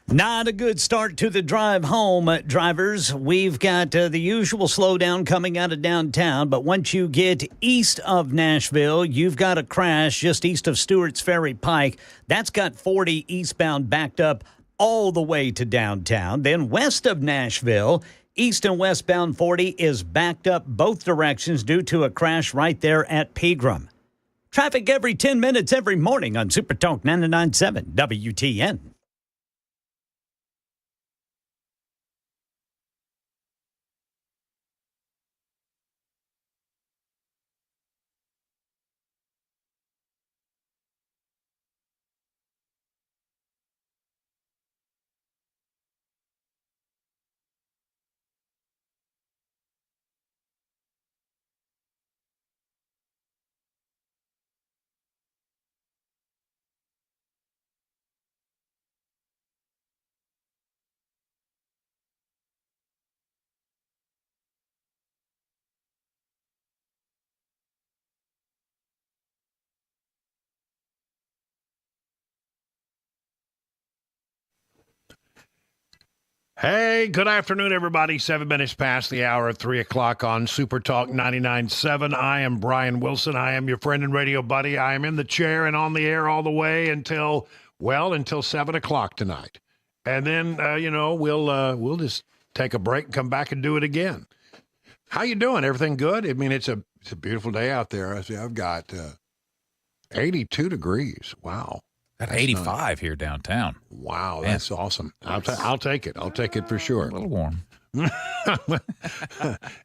Not a good start to the drive home, drivers. We've got the usual slowdown coming out of downtown, but once you get east of Nashville, you've got a crash just east of Stewart's Ferry Pike. That's got 40 eastbound backed up all the way to downtown. Then west of Nashville, east and westbound 40 is backed up both directions due to a crash right there at Pegram. Traffic every 10 minutes every morning on Super Talk 99.7 WTN. Hey, good afternoon, everybody. 7 minutes past the hour of 3 o'clock on Super Talk 99.7. I am Brian Wilson. I am your friend and radio buddy. I am in the chair and on the air all the way until 7 o'clock tonight. And then, we'll just take a break and come back and do it again. How you doing? Everything good? I mean, it's a beautiful day out there. I see I've got 82 degrees. Wow. At 85 here downtown. Wow, that's awesome. I'll take it. I'll take it for sure. A little warm.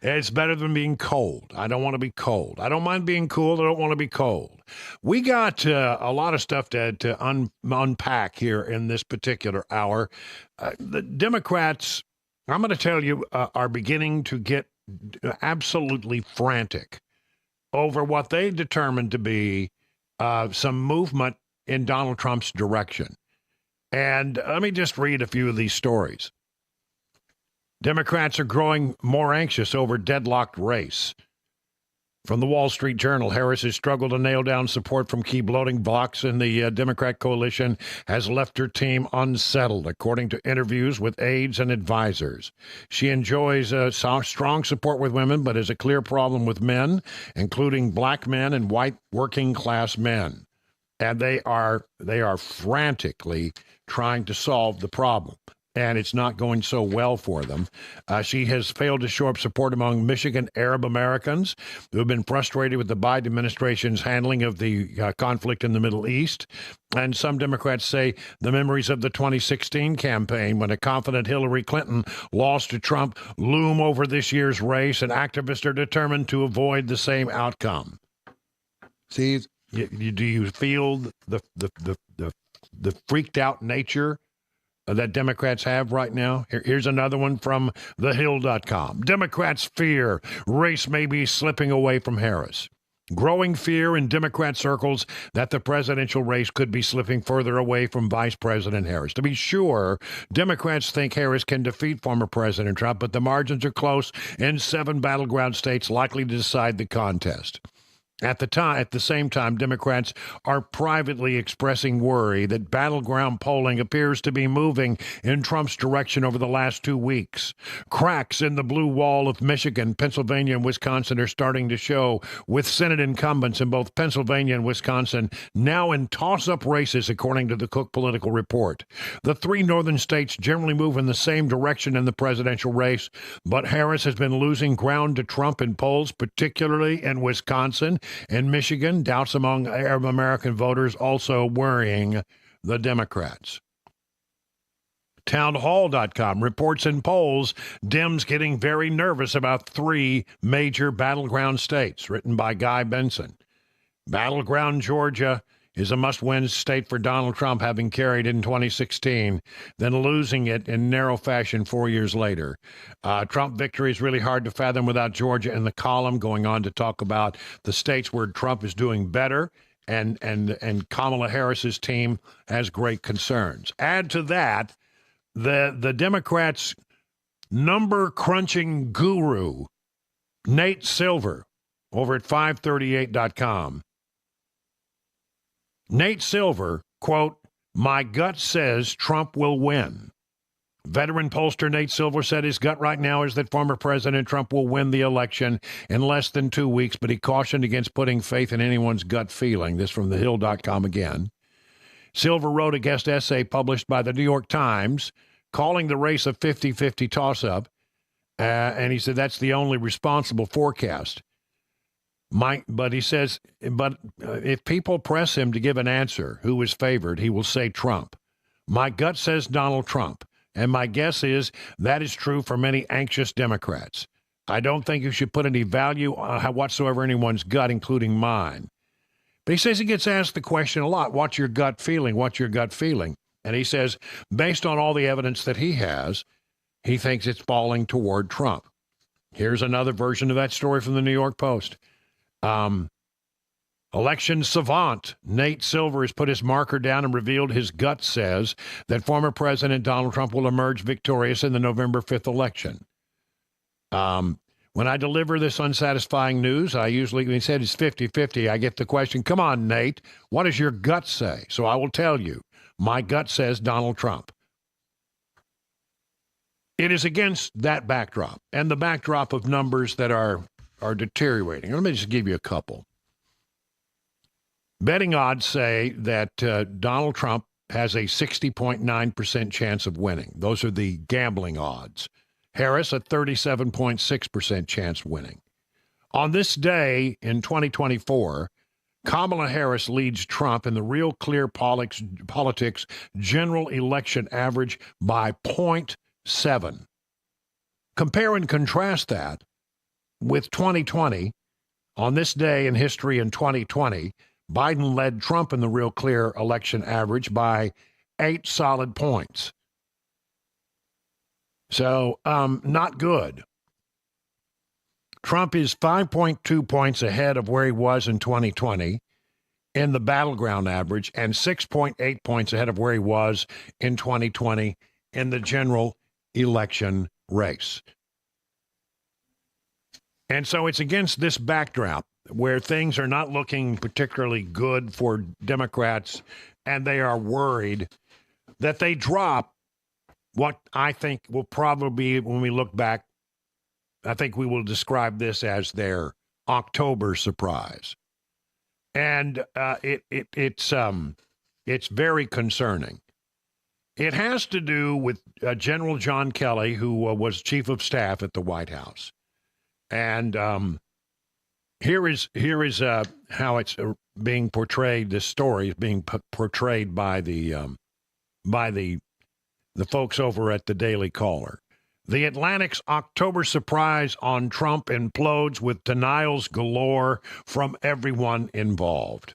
It's better than being cold. I don't want to be cold. I don't mind being cool. I don't want to be cold. We got a lot of stuff to unpack here in this particular hour. The Democrats, I'm going to tell you, are beginning to get absolutely frantic over what they determined to be some movement in Donald Trump's direction. And let me just read a few of these stories. Democrats are growing more anxious over deadlocked race. From the Wall Street Journal, Harris has struggled to nail down support from key bloating blocs in the Democrat coalition, has left her team unsettled, according to interviews with aides and advisors. She enjoys strong support with women, but has a clear problem with men, including black men and white working class men. And they are frantically trying to solve the problem. And it's not going so well for them. She has failed to show up support among Michigan Arab Americans who have been frustrated with the Biden administration's handling of the conflict in the Middle East. And some Democrats say the memories of the 2016 campaign when a confident Hillary Clinton lost to Trump loom over this year's race, and activists are determined to avoid the same outcome. See, do you feel the freaked out nature that Democrats have right now? Here's another one from thehill.com. Democrats fear race may be slipping away from Harris. Growing fear in Democrat circles that the presidential race could be slipping further away from Vice President Harris. To be sure, Democrats think Harris can defeat former President Trump, but the margins are close in 7 battleground states likely to decide the contest. At the same time, Democrats are privately expressing worry that battleground polling appears to be moving in Trump's direction over the last 2 weeks. Cracks in the blue wall of Michigan, Pennsylvania, and Wisconsin are starting to show, with Senate incumbents in both Pennsylvania and Wisconsin now in toss-up races, according to the Cook Political Report. The 3 northern states generally move in the same direction in the presidential race, but Harris has been losing ground to Trump in polls, particularly in Wisconsin. In Michigan, doubts among Arab American voters also worrying the Democrats. Townhall.com reports in polls, Dems getting very nervous about 3 major battleground states, written by Guy Benson. Battleground Georgia is a must-win state for Donald Trump, having carried in 2016, then losing it in narrow fashion 4 years later. Trump victory is really hard to fathom without Georgia in the column, going on to talk about the states where Trump is doing better, and Kamala Harris's team has great concerns. Add to that, the Democrats' number-crunching guru, Nate Silver, over at 538.com, Nate Silver, quote, My gut says Trump will win. Veteran pollster Nate Silver said his gut right now is that former President Trump will win the election in less than 2 weeks, but he cautioned against putting faith in anyone's gut feeling. This from thehill.com again. Silver wrote a guest essay published by the New York Times calling the race a 50-50 toss-up, and he said that's the only responsible forecast. But he says, if people press him to give an answer who is favored, he will say Trump. My gut says Donald Trump. And my guess is that is true for many anxious Democrats. I don't think you should put any value whatsoever in anyone's gut, including mine. But he says he gets asked the question a lot, what's your gut feeling? What's your gut feeling? And he says, based on all the evidence that he has, he thinks it's falling toward Trump. Here's another version of that story from the New York Post. Election savant Nate Silver has put his marker down and revealed his gut says that former President Donald Trump will emerge victorious in the November 5th election. When I deliver this unsatisfying news, when he said it's 50-50, I get the question, come on, Nate, what does your gut say? So I will tell you, my gut says Donald Trump. It is against that backdrop and the backdrop of numbers that are deteriorating. Let me just give you a couple. Betting odds say that Donald Trump has a 60.9% chance of winning. Those are the gambling odds. Harris, a 37.6% chance of winning. On this day in 2024, Kamala Harris leads Trump in the Real Clear Politics general election average by 0.7. Compare and contrast that with 2020. On this day in history in 2020, Biden led Trump in the Real Clear election average by 8 solid points. So, not good. Trump is 5.2 points ahead of where he was in 2020 in the battleground average and 6.8 points ahead of where he was in 2020 in the general election race. And so it's against this backdrop where things are not looking particularly good for Democrats, and they are worried that they drop what I think will probably be, when we look back, I think we will describe this as their October surprise. And it's very concerning. It has to do with General John Kelly, who was chief of staff at the White House. And here is how it's being portrayed. This story is being portrayed by the folks over at the Daily Caller. The Atlantic's October surprise on Trump implodes with denials galore from everyone involved.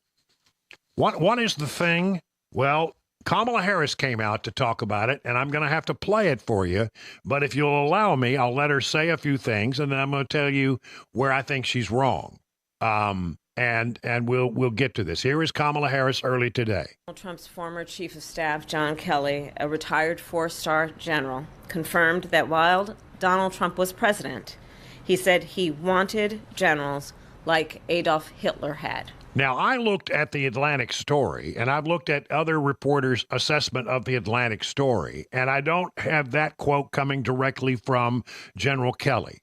What is the thing? Well, Kamala Harris came out to talk about it, and I'm going to have to play it for you. But if you'll allow me, I'll let her say a few things, and then I'm going to tell you where I think she's wrong. And we'll get to this. Here is Kamala Harris early today. Trump's former chief of staff, John Kelly, a retired four-star general, confirmed that while Donald Trump was president, he said he wanted generals like Adolf Hitler had. Now, I looked at the Atlantic story, and I've looked at other reporters' assessment of the Atlantic story, and I don't have that quote coming directly from General Kelly.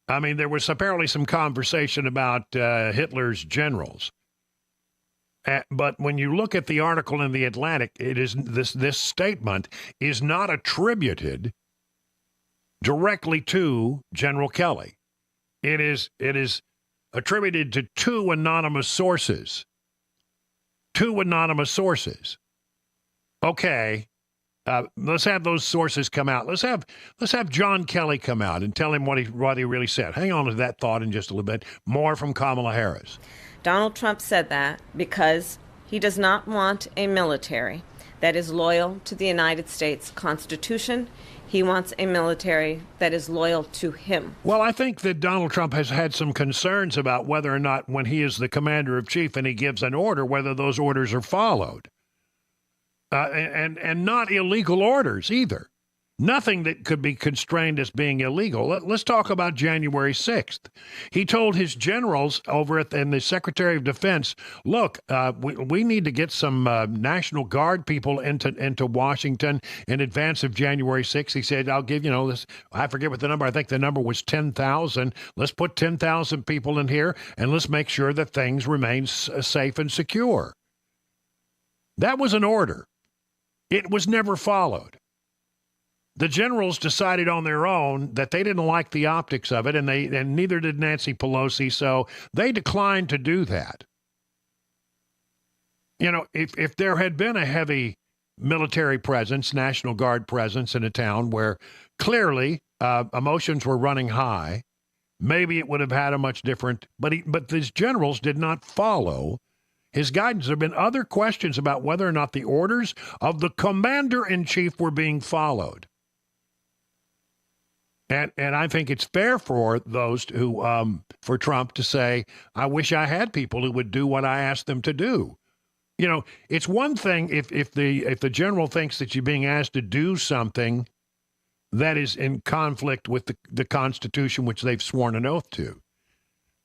I mean, there was apparently some conversation about Hitler's generals. But when you look at the article in the Atlantic, it is this statement is not attributed directly to General Kelly. It is attributed to two anonymous sources. Okay, let's have those sources come out. Let's have John Kelly come out and tell him what he really said. Hang on to that thought in just a little bit. More from Kamala Harris. Donald Trump said that because he does not want a military that is loyal to the United States Constitution. He wants a military that is loyal to him. Well, I think that Donald Trump has had some concerns about whether or not, when he is the commander-in-chief and he gives an order, whether those orders are followed. And not illegal orders either. Nothing that could be constrained as being illegal. Let's talk about January 6th. He told his generals over and the Secretary of Defense, look, we need to get some National Guard people into Washington in advance of January 6th. He said, I'll give, this, I forget what the number, I think the number was 10,000. Let's put 10,000 people in here and let's make sure that things remain safe and secure. That was an order. It was never followed. The generals decided on their own that they didn't like the optics of it, and neither did Nancy Pelosi, so they declined to do that. If there had been a heavy military presence, National Guard presence in a town where clearly emotions were running high, maybe it would have had a much different, but these generals did not follow his guidance. There have been other questions about whether or not the orders of the commander-in-chief were being followed. And I think it's fair for those who, for Trump to say, I wish I had people who would do what I asked them to do. It's one thing if the general thinks that you're being asked to do something that is in conflict with the Constitution, which they've sworn an oath to.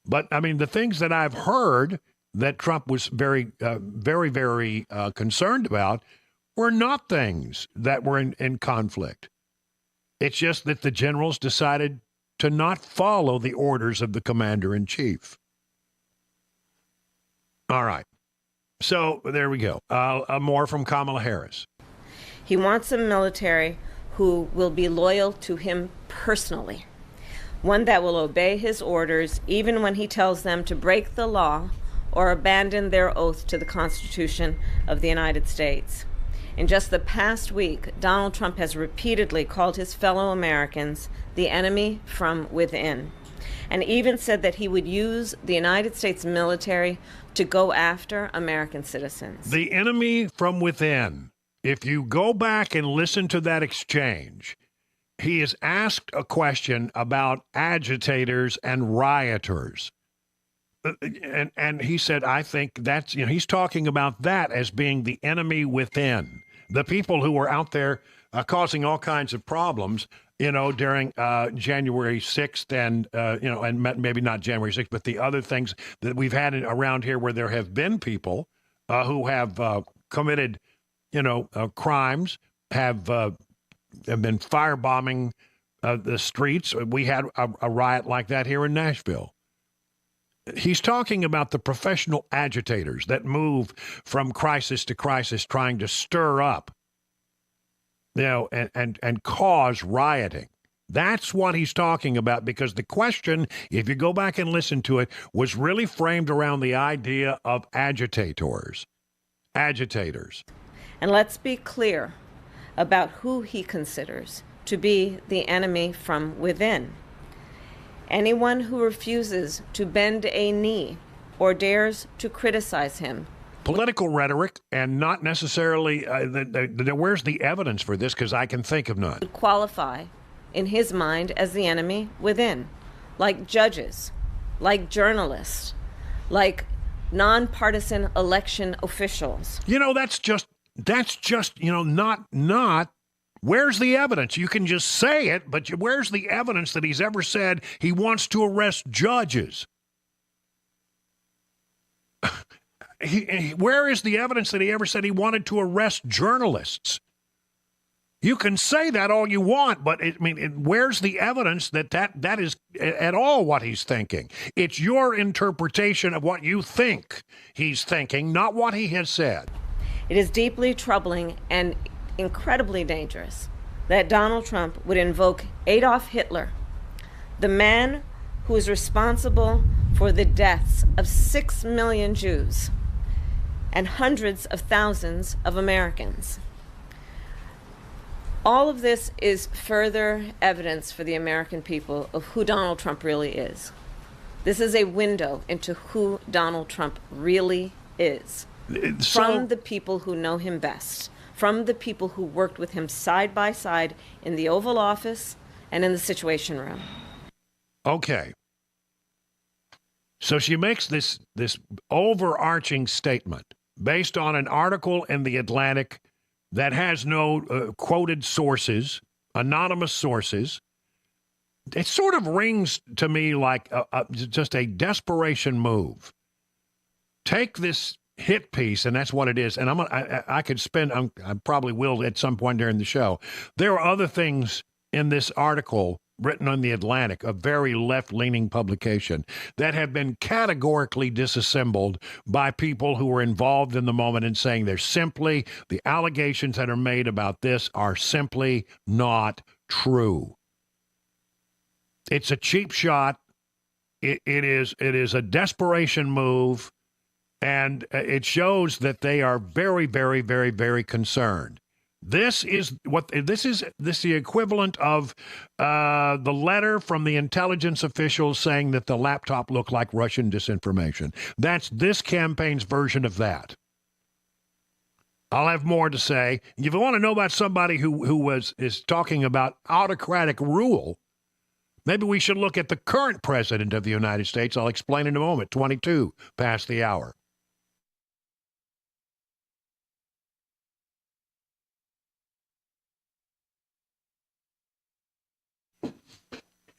But, I mean, the things that I've heard that Trump was very, very concerned about were not things that were in conflict. It's just that the generals decided to not follow the orders of the commander-in-chief. All right. So there we go. More from Kamala Harris. He wants a military who will be loyal to him personally, one that will obey his orders even when he tells them to break the law or abandon their oath to the Constitution of the United States. In just the past week, Donald Trump has repeatedly called his fellow Americans the enemy from within, and even said that he would use the United States military to go after American citizens. The enemy from within. If you go back and listen to that exchange, he is asked a question about agitators and rioters. And he said, I think that's, he's talking about that as being the enemy within. The people who were out there causing all kinds of problems, during January 6th and maybe not January 6th, but the other things that we've had around here where there have been people who have committed, crimes, have been firebombing the streets. We had a riot like that here in Nashville. He's talking about the professional agitators that move from crisis to crisis, trying to stir up, and cause rioting. That's what he's talking about, because the question, if you go back and listen to it, was really framed around the idea of agitators. And let's be clear about who he considers to be the enemy from within. Anyone who refuses to bend a knee or dares to criticize him. Political rhetoric, and not necessarily, where's the evidence for this? Because I can think of none. Would qualify, in his mind, as the enemy within, like judges, like journalists, like nonpartisan election officials. That's just, not. Where's the evidence? You can just say it, but where's the evidence that he's ever said he wants to arrest judges? Where is the evidence that he ever said he wanted to arrest journalists? You can say that all you want, but where's the evidence that is at all what he's thinking? It's your interpretation of what you think he's thinking, not what he has said. It is deeply troubling and incredibly dangerous that Donald Trump would invoke Adolf Hitler, the man who is responsible for the deaths of 6 million Jews and hundreds of thousands of Americans. All of this is further evidence for the American people of who Donald Trump really is. This is a window into who Donald Trump really is, from the people who know him best, from the people who worked with him side by side in the Oval Office and in the Situation Room. Okay. So she makes this overarching statement based on an article in The Atlantic that has no quoted sources anonymous sources. It sort of rings to me like just a desperation move. Take this hit piece, and that's what it is. And I could spend, I probably will at some point during the show. There are other things in this article written on The Atlantic, a very left-leaning publication, that have been categorically disassembled by people who were involved in the moment and saying the allegations that are made about this are simply not true. It's a cheap shot. It is a desperation move, and it shows that they are very, very, very, very concerned. This is the equivalent of the letter from the intelligence officials saying that the laptop looked like Russian disinformation. That's this campaign's version of that. I'll have more to say. If you want to know about somebody who is talking about autocratic rule, maybe we should look at the current president of the United States. I'll explain in a moment. 22 past the hour.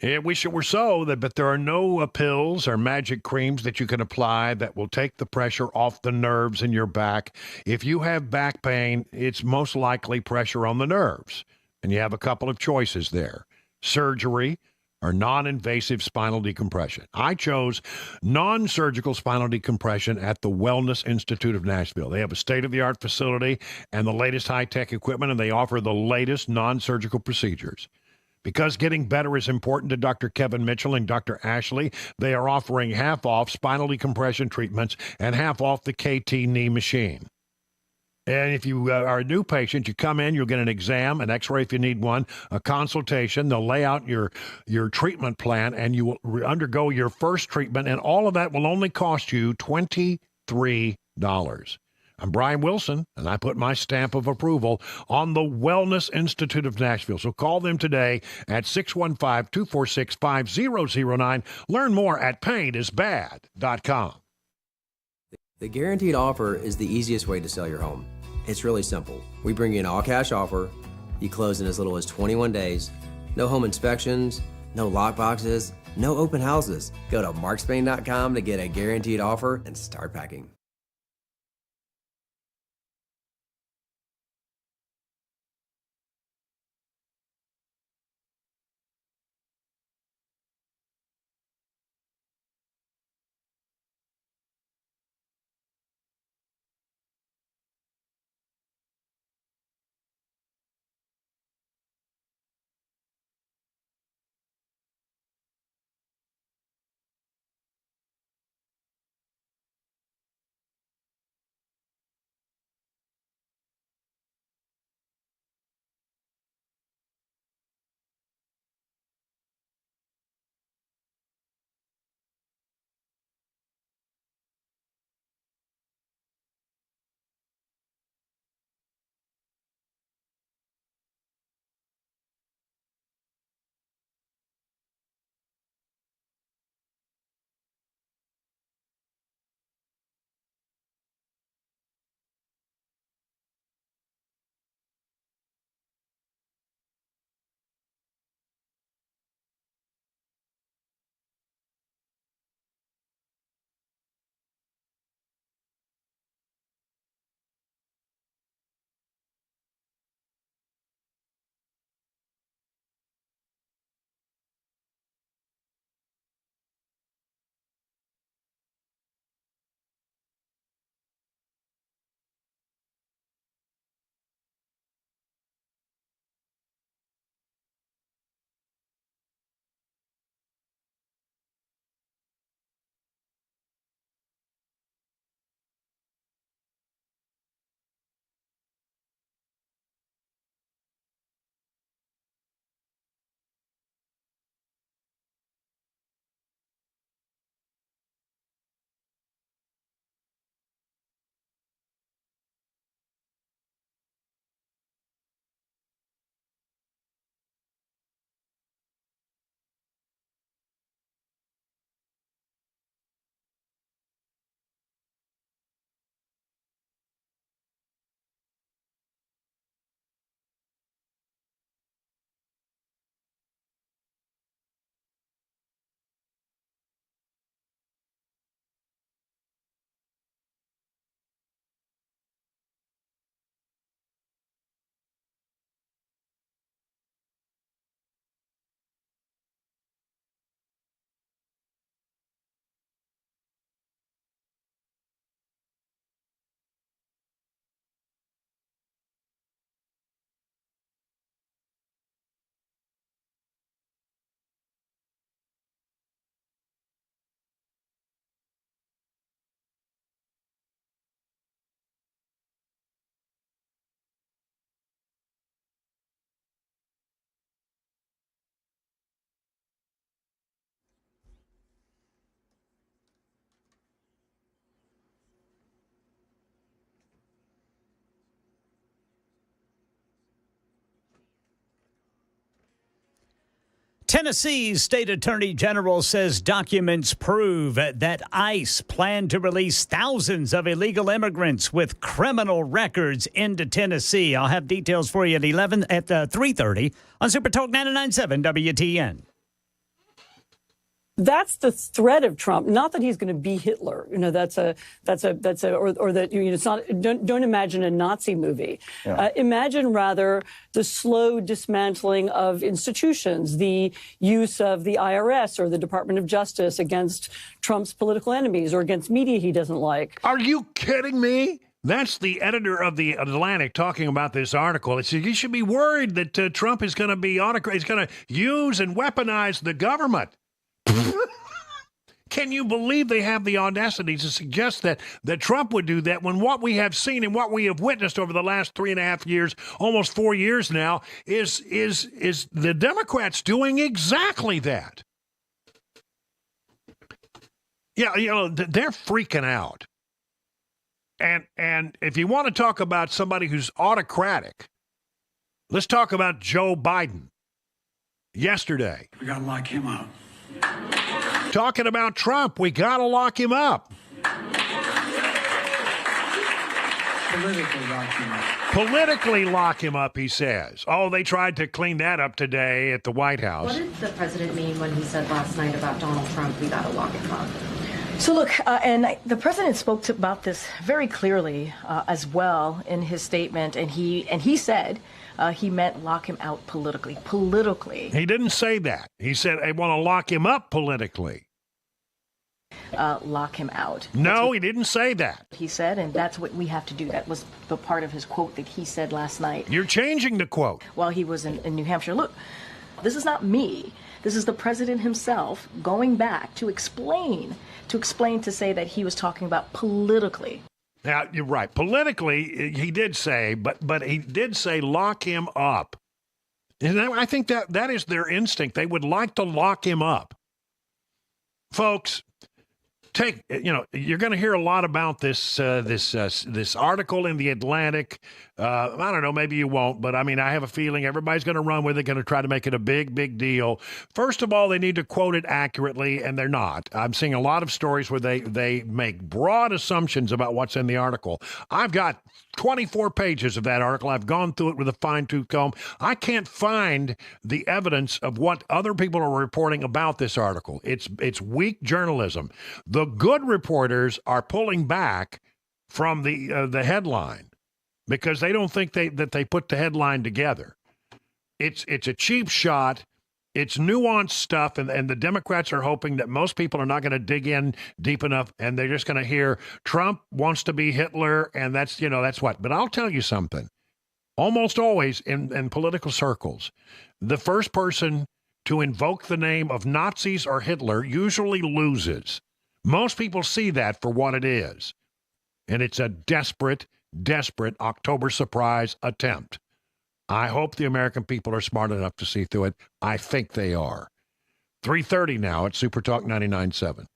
Yeah, but there are no pills or magic creams that you can apply that will take the pressure off the nerves in your back. If you have back pain, it's most likely pressure on the nerves. And you have a couple of choices there: surgery or non-invasive spinal decompression. I chose non-surgical spinal decompression at the Wellness Institute of Nashville. They have a state-of-the-art facility and the latest high-tech equipment, and they offer the latest non-surgical procedures. Because getting better is important to Dr. Kevin Mitchell and Dr. Ashley, they are offering half off spinal decompression treatments and half off the KT knee machine. And if you are a new patient, you come in, you'll get an exam, an x-ray if you need one, a consultation. They'll lay out your treatment plan, and you will undergo your first treatment, and all of that will only cost you $23. I'm Brian Wilson, and I put my stamp of approval on the Wellness Institute of Nashville. So call them today at 615-246-5009. Learn more at painisbad.com. The guaranteed offer is the easiest way to sell your home. It's really simple. We bring you an all-cash offer. You close in as little as 21 days. No home inspections, no lockboxes, no open houses. Go to markspain.com to get a guaranteed offer and start packing. Tennessee's state attorney general says documents prove that ICE planned to release thousands of illegal immigrants with criminal records into Tennessee. I'll have details for you at 3:30 on Super Talk 99.7 WTN. That's the threat of Trump. Not that he's going to be Hitler. You know, or that, you know, it's not. Don't imagine a Nazi movie. Yeah. Imagine rather the slow dismantling of institutions, the use of the IRS or the Department of Justice against Trump's political enemies or against media he doesn't like. Are you kidding me? That's the editor of the Atlantic talking about this article. It says you should be worried that Trump is going to be he's going to use and weaponize the government. Can you believe they have the audacity to suggest that Trump would do that when what we have seen and what we have witnessed over the last 3.5 years, almost 4 years now, is the Democrats doing exactly that? Yeah, you know, they're freaking out. And if you want to talk about somebody who's autocratic, let's talk about Joe Biden. Yesterday, we got to lock him up. Talking about Trump, we got to lock him up. Politically lock him up. Politically lock him up, he says. Oh, they tried to clean that up today at the White House. What did the president mean when he said last night about Donald Trump, we got to lock him up? So look, the president spoke about this very clearly as well in his statement, and he said he meant lock him out politically. Politically. He didn't say that. He said, I want to lock him up politically. Lock him out. No, he didn't say that. He said, and that's what we have to do. That was the part of his quote that he said last night. You're changing the quote. While he was in New Hampshire. Look, this is not me. This is the president himself going back to explain, to say that he was talking about politically. Now, you're right. Politically, he did say, but he did say lock him up. And I think that is their instinct. They would like to lock him up. Folks, you're going to hear a lot about this article in the Atlantic. I don't know, maybe you won't, but I mean, I have a feeling everybody's going to run with it, going to try to make it a big deal. First of all, they need to quote it accurately, and they're not. I'm seeing a lot of stories where they make broad assumptions about what's in the article. I've got 24 pages of that article. I've gone through it with a fine-tooth comb. I can't find the evidence of what other people are reporting about this article. It's weak journalism. The good reporters are pulling back from the headline because they don't think that they put the headline together. It's a cheap shot. It's nuanced stuff, and the Democrats are hoping that most people are not going to dig in deep enough, and they're just going to hear Trump wants to be Hitler, and that's what. But I'll tell you something. Almost always in political circles, the first person to invoke the name of Nazis or Hitler usually loses. Most people see that for what it is, and it's a desperate October surprise attempt. I hope the American people are smart enough to see through it. I think they are. 3:30 now at Super Talk 99.7.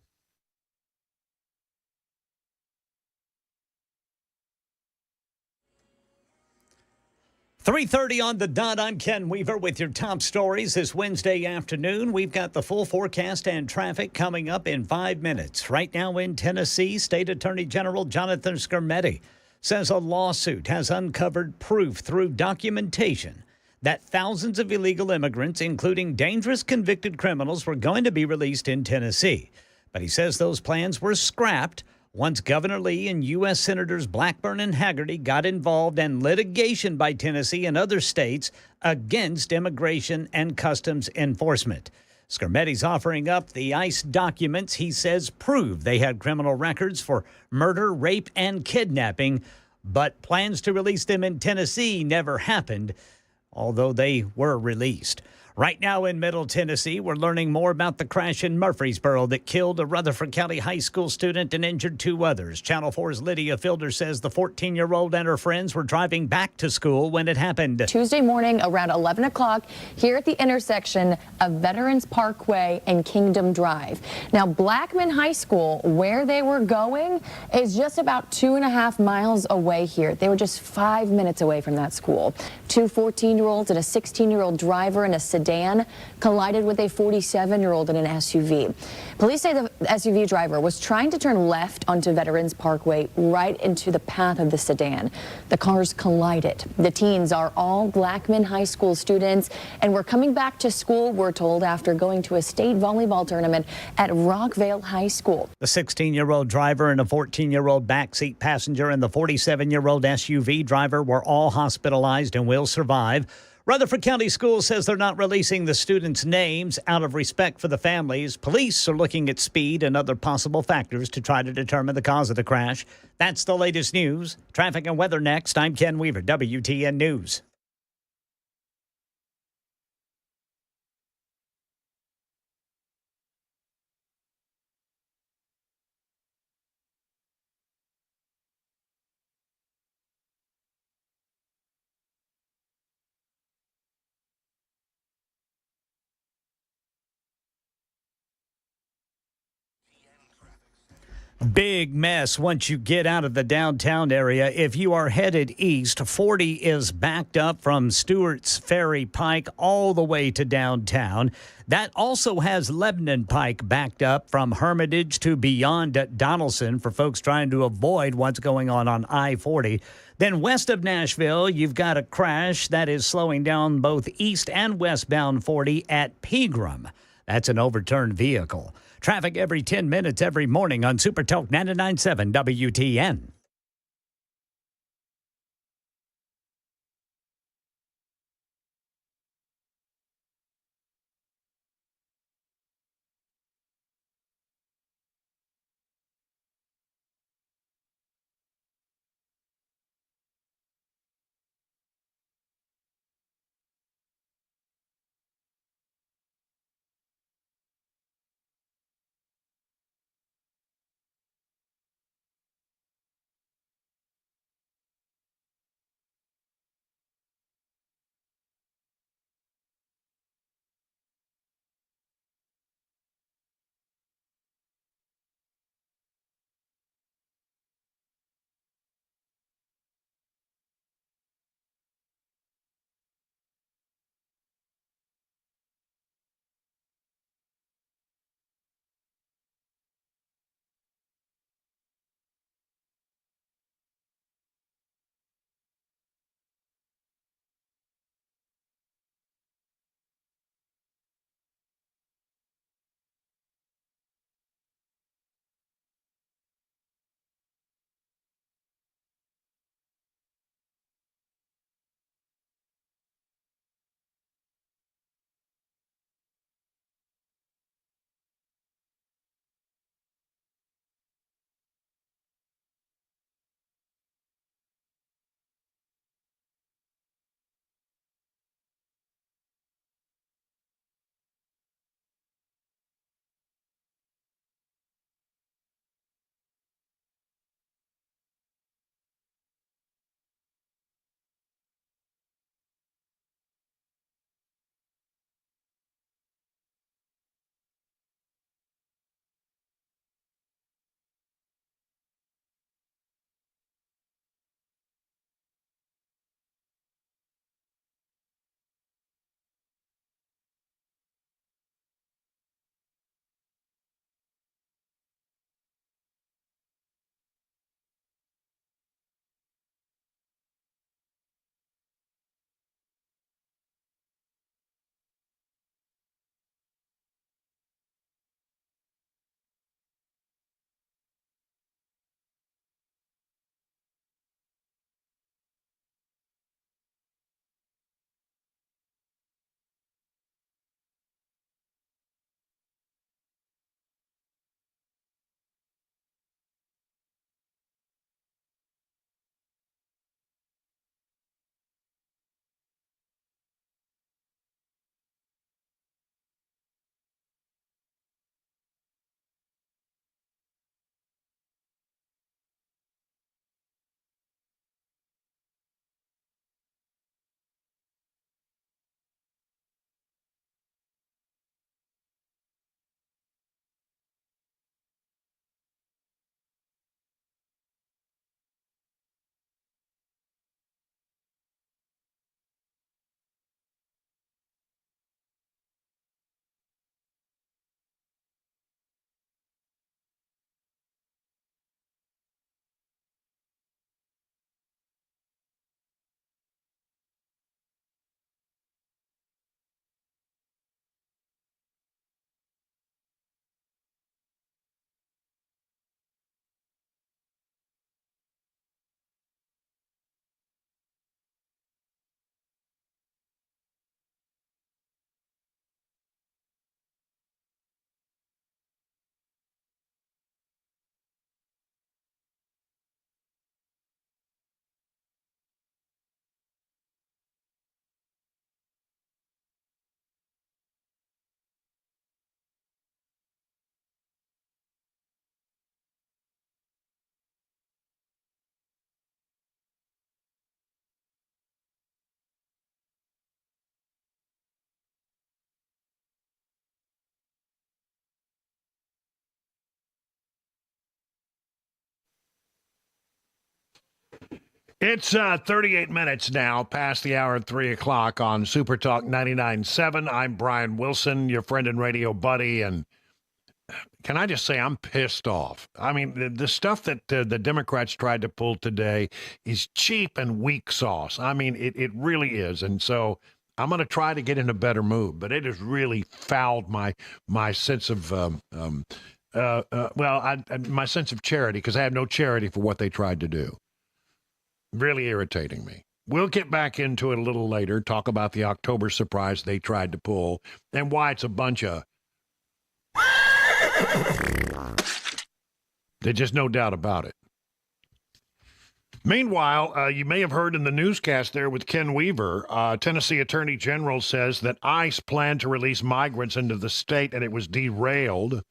.30 on the dot. I'm Ken Weaver with your top stories this Wednesday afternoon. We've got the full forecast and traffic coming up in 5 minutes. Right now in Tennessee, State Attorney General Jonathan Skrmetti says a lawsuit has uncovered proof through documentation that thousands of illegal immigrants, including dangerous convicted criminals, were going to be released in Tennessee. But he says those plans were scrapped once Governor Lee and U.S. Senators Blackburn and Hagerty got involved in litigation by Tennessee and other states against immigration and customs enforcement. Skrmetti's offering up the ICE documents he says prove they had criminal records for murder, rape, and kidnapping, but plans to release them in Tennessee never happened, although they were released. Right now in Middle Tennessee, we're learning more about the crash in Murfreesboro that killed a Rutherford County high school student and injured 2 others. Channel 4's Lydia Fielder says the 14-year-old and her friends were driving back to school when it happened. Tuesday morning around 11 o'clock here at the intersection of Veterans Parkway and Kingdom Drive. Now, Blackman High School, where they were going, is just about 2.5 miles away here. They were just 5 minutes away from that school. 2 14-year-olds and a 16-year-old driver in a sedan sedan collided with a 47-year-old in an SUV. Police say the SUV driver was trying to turn left onto Veterans Parkway right into the path of the sedan. The cars collided. The teens are all Blackman High School students and were coming back to school, we're told, after going to a state volleyball tournament at Rockvale High School. The 16-year-old driver and a 14-year-old backseat passenger and the 47-year-old SUV driver were all hospitalized and will survive. Rutherford County Schools says they're not releasing the students' names out of respect for the families. Police are looking at speed and other possible factors to try to determine the cause of the crash. That's the latest news. Traffic and weather next. I'm Ken Weaver, WTN News. Big mess once you get out of the downtown area. If you are headed east, 40 is backed up from Stewart's Ferry Pike all the way to downtown. That also has Lebanon Pike backed up from Hermitage to beyond Donaldson for folks trying to avoid what's going on I-40. Then west of Nashville, you've got a crash that is slowing down both east and westbound 40 at Pegram. That's an overturned vehicle. Traffic every 10 minutes every morning on Super Talk 99.7 WTN. It's 38 minutes now past the hour of 3 o'clock on Super Talk 99.7. I'm Brian Wilson, your friend and radio buddy, and can I just say I'm pissed off. I mean, the stuff that the Democrats tried to pull today is cheap and weak sauce. I mean, it really is. And so I'm going to try to get in a better mood, but it has really fouled my sense of, my sense of charity, because I have no charity for what they tried to do. Really irritating me. We'll get back into it a little later, talk about the October surprise they tried to pull and why it's a bunch of... There's just no doubt about it. Meanwhile, you may have heard in the newscast there with Ken Weaver, Tennessee Attorney General says that ICE planned to release migrants into the state and it was derailed.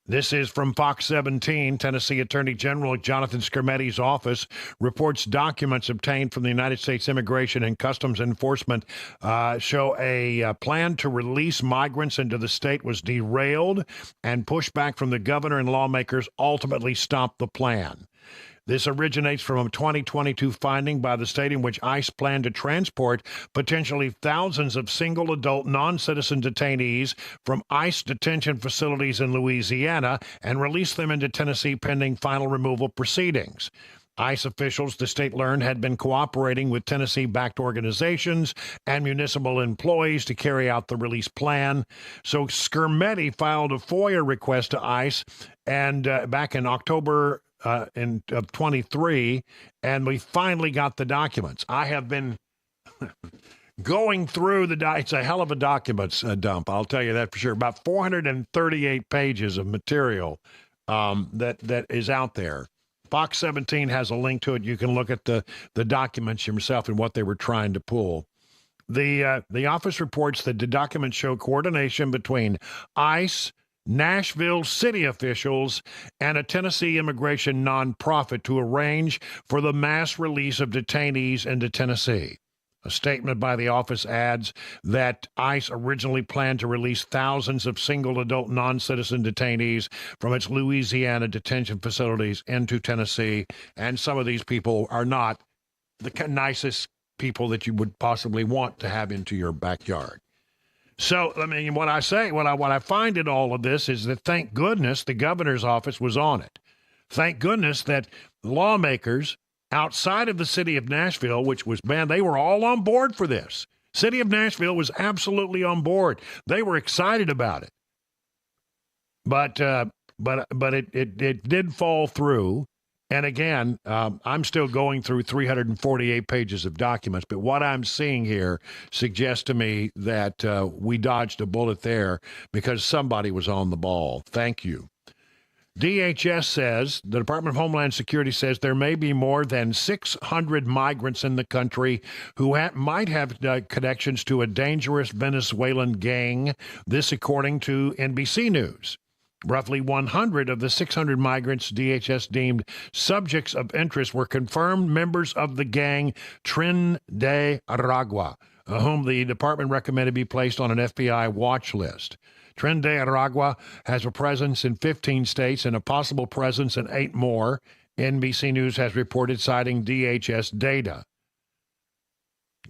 This is from Fox 17. Tennessee Attorney General Jonathan Skermetti's office reports documents obtained from the United States Immigration and Customs Enforcement show a plan to release migrants into the state was derailed, and pushback from the governor and lawmakers ultimately stopped the plan. This originates from a 2022 finding by the state in which ICE planned to transport potentially thousands of single adult non-citizen detainees from ICE detention facilities in Louisiana and release them into Tennessee pending final removal proceedings. ICE officials, the state learned, had been cooperating with Tennessee-backed organizations and municipal employees to carry out the release plan. So Skermetti filed a FOIA request to ICE and back in October of 23, and we finally got the documents. I have been going through it's a hell of a documents dump, I'll tell you that for sure. About 438 pages of material that is out there. Fox 17 has a link to it. You can look at the documents yourself and what they were trying to pull. The office reports that the documents show coordination between ICE, Nashville city officials, and a Tennessee immigration nonprofit to arrange for the mass release of detainees into Tennessee. A statement by the office adds that ICE originally planned to release thousands of single adult non-citizen detainees from its Louisiana detention facilities into Tennessee, and some of these people are not the nicest people that you would possibly want to have into your backyard. So, I mean, what I find in all of this is that thank goodness the governor's office was on it. Thank goodness that lawmakers outside of the city of Nashville, which was banned, they were all on board for this. City of Nashville was absolutely on board. They were excited about it. But it did fall through. And again, I'm still going through 348 pages of documents, but what I'm seeing here suggests to me that we dodged a bullet there because somebody was on the ball. Thank you. DHS says, the Department of Homeland Security says there may be more than 600 migrants in the country who might have connections to a dangerous Venezuelan gang, this according to NBC News. Roughly 100 of the 600 migrants DHS deemed subjects of interest were confirmed members of the gang Tren de Aragua, whom the department recommended be placed on an FBI watch list. Tren de Aragua has a presence in 15 states and a possible presence in 8 more, NBC News has reported, citing DHS data.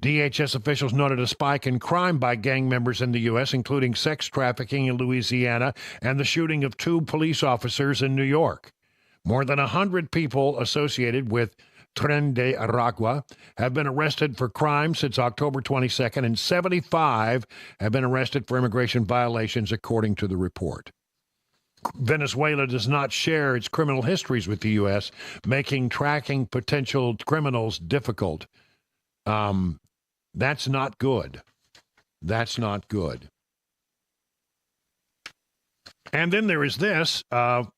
DHS officials noted a spike in crime by gang members in the U.S., including sex trafficking in Louisiana and the shooting of 2 police officers in New York. More than 100 people associated with Tren de Aragua have been arrested for crime since October 22nd, and 75 have been arrested for immigration violations, according to the report. Venezuela does not share its criminal histories with the U.S., making tracking potential criminals difficult. That's not good. That's not good. And then there is this.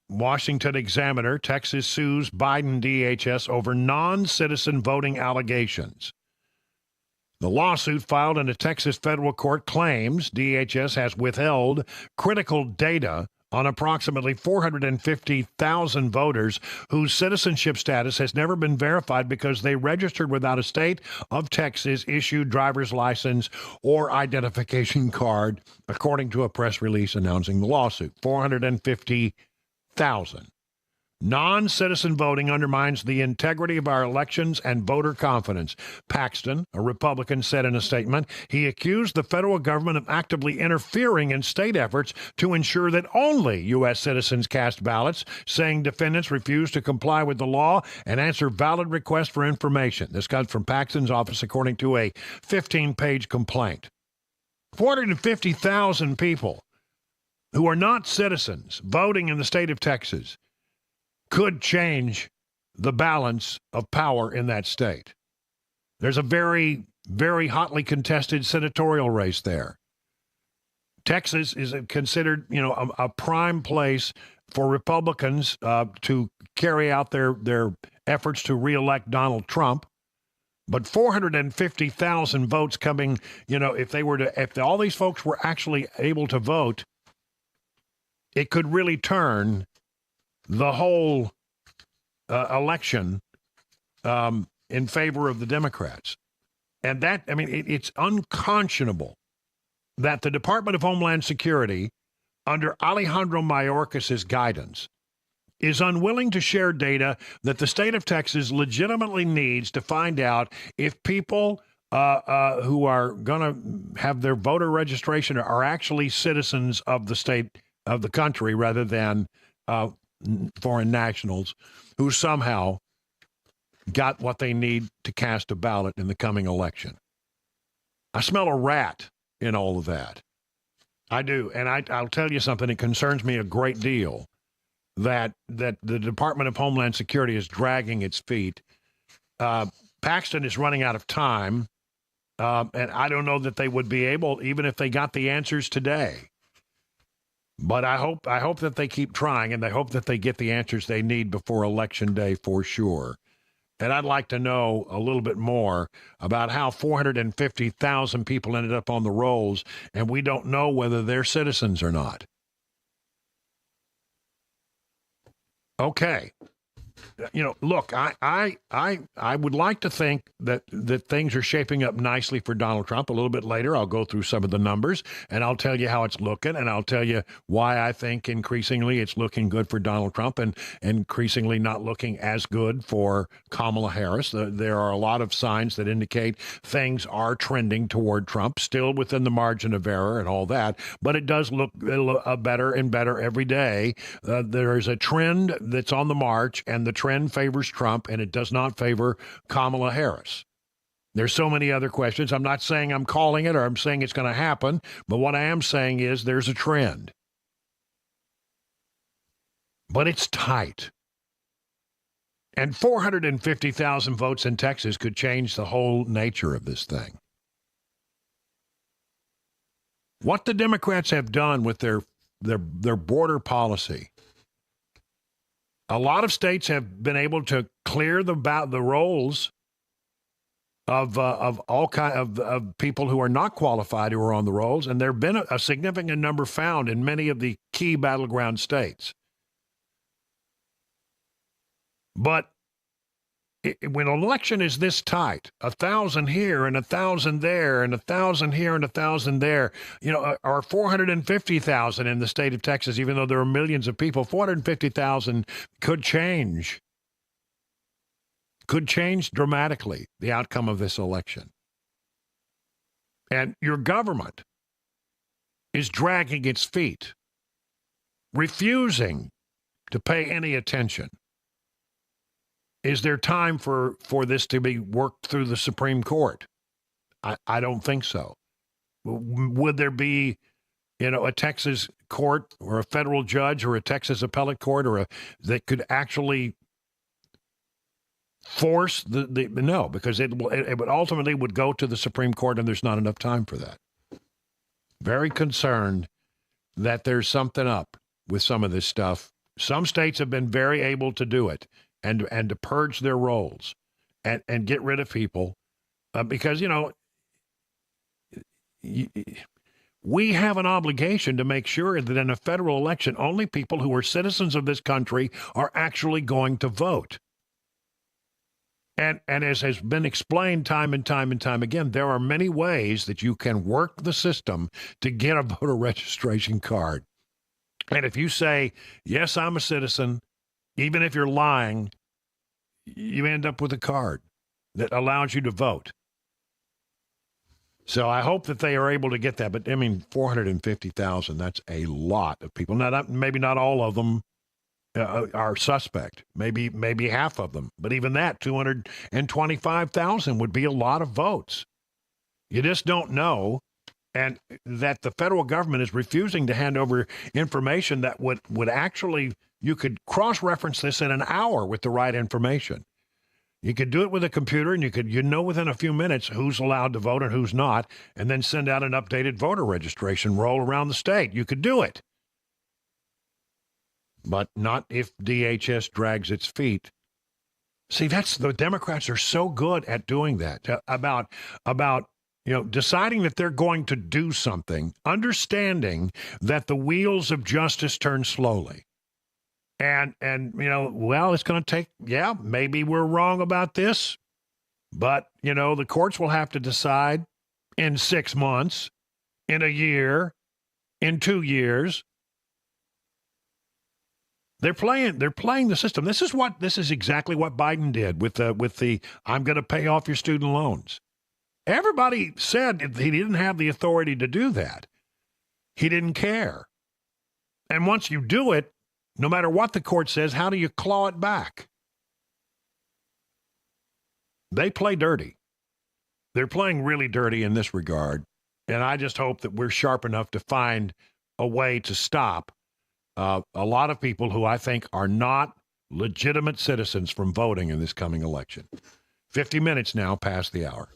Washington Examiner, Texas sues Biden DHS over non-citizen voting allegations. The lawsuit filed in a Texas federal court claims DHS has withheld critical data on approximately 450,000 voters whose citizenship status has never been verified because they registered without a state of Texas issued driver's license or identification card, according to a press release announcing the lawsuit. 450,000. Non-citizen voting undermines the integrity of our elections and voter confidence. Paxton, a Republican, said in a statement. He accused the federal government of actively interfering in state efforts to ensure that only U.S. citizens cast ballots, saying defendants refuse to comply with the law and answer valid requests for information. This comes from Paxton's office, according to a 15-page complaint. 450,000 people who are not citizens voting in the state of Texas could change the balance of power in that state. There's a very, very hotly contested senatorial race there. Texas is considered, a prime place for Republicans to carry out their efforts to reelect Donald Trump. But 450,000 votes coming, if all these folks were actually able to vote, it could really turn the whole election in favor of the Democrats. And it's unconscionable that the Department of Homeland Security, under Alejandro Mayorkas's guidance, is unwilling to share data that the state of Texas legitimately needs to find out if people who are going to have their voter registration are actually citizens of the state of the country rather than foreign nationals who somehow got what they need to cast a ballot in the coming election. I smell a rat in all of that. I do. And I'll tell you something, it concerns me a great deal that the Department of Homeland Security is dragging its feet. Paxton is running out of time, and I don't know that they would be able, even if they got the answers today. But I hope that they keep trying, and I hope that they get the answers they need before Election Day for sure. And I'd like to know a little bit more about how 450,000 people ended up on the rolls, and we don't know whether they're citizens or not. Okay. Look, I would like to think that things are shaping up nicely for Donald Trump. A little bit later, I'll go through some of the numbers, and I'll tell you how it's looking, and I'll tell you why I think increasingly it's looking good for Donald Trump and increasingly not looking as good for Kamala Harris. There are a lot of signs that indicate things are trending toward Trump, still within the margin of error and all that, but it does look better and better every day. There is a trend that's on the march, and the trend favors Trump, and it does not favor Kamala Harris. There's so many other questions. I'm not saying I'm calling it or I'm saying it's going to happen, but what I am saying is there's a trend. But it's tight. And 450,000 votes in Texas could change the whole nature of this thing. What the Democrats have done with their border policy, a lot of states have been able to clear the rolls of all kind of people who are not qualified who are on the rolls, and there have been a significant number found in many of the key battleground states. But when an election is this tight, 1,000 here and 1,000 there and 1,000 here and 1,000 there, or 450,000 in the state of Texas, even though there are millions of people, 450,000 could change dramatically the outcome of this election. And your government is dragging its feet, refusing to pay any attention. Is there time for this to be worked through the Supreme Court? I don't think so. Would there be, a Texas court or a federal judge or a Texas appellate court that could actually force no, because it would ultimately would go to the Supreme Court, and there's not enough time for that. Very concerned that there's something up with some of this stuff. Some states have been very able to do it. And to purge their rolls and get rid of people because, we have an obligation to make sure that in a federal election, only people who are citizens of this country are actually going to vote. And as has been explained time and time and time again, there are many ways that you can work the system to get a voter registration card. And if you say, yes, I'm a citizen, Even if you're lying, you end up with a card that allows you to vote. So I hope that they are able to get that. But, I mean, 450,000, that's a lot of people. Now, maybe not all of them are suspect. Maybe half of them. But even that, 225,000 would be a lot of votes. You just don't know. And that the federal government is refusing to hand over information that would actually, you could cross-reference this in an hour with the right information. You could do it with a computer, and you know within a few minutes who's allowed to vote and who's not, and then send out an updated voter registration roll around the state. You could do it. But not if DHS drags its feet. See, the Democrats are so good at doing that, about deciding that they're going to do something, understanding that the wheels of justice turn slowly. And it's going to take, maybe we're wrong about this, but, the courts will have to decide in 6 months, in a year, in 2 years. They're playing the system. This is exactly what Biden did with the I'm going to pay off your student loans. Everybody said he didn't have the authority to do that. He didn't care. And once you do it, no matter what the court says, how do you claw it back? They play dirty. They're playing really dirty in this regard. And I just hope that we're sharp enough to find a way to stop a lot of people who I think are not legitimate citizens from voting in this coming election. 50 minutes now past the hour.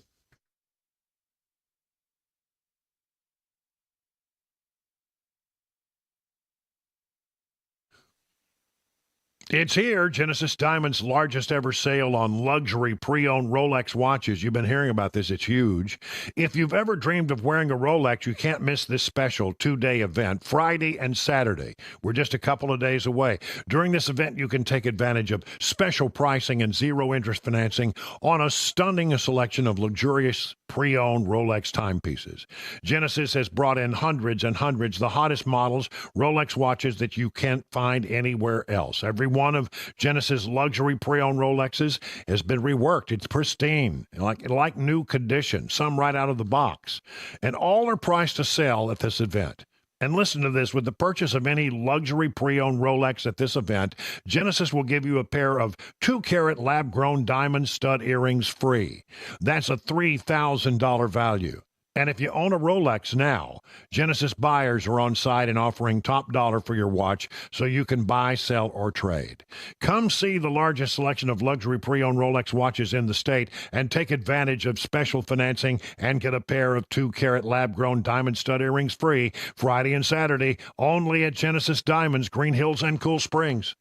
It's here, Genesis Diamond's largest ever sale on luxury pre-owned Rolex watches. You've been hearing about this. It's huge. If you've ever dreamed of wearing a Rolex, you can't miss this special 2-day event, Friday and Saturday. We're just a couple of days away. During this event, you can take advantage of special pricing and zero-interest financing on a stunning selection of luxurious pre-owned Rolex timepieces. Genesis has brought in hundreds and hundreds, the hottest models, Rolex watches that you can't find anywhere else. Every one of Genesis luxury pre-owned Rolexes has been reworked. It's pristine, like new condition, some right out of the box. And all are priced to sell at this event. And listen to this, with the purchase of any luxury pre-owned Rolex at this event, Genesis will give you a pair of 2-carat lab-grown diamond stud earrings free. That's a $3,000 value. And if you own a Rolex now, Genesis buyers are on site and offering top dollar for your watch so you can buy, sell, or trade. Come see the largest selection of luxury pre-owned Rolex watches in the state and take advantage of special financing and get a pair of 2-carat lab-grown diamond stud earrings free Friday and Saturday only at Genesis Diamonds, Green Hills, and Cool Springs.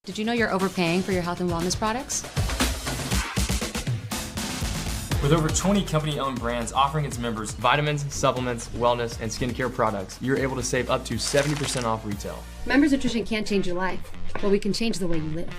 Did you know you're overpaying for your health and wellness products? With over 20 company-owned brands offering its members vitamins, supplements, wellness, and skincare products, you're able to save up to 70% off retail. Members Nutrition can't change your life, but we can change the way you live.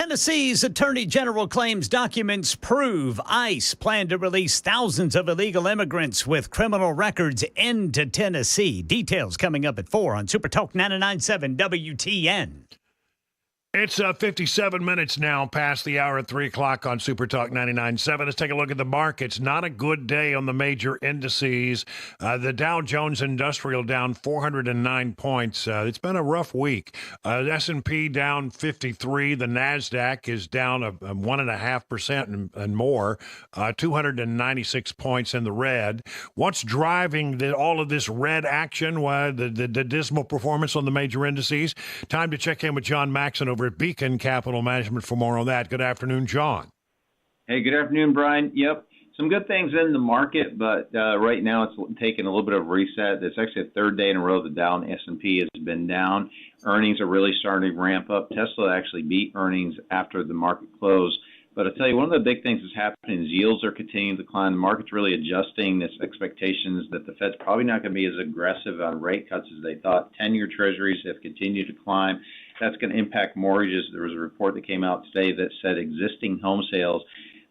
Tennessee's Attorney General claims documents prove ICE plan to release thousands of illegal immigrants with criminal records into Tennessee. Details coming up at 4 on Super Talk 99.7 WTN. It's 57 minutes now past the hour at 3 o'clock on Super Talk 99.7. Let's take a look at the markets. Not a good day on the major indices. The Dow Jones Industrial down 409 points. It's been a rough week. S&P down 53. The NASDAQ is down 1.5% and more, 296 points in the red. What's driving all of this red action? The dismal performance on the major indices? Time to check in with John Maxon over at Beacon Capital Management for more on that. Good afternoon, John. Hey, good afternoon, Brian. Yep, some good things in the market, but right now it's taking a little bit of a reset. It's actually a third day in a row the Dow and S&P has been down. Earnings are really starting to ramp up. Tesla actually beat earnings after the market closed. But I'll tell you, one of the big things that's happening is yields are continuing to decline. The market's really adjusting its expectations that the Fed's probably not going to be as aggressive on rate cuts as they thought. 10-year treasuries have continued to climb. That's going to impact mortgages. There was a report that came out today that said existing home sales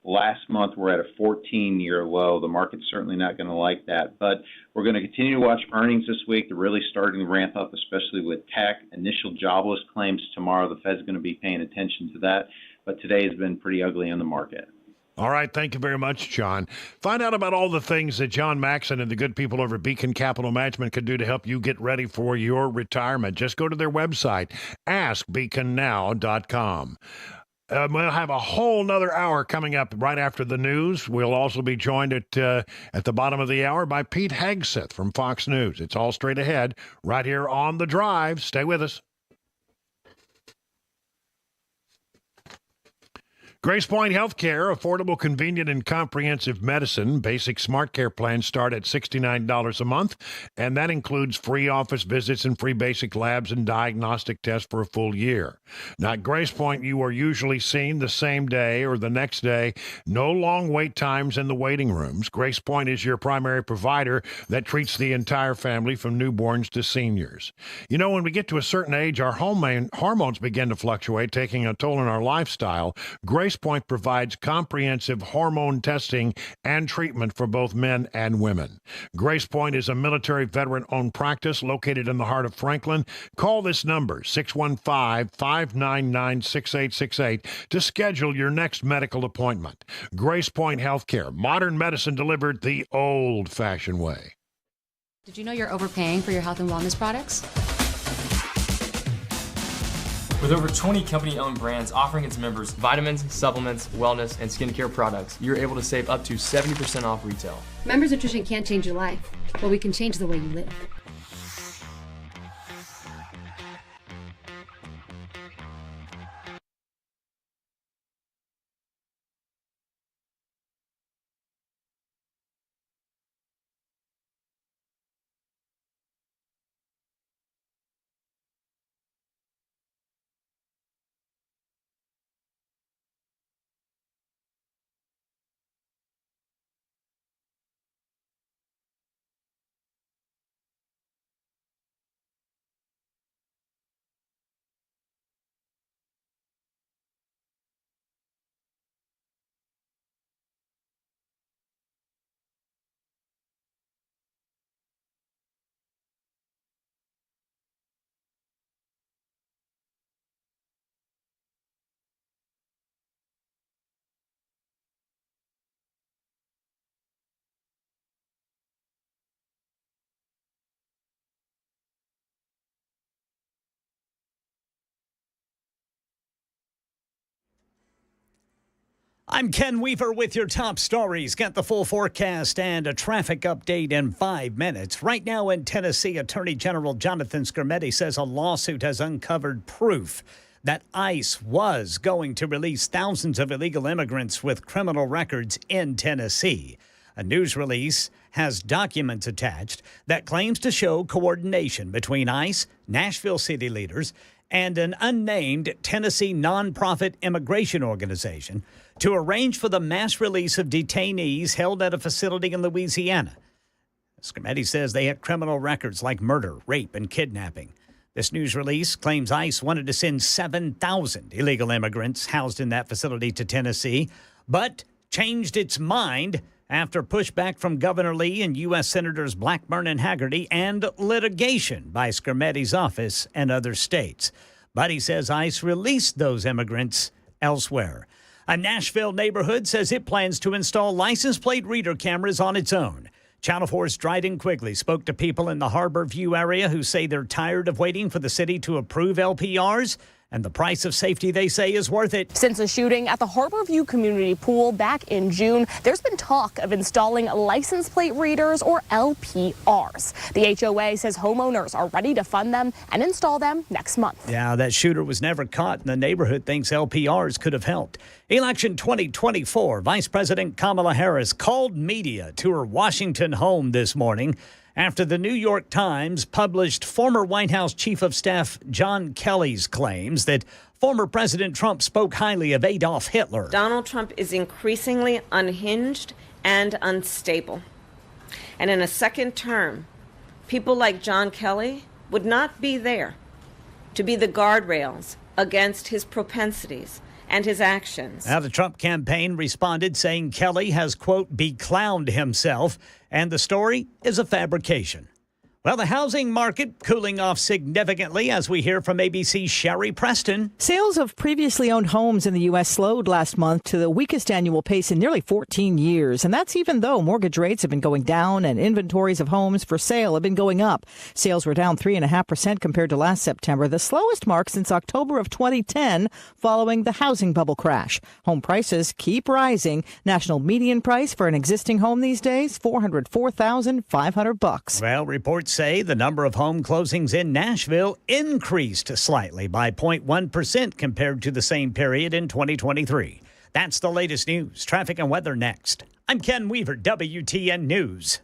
last month were at a 14-year low. The market's certainly not going to like that. But we're going to continue to watch earnings this week. They're really starting to ramp up, especially with tech. Initial jobless claims tomorrow. The Fed's going to be paying attention to that. But today has been pretty ugly in the market. All right. Thank you very much, John. Find out about all the things that John Maxon and the good people over at Beacon Capital Management can do to help you get ready for your retirement. Just go to their website, askbeaconnow.com. We'll have a whole nother hour coming up right after the news. We'll also be joined at the bottom of the hour by Pete Hegseth from Fox News. It's all straight ahead right here on The Drive. Stay with us. Grace Point Healthcare, affordable, convenient, and comprehensive medicine. Basic Smart Care plans start at $69 a month, and that includes free office visits and free basic labs and diagnostic tests for a full year. Now, at Grace Point, you are usually seen the same day or the next day. No long wait times in the waiting rooms. Grace Point is your primary provider that treats the entire family from newborns to seniors. You know, when we get to a certain age, our hormones begin to fluctuate, taking a toll on our lifestyle. Grace Point provides comprehensive hormone testing and treatment for both men and women. Grace Point is a military veteran-owned practice located in the heart of Franklin. Call this number, 615-599-6868, to schedule your next medical appointment. Grace Point Healthcare, modern medicine delivered the old-fashioned way. Did you know you're overpaying for your health and wellness products? With over 20 company-owned brands offering its members vitamins, supplements, wellness, and skincare products, you're able to save up to 70% off retail. Members Nutrition can't change your life, but we can change the way you live. I'm Ken Weaver with your top stories. Got the full forecast and a traffic update in 5 minutes. Right now in Tennessee, Attorney General Jonathan Skrmetti says a lawsuit has uncovered proof that ICE was going to release thousands of illegal immigrants with criminal records in Tennessee. A news release has documents attached that claims to show coordination between ICE, Nashville city leaders, and an unnamed Tennessee nonprofit immigration organization to arrange for the mass release of detainees held at a facility in Louisiana. Skrmetti says they had criminal records like murder, rape, and kidnapping. This news release claims ICE wanted to send 7,000 illegal immigrants housed in that facility to Tennessee, but changed its mind after pushback from Governor Lee and U.S. Senators Blackburn and Hagerty and litigation by Skermetti's office and other states. But he says ICE released those immigrants elsewhere. A Nashville neighborhood says it plans to install license plate reader cameras on its own. Channel 4's Dryden Quigley spoke to people in the Harbor View area who say they're tired of waiting for the city to approve LPRs, and the price of safety, they say, is worth it. Since a shooting at the Harbor View Community Pool back in June, there's been talk of installing license plate readers, or LPRs. The HOA says homeowners are ready to fund them and install them next month. Yeah, that shooter was never caught, and the neighborhood thinks LPRs could have helped. Election 2024, Vice President Kamala Harris called media to her Washington home this morning after the New York Times published former White House Chief of Staff John Kelly's claims that former President Trump spoke highly of Adolf Hitler. Donald Trump is increasingly unhinged and unstable. And in a second term, people like John Kelly would not be there to be the guardrails against his propensities and his actions. Now, the Trump campaign responded saying Kelly has, quote, beclowned himself, and the story is a fabrication. Well, the housing market cooling off significantly, as we hear from ABC's Sherry Preston. Sales of previously owned homes in the U.S. slowed last month to the weakest annual pace in nearly 14 years. And that's even though mortgage rates have been going down and inventories of homes for sale have been going up. Sales were down 3.5% compared to last September, the slowest mark since October of 2010, following the housing bubble crash. Home prices keep rising. National median price for an existing home these days, $404,500. Well, reports say the number of home closings in Nashville increased slightly by 0.1% compared to the same period in 2023. That's the latest news. Traffic and weather next. I'm Ken Weaver, WTN News.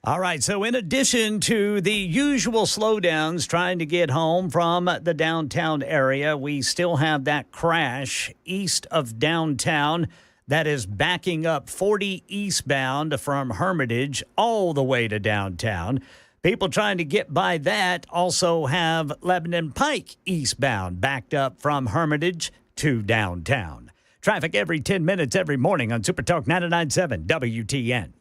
All right, so in addition to the usual slowdowns trying to get home from the downtown area, we still have that crash east of downtown that is backing up 40 eastbound from Hermitage all the way to downtown. People trying to get by that also have Lebanon Pike eastbound backed up from Hermitage to downtown. Traffic every 10 minutes every morning on Super Talk 99.7 WTN.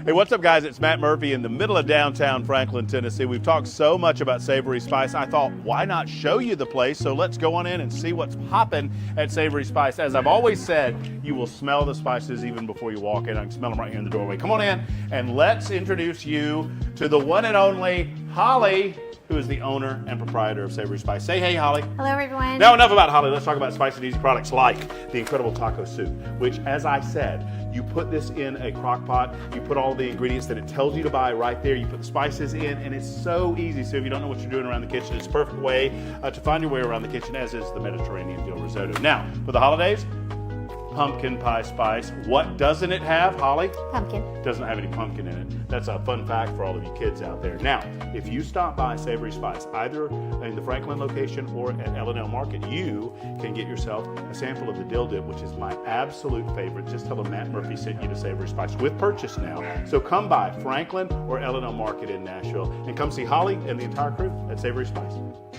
Hey, what's up, guys? It's Matt Murphy in the middle of downtown Franklin, Tennessee. We've talked so much about Savory Spice. I thought, why not show you the place? So let's go on in and see what's popping at Savory Spice. As I've always said, you will smell the spices even before you walk in. I can smell them right here in the doorway. Come on in and let's introduce you to the one and only Holly, who is the owner and proprietor of Savory Spice. Say hey, Holly. Hello, everyone. Now, enough about Holly. Let's talk about spicy and easy products like the incredible taco soup, which, as I said, you put this in a crock pot, you put all the ingredients that it tells you to buy right there, you put the spices in, and it's so easy. So if you don't know what you're doing around the kitchen, it's a perfect way to find your way around the kitchen, as is the Mediterranean dill risotto. Now, for the holidays, pumpkin pie spice. What doesn't it have, Holly? Pumpkin. Doesn't have any pumpkin in it. That's a fun fact for all of you kids out there. Now, if you stop by Savory Spice, either in the Franklin location or at L&L Market, you can get yourself a sample of the dill dip, which is my absolute favorite. Just tell them Matt Murphy sent you to Savory Spice with purchase now. So come by Franklin or L&L Market in Nashville and come see Holly and the entire crew at Savory Spice.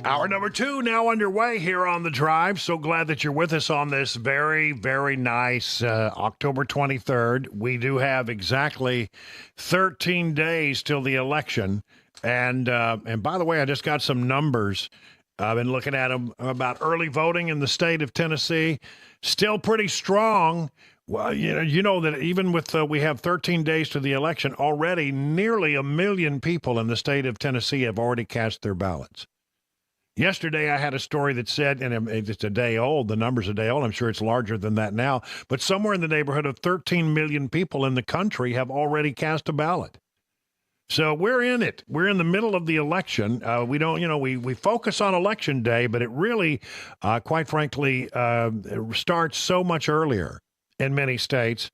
Hour number 2 now underway here on The Drive. So glad that you're with us on this very, very nice October 23rd. We do have exactly 13 days till the election. And by the way, I just got some numbers. I've been looking at them about early voting in the state of Tennessee. Still pretty strong. Well, you know that even with we have 13 days to the election, already nearly 1 million people in the state of Tennessee have already cast their ballots. Yesterday, I had a story that said, and it's a day old, the number's a day old, I'm sure it's larger than that now, but somewhere in the neighborhood of 13 million people in the country have already cast a ballot. So we're in it. We're in the middle of the election. We don't, we focus on election day, but it really, quite frankly, starts so much earlier in many states.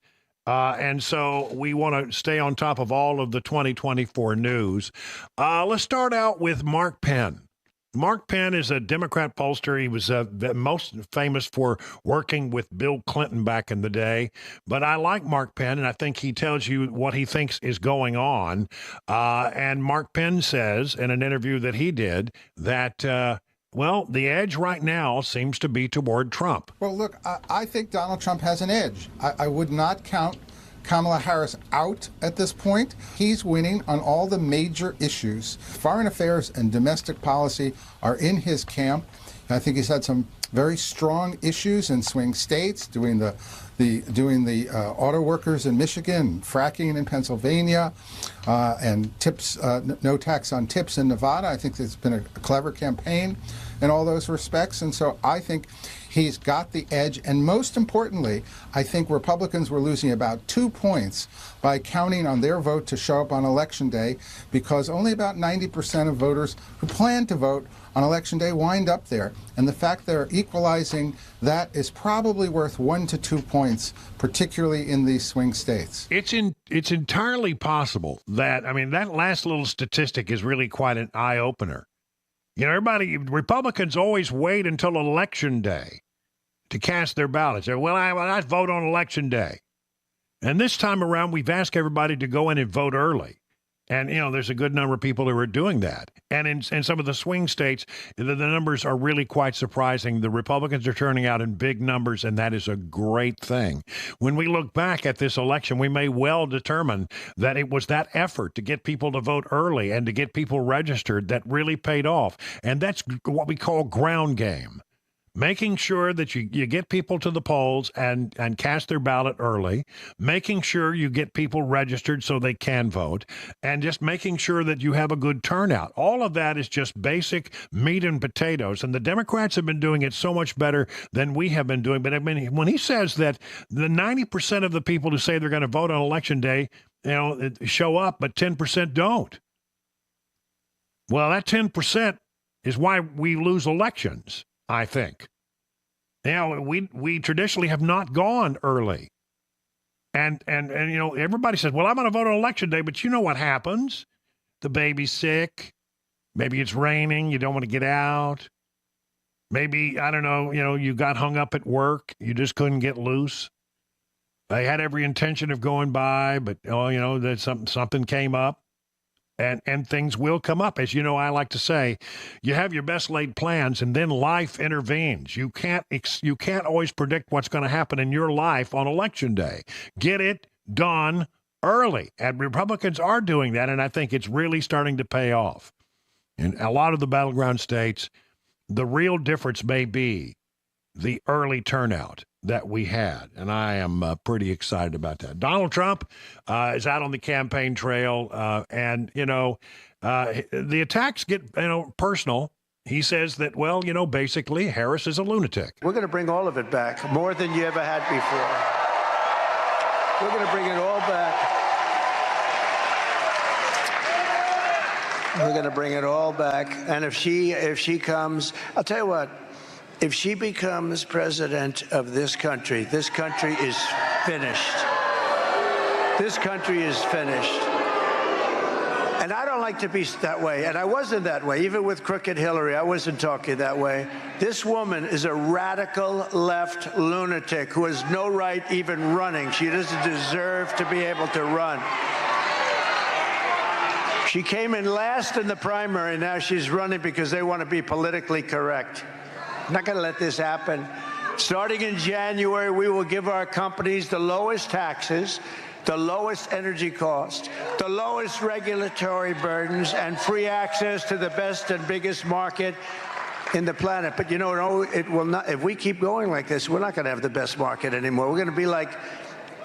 And so we want to stay on top of all of the 2024 news. Let's start out with Mark Penn. Mark Penn is a Democrat pollster. He was most famous for working with Bill Clinton back in the day. But I like Mark Penn, and I think he tells you what he thinks is going on. And Mark Penn says in an interview that he did that, the edge right now seems to be toward Trump. Well, look, I think Donald Trump has an edge. I would not count Kamala Harris out at this point. He's winning on all the major issues. Foreign affairs and domestic policy are in his camp. I think he's had some very strong issues in swing states, doing the auto workers in Michigan, fracking in Pennsylvania, and tips, no tax on tips in Nevada. I think it's been a clever campaign in all those respects. And so I think he's got the edge. And most importantly, I think Republicans were losing about 2 points by counting on their vote to show up on Election Day, because only about 90% of voters who plan to vote on Election Day wind up there. And the fact they're equalizing that is probably worth 1 to 2 points, particularly in these swing states. It's entirely possible that, that last little statistic is really quite an eye-opener. Republicans always wait until Election Day to cast their ballots. Well, I vote on Election Day. And this time around, we've asked everybody to go in and vote early. And, there's a good number of people who are doing that. And in some of the swing states, the numbers are really quite surprising. The Republicans are turning out in big numbers, and that is a great thing. When we look back at this election, we may well determine that it was that effort to get people to vote early and to get people registered that really paid off. And that's what we call ground game. Making sure that you get people to the polls and cast their ballot early, making sure you get people registered so they can vote, and just making sure that you have a good turnout. All of that is just basic meat and potatoes, and the Democrats have been doing it so much better than we have been doing. But when he says that the 90% of the people who say they're going to vote on Election Day, show up, but 10% don't. Well, that 10% is why we lose elections, I think. We traditionally have not gone early. And everybody says, well, I'm going to vote on Election Day, but you know what happens? The baby's sick. Maybe it's raining. You don't want to get out. Maybe, I don't know, you got hung up at work. You just couldn't get loose. They had every intention of going by, but, that something came up. And things will come up. As you know, I like to say, you have your best laid plans, and then life intervenes. You can't always predict what's going to happen in your life on Election Day. Get it done early. And Republicans are doing that, and I think it's really starting to pay off. In a lot of the battleground states, the real difference may be the early turnout that we had, and I am pretty excited about that. Donald Trump is out on the campaign trail, and, the attacks get, personal. He says that, basically Harris is a lunatic. We're going to bring all of it back, more than you ever had before. We're going to bring it all back. We're going to bring it all back. And if she comes, I'll tell you what, if she becomes president of this country is finished. This country is finished. And I don't like to be that way, and I wasn't that way. Even with crooked Hillary, I wasn't talking that way. This woman is a radical left lunatic who has no right even running. She doesn't deserve to be able to run. She came in last in the primary, now she's running because they want to be politically correct. I'm not going to let this happen. Starting in January, we will give our companies the lowest taxes, the lowest energy cost, the lowest regulatory burdens, and free access to the best and biggest market in the planet. But it will not. If we keep going like this, we're not going to have the best market anymore. We're going to be like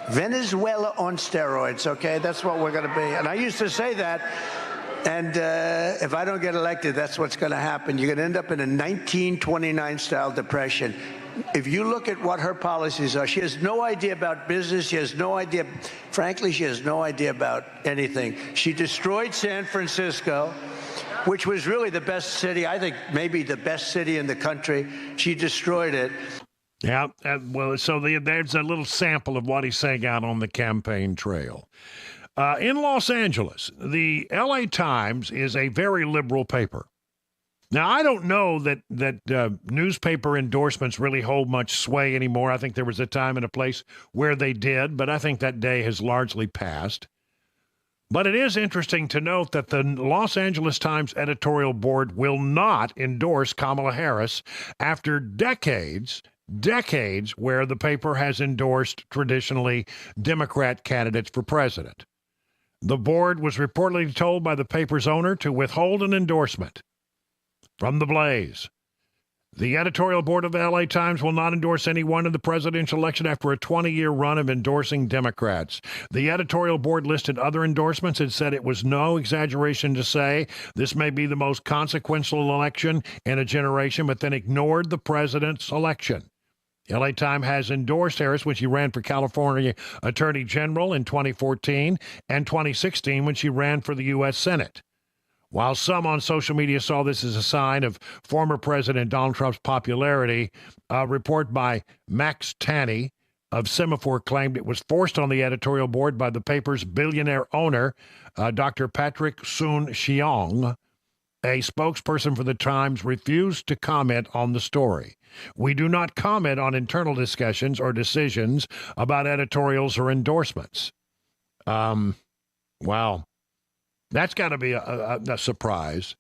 Venezuela on steroids, okay? That's what we're going to be. And I used to say that, and if I don't get elected, that's what's going to happen. You're going to end up in a 1929-style depression. If you look at what her policies are, she has no idea about business. She has no idea. Frankly, she has no idea about anything. She destroyed San Francisco, which was really the best city, I think maybe the best city in the country. She destroyed it. Yeah, so there's a little sample of what he's saying out on the campaign trail. In Los Angeles, the LA Times is a very liberal paper. Now, I don't know that newspaper endorsements really hold much sway anymore. I think there was a time and a place where they did, but I think that day has largely passed. But it is interesting to note that the Los Angeles Times editorial board will not endorse Kamala Harris after decades where the paper has endorsed traditionally Democrat candidates for president. The board was reportedly told by the paper's owner to withhold an endorsement. From the Blaze, the editorial board of the LA Times will not endorse anyone in the presidential election after a 20-year run of endorsing Democrats. The editorial board listed other endorsements and said it was no exaggeration to say this may be the most consequential election in a generation, but then ignored the president's election. The LA Times has endorsed Harris when she ran for California Attorney General in 2014 and 2016 when she ran for the U.S. Senate. While some on social media saw this as a sign of former President Donald Trump's popularity, a report by Max Tanney of Semaphore claimed it was forced on the editorial board by the paper's billionaire owner, Dr. Patrick Soon-Shiong. A spokesperson for the Times refused to comment on the story. We do not comment on internal discussions or decisions about editorials or endorsements. Wow. That's got to be a surprise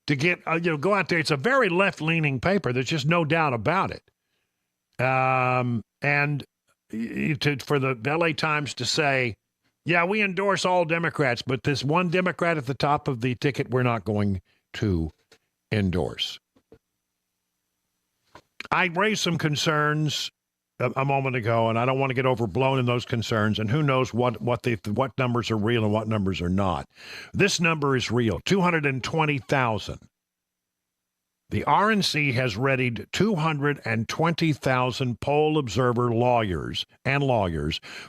to get, go out there. It's a very left-leaning paper. There's just no doubt about it. And for the LA Times to say, yeah, we endorse all Democrats, but this one Democrat at the top of the ticket, we're not going to endorse. I raised some concerns a moment ago, and I don't want to get overblown in those concerns, and who knows what numbers are real and what numbers are not. This number is real, 220,000. The RNC has readied 220,000 poll observer lawyers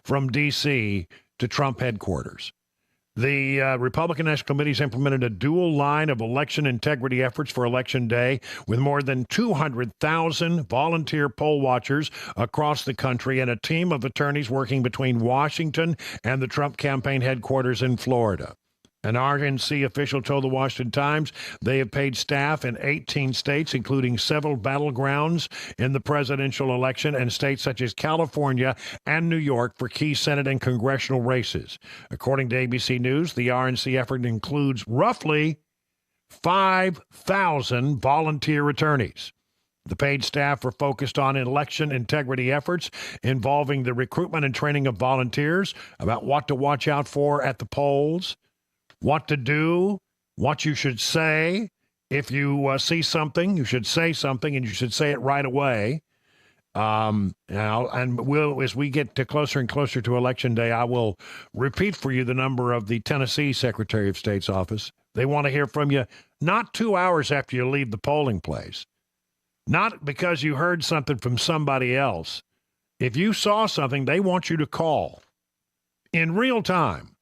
from D.C. to Trump headquarters. The Republican National Committee's implemented a dual line of election integrity efforts for Election Day with more than 200,000 volunteer poll watchers across the country and a team of attorneys working between Washington and the Trump campaign headquarters in Florida. An RNC official told the Washington Times they have paid staff in 18 states, including several battlegrounds in the presidential election, and states such as California and New York for key Senate and congressional races. According to ABC News, the RNC effort includes roughly 5,000 volunteer attorneys. The paid staff are focused on election integrity efforts involving the recruitment and training of volunteers about what to watch out for at the polls, what to do, what you should say. If you see something, you should say something, and you should say it right away. As we get to closer and closer to Election Day, I will repeat for you the number of the Tennessee Secretary of State's office. They want to hear from you not 2 hours after you leave the polling place, not because you heard something from somebody else. If you saw something, they want you to call in real time.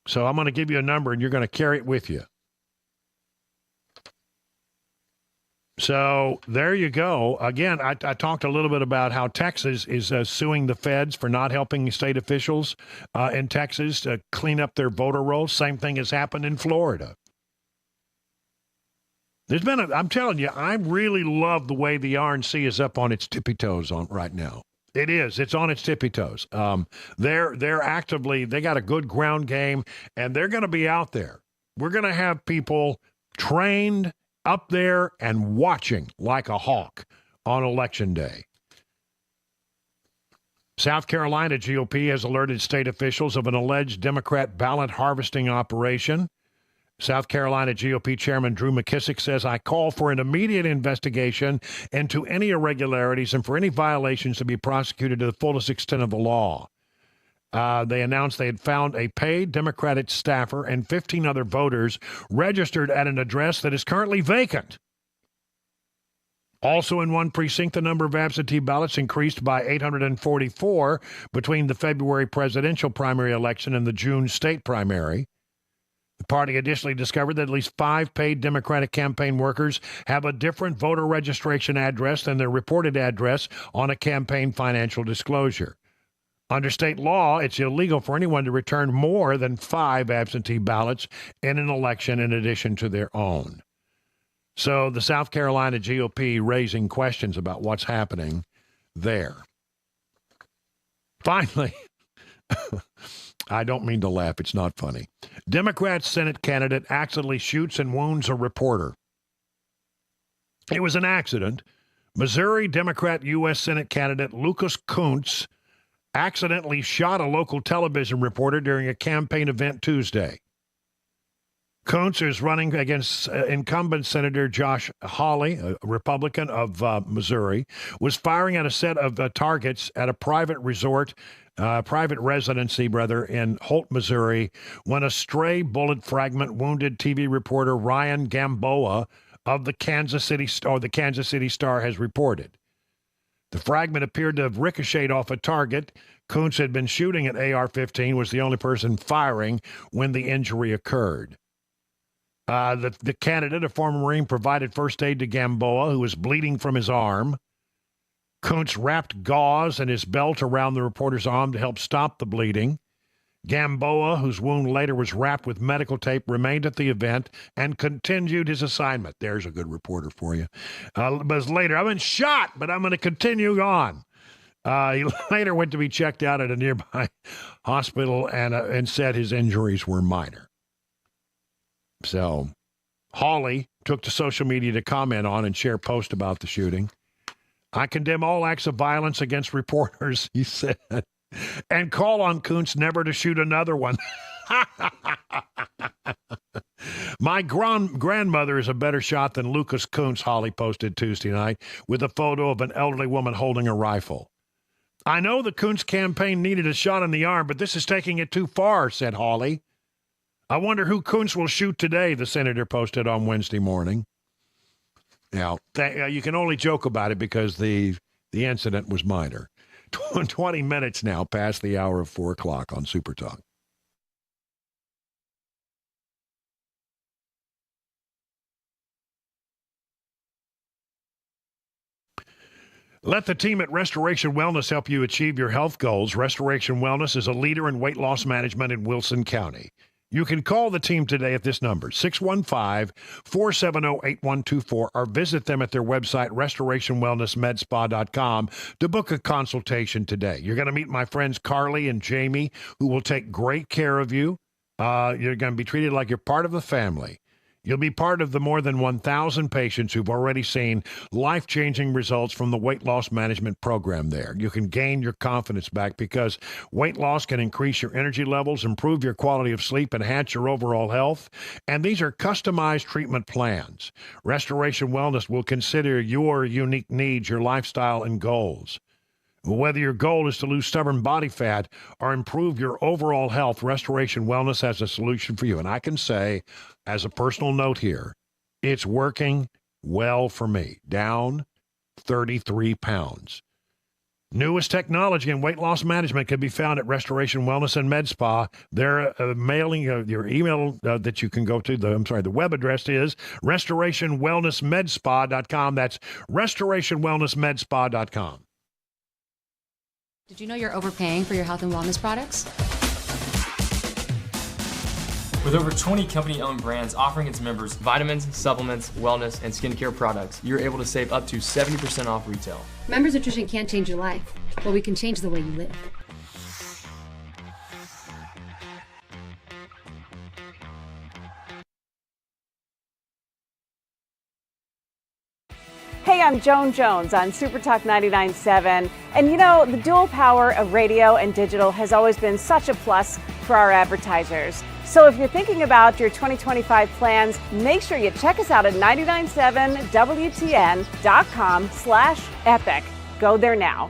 So I'm going to give you a number, and you're going to carry it with you. So there you go. Again, I talked a little bit about how Texas is suing the feds for not helping state officials in Texas to clean up their voter rolls. Same thing has happened in Florida. I'm telling you, I really love the way the RNC is up on its tippy toes right now. It is. It's on its tippy toes. They're actively, they got a good ground game, and they're going to be out there. We're going to have people trained up there and watching like a hawk on Election Day. South Carolina GOP has alerted state officials of an alleged Democrat ballot harvesting operation. South Carolina GOP Chairman Drew McKissick says, I call for an immediate investigation into any irregularities and for any violations to be prosecuted to the fullest extent of the law. They announced they had found a paid Democratic staffer and 15 other voters registered at an address that is currently vacant. Also in one precinct, the number of absentee ballots increased by 844 between the February presidential primary election and the June state primary. The party additionally discovered that at least 5 paid Democratic campaign workers have a different voter registration address than their reported address on a campaign financial disclosure. Under state law, it's illegal for anyone to return more than 5 absentee ballots in an election in addition to their own. So the South Carolina GOP raising questions about what's happening there. Finally, I don't mean to laugh. It's not funny. Democrat Senate candidate accidentally shoots and wounds a reporter. It was an accident. Missouri Democrat U.S. Senate candidate Lucas Kuntz accidentally shot a local television reporter during a campaign event Tuesday. Kuntz is running against incumbent Senator Josh Hawley, a Republican of Missouri, was firing at a set of targets at a private residency in Holt, Missouri, when a stray bullet fragment wounded TV reporter Ryan Gamboa of the Kansas City Star has reported. The fragment appeared to have ricocheted off a target. Kuntz had been shooting at AR-15, was the only person firing when the injury occurred. The candidate, a former Marine, provided first aid to Gamboa, who was bleeding from his arm. Kuntz wrapped gauze and his belt around the reporter's arm to help stop the bleeding. Gamboa, whose wound later was wrapped with medical tape, remained at the event and continued his assignment. There's a good reporter for you. But later, I've been shot, but I'm going to continue on. He later went to be checked out at a nearby hospital and said his injuries were minor. So Hawley took to social media to comment on and share posts about the shooting. I condemn all acts of violence against reporters, he said, and call on Kuntz never to shoot another one. My grandmother is a better shot than Lucas Kuntz, Hawley posted Tuesday night with a photo of an elderly woman holding a rifle. I know the Kuntz campaign needed a shot in the arm, but this is taking it too far, said Hawley. I wonder who Kuntz will shoot today, the senator posted on Wednesday morning. Now, you can only joke about it because the incident was minor. 20 minutes now past the hour of 4 o'clock on Super Talk. Let the team at Restoration Wellness help you achieve your health goals. Restoration Wellness is a leader in weight loss management in Wilson County. You can call the team today at this number, 615-470-8124, or visit them at their website, restorationwellnessmedspa.com, to book a consultation today. You're going to meet my friends Carly and Jamie, who will take great care of you. You're going to be treated like you're part of the family. You'll be part of the more than 1,000 patients who've already seen life-changing results from the weight loss management program there. You can gain your confidence back because weight loss can increase your energy levels, improve your quality of sleep, enhance your overall health. And these are customized treatment plans. Restoration Wellness will consider your unique needs, your lifestyle, and goals. Whether your goal is to lose stubborn body fat or improve your overall health, Restoration Wellness has a solution for you. And I can say, as a personal note here, it's working well for me. Down 33 pounds. Newest technology in weight loss management can be found at Restoration Wellness and Med Spa. They're mailing your email that you can go to. The web address is restorationwellnessmedspa.com. That's restorationwellnessmedspa.com. Did you know you're overpaying for your health and wellness products? With over 20 company-owned brands offering its members vitamins, supplements, wellness, and skincare products, you're able to save up to 70% off retail. Members Nutrition can't change your life, but we can change the way you live. Hey, I'm Joan Jones on Super Talk 99.7. And you know, the dual power of radio and digital has always been such a plus for our advertisers. So if you're thinking about your 2025 plans, make sure you check us out at 997wtn.com/epic. Go there now.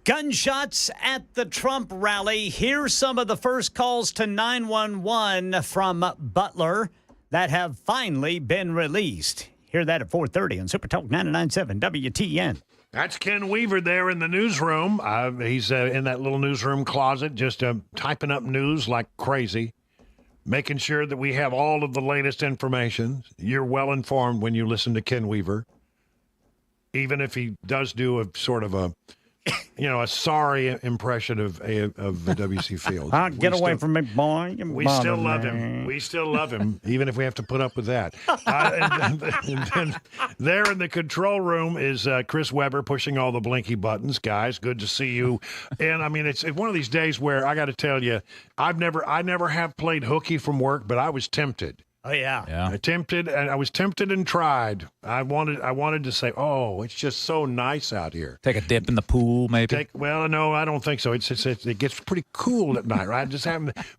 Gunshots at the Trump rally. Here's some of the first calls to 911 from Butler that have finally been released. Hear that at 4:30 on Super Talk 99.7 WTN. That's Ken Weaver there in the newsroom. He's in that little newsroom closet just typing up news like crazy, making sure that we have all of the latest information. You're well informed when you listen to Ken Weaver, even if he does do a sort of a sorry impression of W.C. Fields. Get away from me, boy. We still love him. We still love him, even if we have to put up with that. And then there in the control room is Chris Weber pushing all the blinky buttons. Guys, good to see you. And I mean, it's one of these days where I got to tell you, I never have played hooky from work, but I was tempted. Oh, yeah. I was tempted and tried. I wanted to say, oh, it's just so nice out here. Take a dip in the pool, maybe? Well, no, I don't think so. It gets pretty cool at night, right?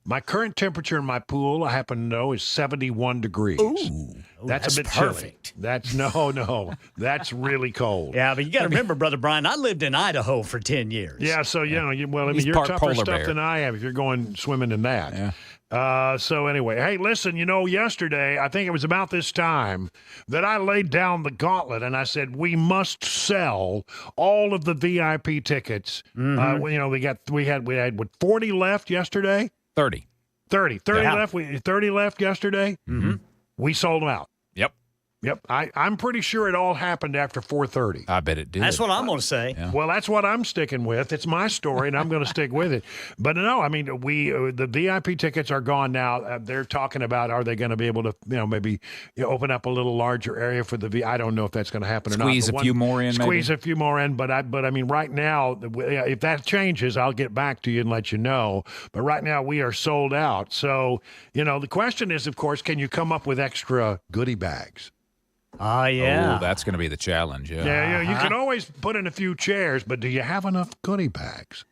My current temperature in my pool, I happen to know, is 71 degrees. Ooh, that's a bit perfect. chilly. No, that's really cold. Yeah, but you got to remember, Brother Brian, I lived in Idaho for 10 years. Yeah, so, He's you're part tougher polar stuff bear. than I am if you're going swimming in that. Yeah. So anyway, hey, listen, yesterday, I think it was about this time that I laid down the gauntlet and I said, we must sell all of the VIP tickets. Mm-hmm. We had 40 left yesterday? 30 yeah. Left. 30 left yesterday. Mm-hmm. We sold them out. Yep. I'm pretty sure it all happened after 4:30. I bet it did. That's what I'm going to say. Yeah. Well, that's what I'm sticking with. It's my story, and I'm going to stick with it. But no, I mean, the VIP tickets are gone now. They're talking about, are they going to be able to, maybe open up a little larger area for the VIP? I don't know if that's going to happen or not. Squeeze a few more in, Squeeze maybe? a few more in. But I mean, right now, if that changes, I'll get back to you and let you know. But right now, we are sold out. So, the question is, of course, can you come up with extra goodie bags? Yeah. Oh, that's going to be the challenge. Yeah. Yeah, you can always put in a few chairs, but do you have enough goodie bags?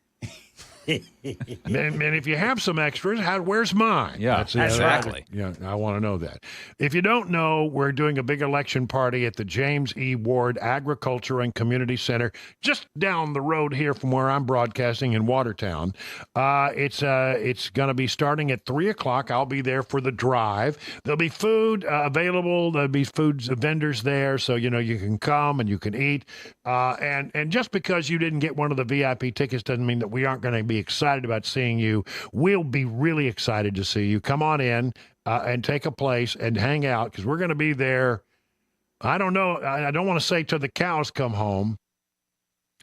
and if you have some extras, where's mine? Yeah, exactly. Yeah, I want to know that. If you don't know, we're doing a big election party at the James E. Ward Agriculture and Community Center, just down the road here from where I'm broadcasting in Watertown. It's going to be starting at 3:00. I'll be there for the drive. There'll be food available. There'll be vendors there, so you can come and you can eat. And just because you didn't get one of the VIP tickets doesn't mean that we aren't going to be excited about seeing you. We'll be really excited to see you. Come on in and take a place and hang out, because we're going to be there. I don't know. I don't want to say till the cows come home,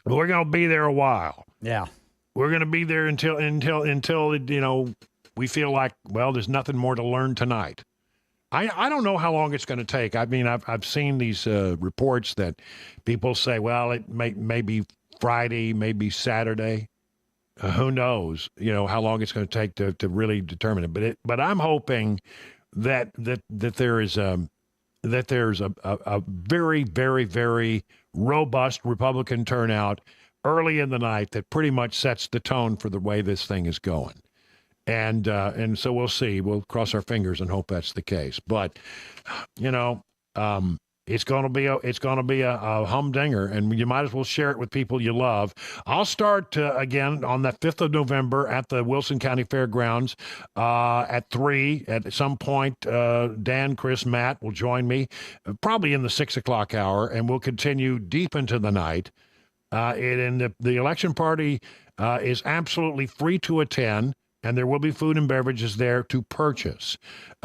but we're going to be there a while. Yeah. We're going to be there until we feel like, well, there's nothing more to learn tonight. I don't know how long it's going to take. I mean, I've seen these reports that people say, well, it may be Friday, maybe Saturday. Who knows, how long it's going to take to really determine it. But I'm hoping that there's a very, very, very robust Republican turnout early in the night that pretty much sets the tone for the way this thing is going. And so we'll see. We'll cross our fingers and hope that's the case. But it's going to be a humdinger, and you might as well share it with people you love. I'll start again on the 5th of November at the Wilson County Fairgrounds at 3. At some point, Dan, Chris, Matt will join me, probably in the 6 o'clock hour, and we'll continue deep into the night. And the election party is absolutely free to attend, and there will be food and beverages there to purchase.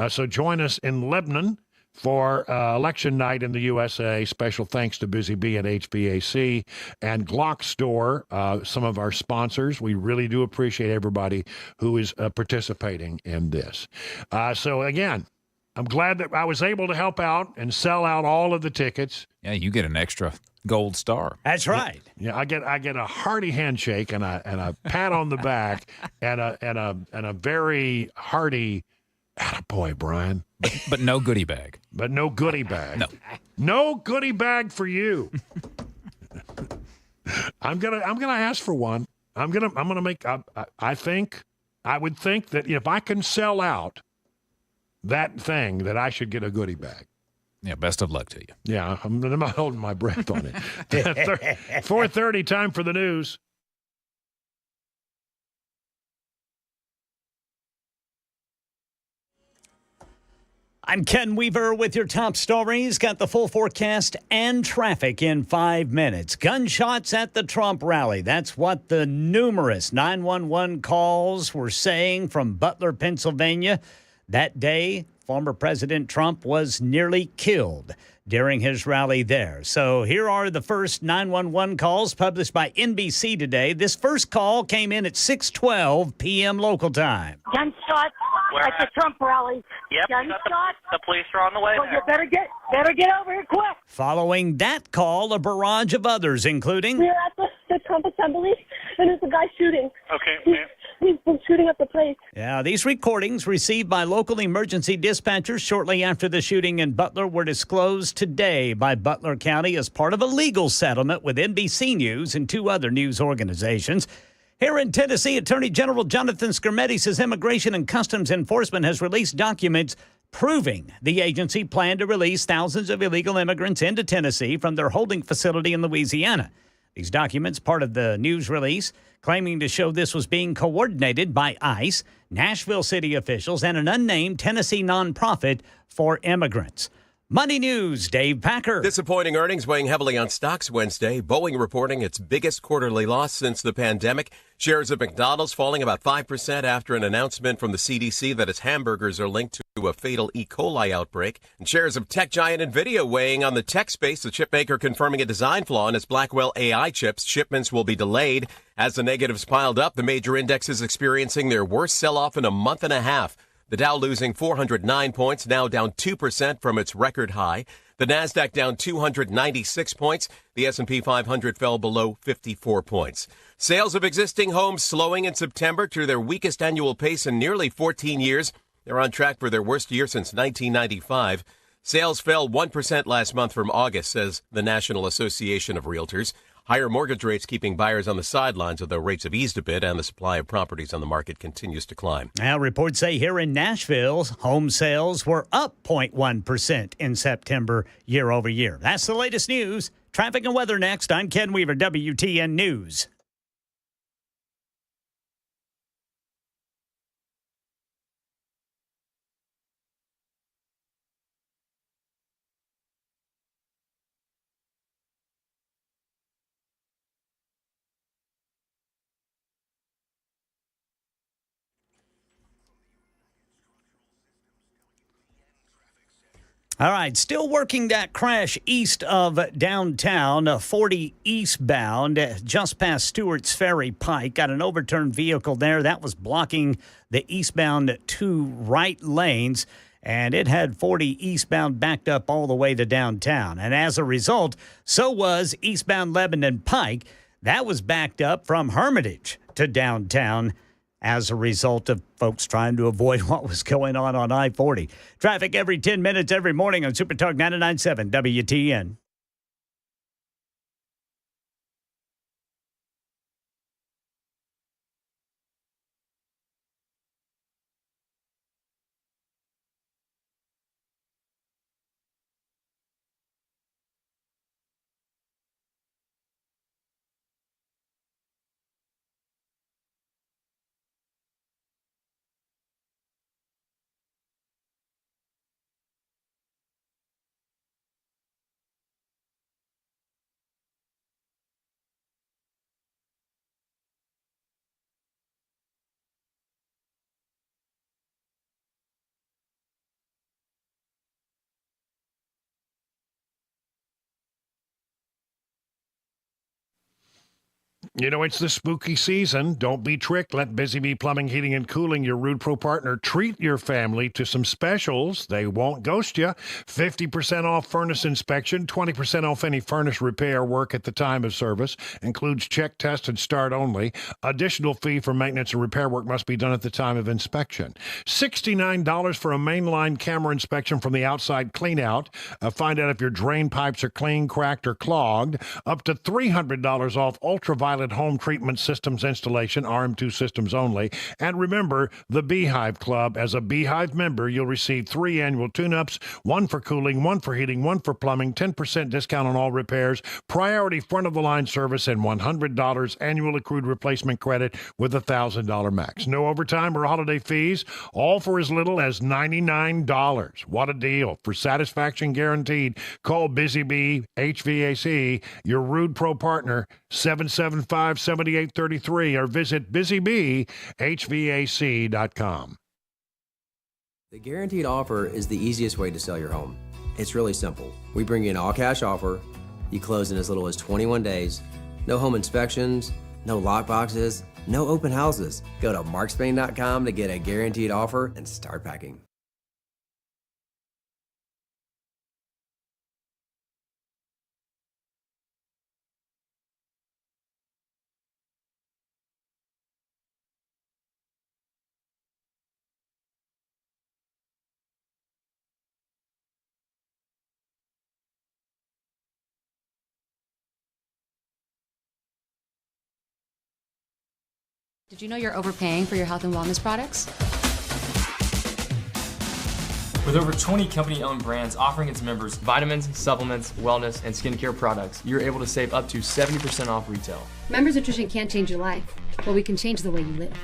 So join us in Lebanon for election night in the USA. Special thanks to Busy Bee and HVAC and Glock Store, some of our sponsors. We really do appreciate everybody who is participating in this. So again, I'm glad that I was able to help out and sell out all of the tickets. Yeah, you get an extra gold star. That's right. Yeah, I get a hearty handshake and a pat on the back and a very hearty attaboy, Brian. But no goodie bag. But no goodie bag. No. No goodie bag for you. I'm gonna ask for one. I'm gonna make. I would think that if I can sell out that thing, that I should get a goodie bag. Yeah, best of luck to you. Yeah, I'm not holding my breath on it. 4:30, time for the news. I'm Ken Weaver with your top stories. Got the full forecast and traffic in 5 minutes. Gunshots at the Trump rally. That's what the numerous 911 calls were saying from Butler, Pennsylvania. That day, former President Trump was nearly killed during his rally there. So here are the first 911 calls published by NBC today. This first call came in at 6:12 p.m. local time. Gunshots at the Trump rally. Yep, Gunshots. the police are on the way. Well, you better get over here quick. Following that call, a barrage of others, including... We're at the Trump assembly, and there's a guy shooting. Okay, He's been shooting up the place. Yeah, these recordings received by local emergency dispatchers shortly after the shooting in Butler were disclosed today by Butler County as part of a legal settlement with NBC News and two other news organizations. Here in Tennessee, Attorney General Jonathan Skrmetti says Immigration and Customs Enforcement has released documents proving the agency planned to release thousands of illegal immigrants into Tennessee from their holding facility in Louisiana. These documents, part of the news release, claiming to show this was being coordinated by ICE, Nashville city officials, and an unnamed Tennessee nonprofit for immigrants. Money News, Dave Packer. Disappointing earnings weighing heavily on stocks Wednesday. Boeing reporting its biggest quarterly loss since the pandemic. Shares of McDonald's falling about 5% after an announcement from the CDC that its hamburgers are linked to a fatal E. coli outbreak. And shares of tech giant NVIDIA weighing on the tech space. The chipmaker confirming a design flaw in its Blackwell AI chips. Shipments will be delayed. As the negatives piled up, the major indexes experiencing their worst sell-off in a month and a half. The Dow losing 409 points, now down 2% from its record high. The Nasdaq down 296 points. The S&P 500 fell below 54 points. Sales of existing homes slowing in September to their weakest annual pace in nearly 14 years. They're on track for their worst year since 1995. Sales fell 1% last month from August, says the National Association of Realtors. Higher mortgage rates keeping buyers on the sidelines, although rates have eased a bit and the supply of properties on the market continues to climb. Now, reports say here in Nashville, home sales were up 0.1% in September year over year. That's the latest news. Traffic and weather next. I'm Ken Weaver, WTN News. All right, still working that crash east of downtown, 40 eastbound, just past Stewart's Ferry Pike. Got an overturned vehicle there. That was blocking the eastbound two right lanes, and it had 40 eastbound backed up all the way to downtown. And as a result, so was eastbound Lebanon Pike. That was backed up from Hermitage to downtown as a result of folks trying to avoid what was going on I-40. Traffic every 10 minutes every morning on Super Talk 99.7 WTN. You know, it's the spooky season. Don't be tricked. Let Busy Bee Plumbing, Heating, and Cooling, your Rude Pro partner, treat your family to some specials. They won't ghost you. 50% off furnace inspection, 20% off any furnace repair work at the time of service. Includes check, test, and start only. Additional fee for maintenance and repair work must be done at the time of inspection. $69 for a mainline camera inspection from the outside cleanout. Find out if your drain pipes are clean, cracked, or clogged. Up to $300 off ultraviolet home treatment systems installation, RM2 systems only. And remember, the Beehive Club. As a Beehive member, you'll receive 3 annual tune-ups, 1 for cooling, 1 for heating, 1 for plumbing, 10% discount on all repairs, priority front-of-the-line service, and $100 annual accrued replacement credit with a $1,000 max. No overtime or holiday fees, all for as little as $99. What a deal. For satisfaction guaranteed, call Busy Bee HVAC, your Rude Pro partner, 775-7833, or visit busybeehvac.com. The guaranteed offer is the easiest way to sell your home. It's really simple. We bring you an all-cash offer. You close in as little as 21 days. No home inspections, no lock boxes, no open houses. Go to markspain.com to get a guaranteed offer and start packing. Did you know you're overpaying for your health and wellness products? With over 20 company-owned brands offering its members vitamins, supplements, wellness, and skincare products, you're able to save up to 70% off retail. Members Nutrition can't change your life, but we can change the way you live.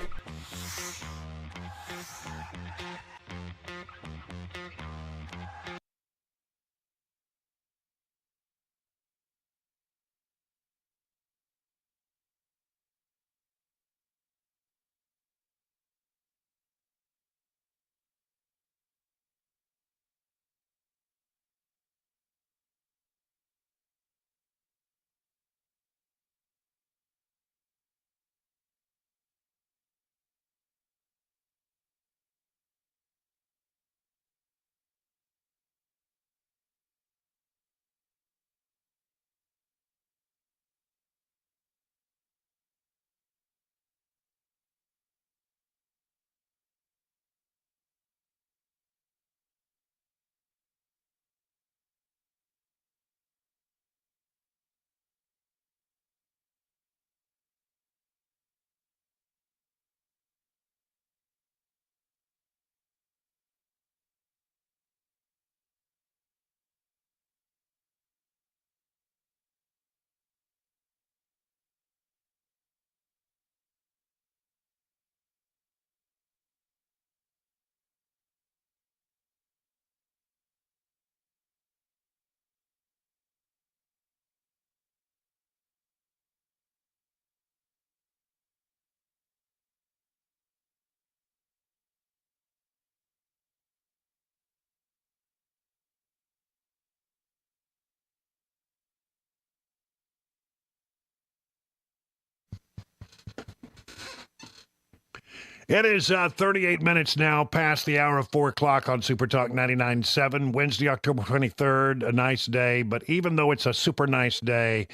It is 38 minutes now past the hour of 4 o'clock on Super Talk 99.7, Wednesday, October 23rd, a nice day. But even though it's a super nice day,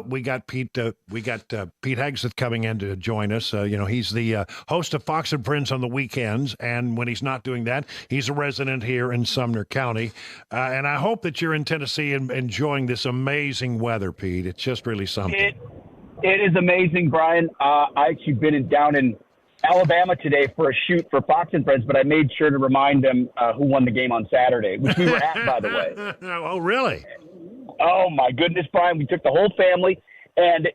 we got Pete Hegseth coming in to join us. He's the host of Fox and Friends on the weekends. And when he's not doing that, he's a resident here in Sumner County. And I hope that you're in Tennessee and enjoying this amazing weather, Pete. It's just really something. It is amazing, Brian. I actually been down in Alabama today for a shoot for Fox and Friends, but I made sure to remind them who won the game on Saturday, which we were at, by the way. Oh, really? Oh, my goodness, Brian. We took the whole family, and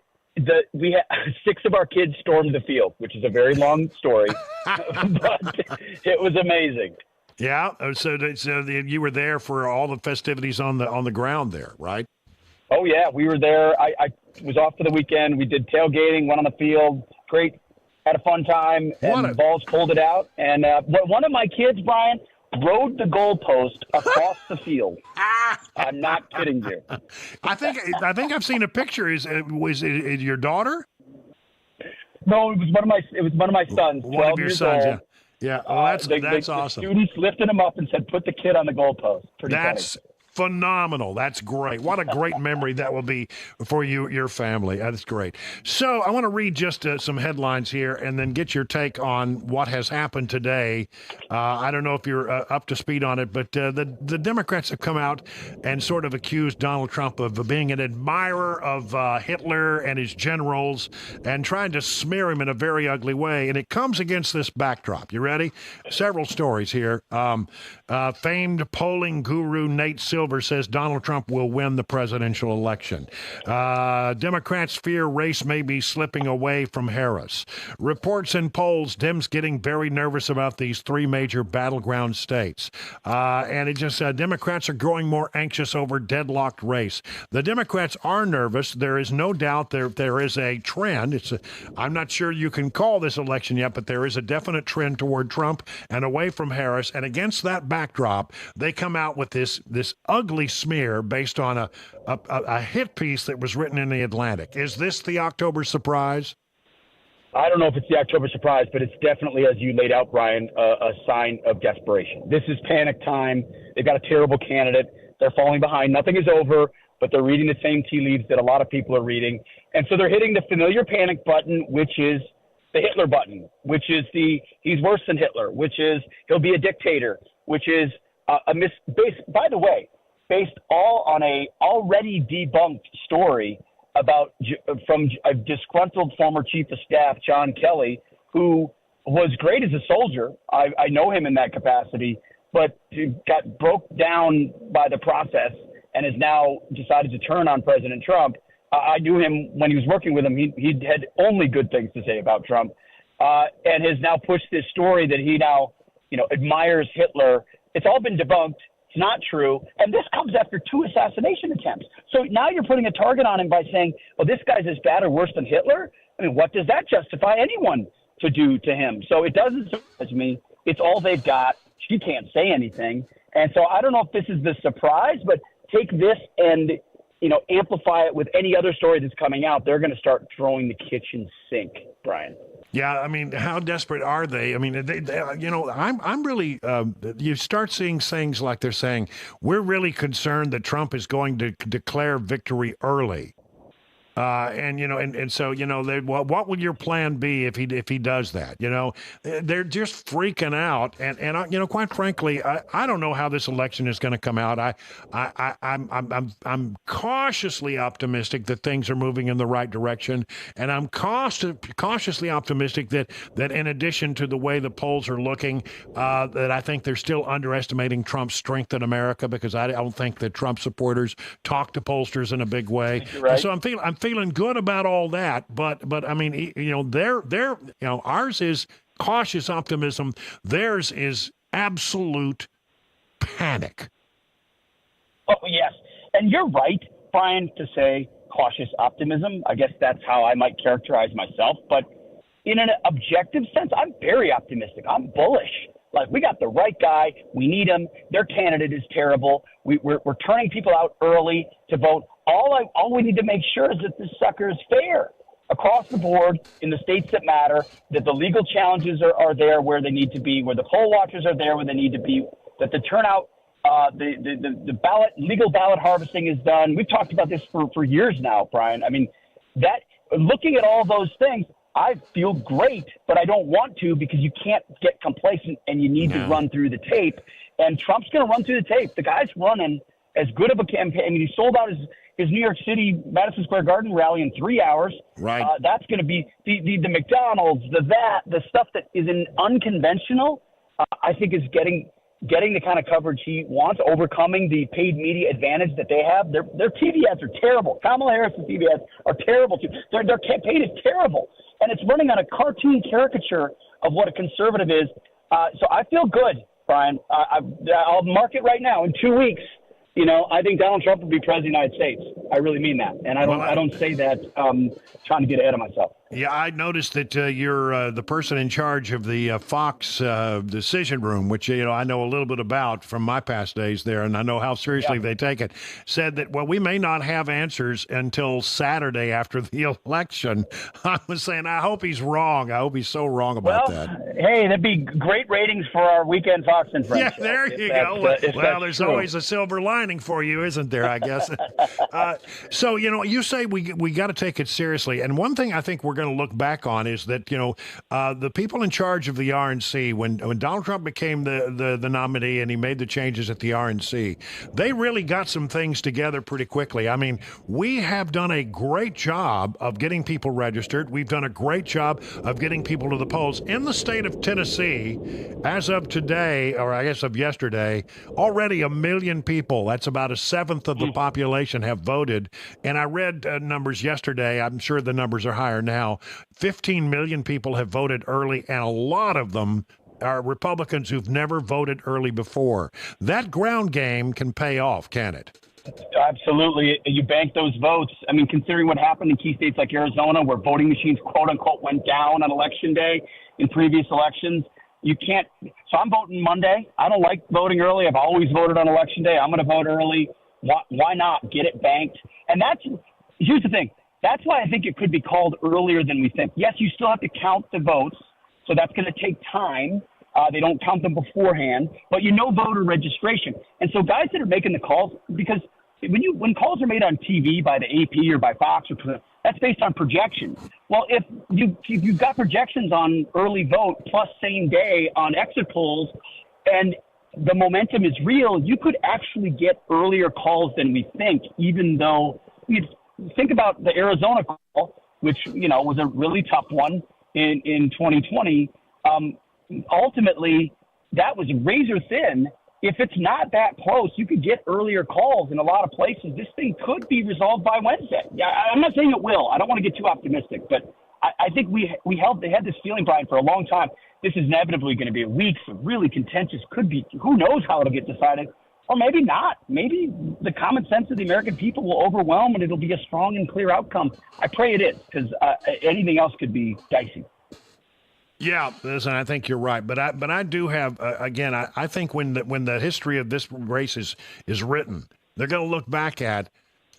we had 6 of our kids stormed the field, which is a very long story, but it was amazing. Yeah, so you were there for all the festivities on the ground there, right? Oh, yeah, we were there. I was off for the weekend. We did tailgating, went on the field. Great. Had a fun time, and balls pulled it out. And one of my kids, Brian, rode the goalpost across the field. I'm not kidding you. I think I've seen a picture. Was it your daughter? No, it was one of my sons. One of your sons, old. Yeah. Well, that's awesome. The students lifted him up and said, "Put the kid on the goalpost." Pretty funny. Phenomenal. That's great. What a great memory that will be for your family. That's great. So I want to read just some headlines here and then get your take on what has happened today. I don't know if you're up to speed on it, but the Democrats have come out and sort of accused Donald Trump of being an admirer of Hitler and his generals and trying to smear him in a very ugly way. And it comes against this backdrop. You ready? Several stories here. Famed polling guru Nate Silver says Donald Trump will win the presidential election. Democrats fear race may be slipping away from Harris. Reports and polls, Dems getting very nervous about these 3 major battleground states. And it just Democrats are growing more anxious over deadlocked race. The Democrats are nervous. There is no doubt there is a trend. I'm not sure you can call this election yet, but there is a definite trend toward Trump and away from Harris. And against that backdrop, they come out with this ugly smear based on a hit piece that was written in the Atlantic. Is this the October surprise? I don't know if it's the October surprise, but it's definitely, as you laid out, Brian, a sign of desperation. This is panic time. They've got a terrible candidate. They're falling behind. Nothing is over, but they're reading the same tea leaves that a lot of people are reading. And so they're hitting the familiar panic button, which is the Hitler button, which is he's worse than Hitler, which is he'll be a dictator, which is by the way, based all on a already debunked story from a disgruntled former chief of staff, John Kelly, who was great as a soldier. I know him in that capacity, but got broke down by the process and has now decided to turn on President Trump. I knew him when he was working with him. He had only good things to say about Trump, and has now pushed this story that he now, admires Hitler. It's all been debunked. It's not true. And this comes after 2 assassination attempts. So now you're putting a target on him by saying, well, this guy's as bad or worse than Hitler? I mean, what does that justify anyone to do to him? So it doesn't surprise me. It's all they've got. She can't say anything. And so I don't know if this is the surprise, but take this and, amplify it with any other story that's coming out. They're going to start throwing the kitchen sink, Brian. Yeah, I mean, how desperate are they? I mean, I'm really. You start seeing things like they're saying, we're really concerned that Trump is going to declare victory early. So what would your plan be if he does that? They're just freaking out, and quite frankly, I don't know how this election is going to come out. I'm cautiously optimistic that things are moving in the right direction, and I'm cautiously optimistic that in addition to the way the polls are looking, that I think they're still underestimating Trump's strength in America, because I don't think that Trump supporters talk to pollsters in a big way. Right. So I'm feeling good about all that, but I mean, ours is cautious optimism. Theirs is absolute panic. Oh, yes. And you're right, Brian, to say cautious optimism. I guess that's how I might characterize myself. But in an objective sense, I'm very optimistic. I'm bullish. Like, we got the right guy. We need him. Their candidate is terrible. We're turning people out early to vote. All we need to make sure is that this sucker is fair across the board in the states that matter, that the legal challenges are there where they need to be, where the poll watchers are there where they need to be, that the turnout, the legal ballot harvesting is done. We've talked about this for years now, Brian. I mean, that looking at all those things, I feel great, but I don't want to, because you can't get complacent and you need to run through the tape. And Trump's going to run through the tape. The guy's running as good of a campaign. I mean, he sold out his New York City Madison Square Garden rally in 3 hours. Right. That's going to be the McDonald's, the stuff that is unconventional. I think is getting the kind of coverage he wants, overcoming the paid media advantage that they have. Their TV ads are terrible. Kamala Harris's TV ads are terrible too. Their campaign is terrible, and it's running on a cartoon caricature of what a conservative is. So I feel good, Brian. I'll mark it right now. In 2 weeks, I think Donald Trump will be president of the United States. I really mean that, and I don't say that trying to get ahead of myself. Yeah, I noticed that you're the person in charge of the Fox decision room, which I know a little bit about from my past days there, and I know how seriously they take it. Said that, well, we may not have answers until Saturday after the election. I was saying, I hope he's wrong. I hope he's so wrong about that. Hey, that'd be great ratings for our weekend Fox and Friends. Yeah, there you go. Well, there's always a silver lining for you, isn't there? I guess. So you say we got to take it seriously, and one thing I think we're going to look back on is that the people in charge of the RNC, when Donald Trump became the nominee and he made the changes at the RNC, they really got some things together pretty quickly. I mean, we have done a great job of getting people registered. We've done a great job of getting people to the polls in the state of Tennessee. As of today, or I guess of yesterday, already 1 million people, that's about 1/7 of the population, have voted. And I read numbers yesterday. I'm sure the numbers are higher now. 15 million people have voted early, and a lot of them are Republicans who've never voted early before. That ground game can pay off, can it? Absolutely. You bank those votes. I mean, considering what happened in key states like Arizona, where voting machines, quote unquote, went down on election day in previous elections, you can't. So I'm voting Monday. I don't like voting early. I've always voted on election day. I'm going to vote early. Why not get it banked? And here's the thing. That's why I think it could be called earlier than we think. Yes, you still have to count the votes, so that's going to take time. They don't count them beforehand, but voter registration. And so guys that are making the calls, because when calls are made on TV by the AP or by Fox, that's based on projections. Well, if you've got projections on early vote plus same day on exit polls, and the momentum is real, you could actually get earlier calls than we think, even though think about the Arizona call, which, was a really tough one. in 2020. Ultimately, that was razor thin. If it's not that close, you could get earlier calls in a lot of places. This thing could be resolved by Wednesday. Yeah, I'm not saying it will. I don't want to get too optimistic, but I think they had this feeling, Brian, for a long time. This is inevitably going to be weeks of really contentious. Could be, who knows how it'll get decided, or maybe not. Maybe the common sense of the American people will overwhelm, and it'll be a strong and clear outcome. I pray it is, because anything else could be dicey. Yeah, listen, I think you're right, but I do have again. I think when the history of this race is written, they're going to look back at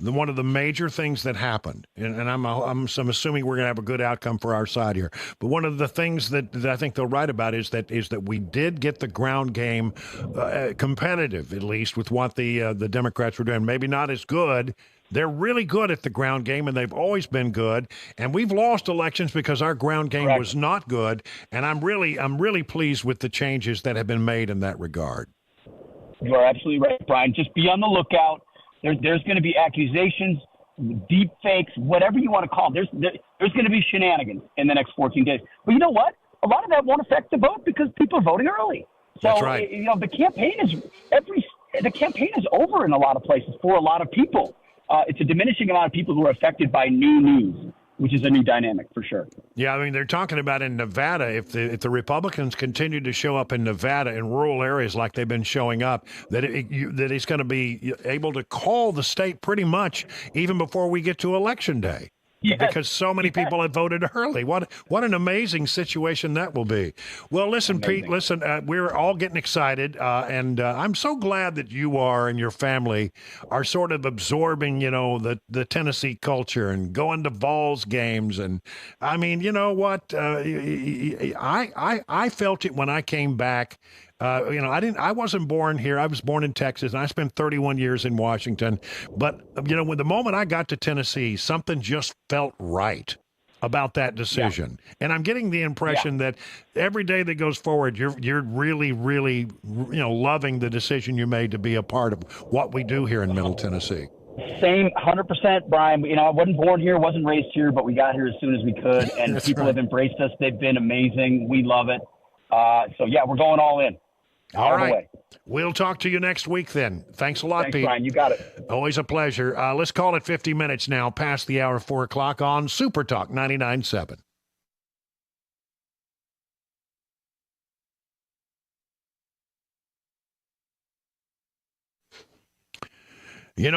one of the major things that happened, and I'm assuming we're going to have a good outcome for our side here. But one of the things that I think they'll write about is that we did get the ground game competitive, at least with what the Democrats were doing. Maybe not as good. They're really good at the ground game, and they've always been good. And we've lost elections because our ground game was not good. And I'm really pleased with the changes that have been made in that regard. You are absolutely right, Brian. Just be on the lookout. There's going to be accusations, deep fakes, whatever you want to call them. There's going to be shenanigans in the next 14 days. But you know what? A lot of that won't affect the vote because people are voting early. So, that's right. The campaign is over in a lot of places for a lot of people. It's a diminishing amount of people who are affected by new news, which is a new dynamic for sure. Yeah, I mean, they're talking about in Nevada, if the Republicans continue to show up in Nevada in rural areas like they've been showing up, that he's going to be able to call the state pretty much even before we get to Election Day. Yes. Because so many people have voted early. What an amazing situation that will be. Well, listen, amazing. Pete, listen, we're all getting excited, and I'm so glad that you are and your family are sort of absorbing, the Tennessee culture and going to Vols games. And I mean, you know what? I felt it when I came back. I wasn't born here. I was born in Texas, and I spent 31 years in Washington. But, when the moment I got to Tennessee, something just felt right about that decision. Yeah. And I'm getting the impression that every day that goes forward, you're really, really, loving the decision you made to be a part of what we do here in Middle Tennessee. Same, 100%, Brian. I wasn't born here, wasn't raised here, but we got here as soon as we could, and people have embraced us. They've been amazing. We love it. So, we're going all in. All right. We'll talk to you next week then. Thanks a lot, Thanks, Pete. Brian. You got it. Always a pleasure. Let's call it 50 minutes now, past the hour of 4 o'clock on Super Talk 99.7.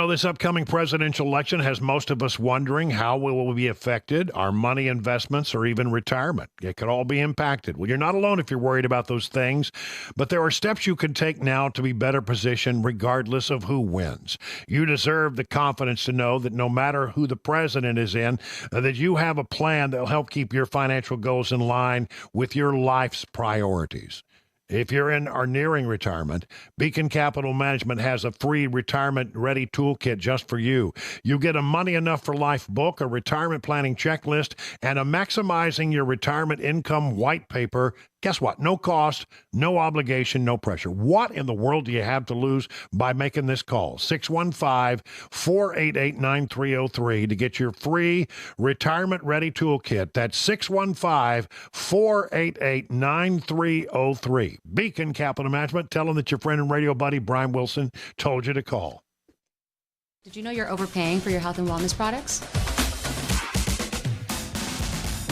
This upcoming presidential election has most of us wondering how we will be affected, our money investments, or even retirement. It could all be impacted. Well, you're not alone if you're worried about those things, but there are steps you can take now to be better positioned regardless of who wins. You deserve the confidence to know that no matter who the president is in, that you have a plan that will help keep your financial goals in line with your life's priorities. If you're in or nearing retirement, Beacon Capital Management has a free retirement-ready toolkit just for you. You get a Money Enough for Life book, a retirement planning checklist, and a Maximizing Your Retirement Income white paper. Guess what? No cost, no obligation, no pressure. What in the world do you have to lose by making this call? 615-488-9303 to get your free retirement-ready toolkit. That's 615-488-9303. Beacon Capital Management. Tell them that your friend and radio buddy Brian Wilson told you to call. Did you know you're overpaying for your health and wellness products?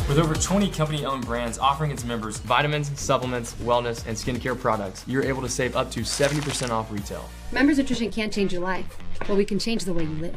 With over 20 company-owned brands offering its members vitamins, supplements, wellness, and skincare products, you're able to save up to 70% off retail. Members Nutrition can't change your life, but we can change the way you live.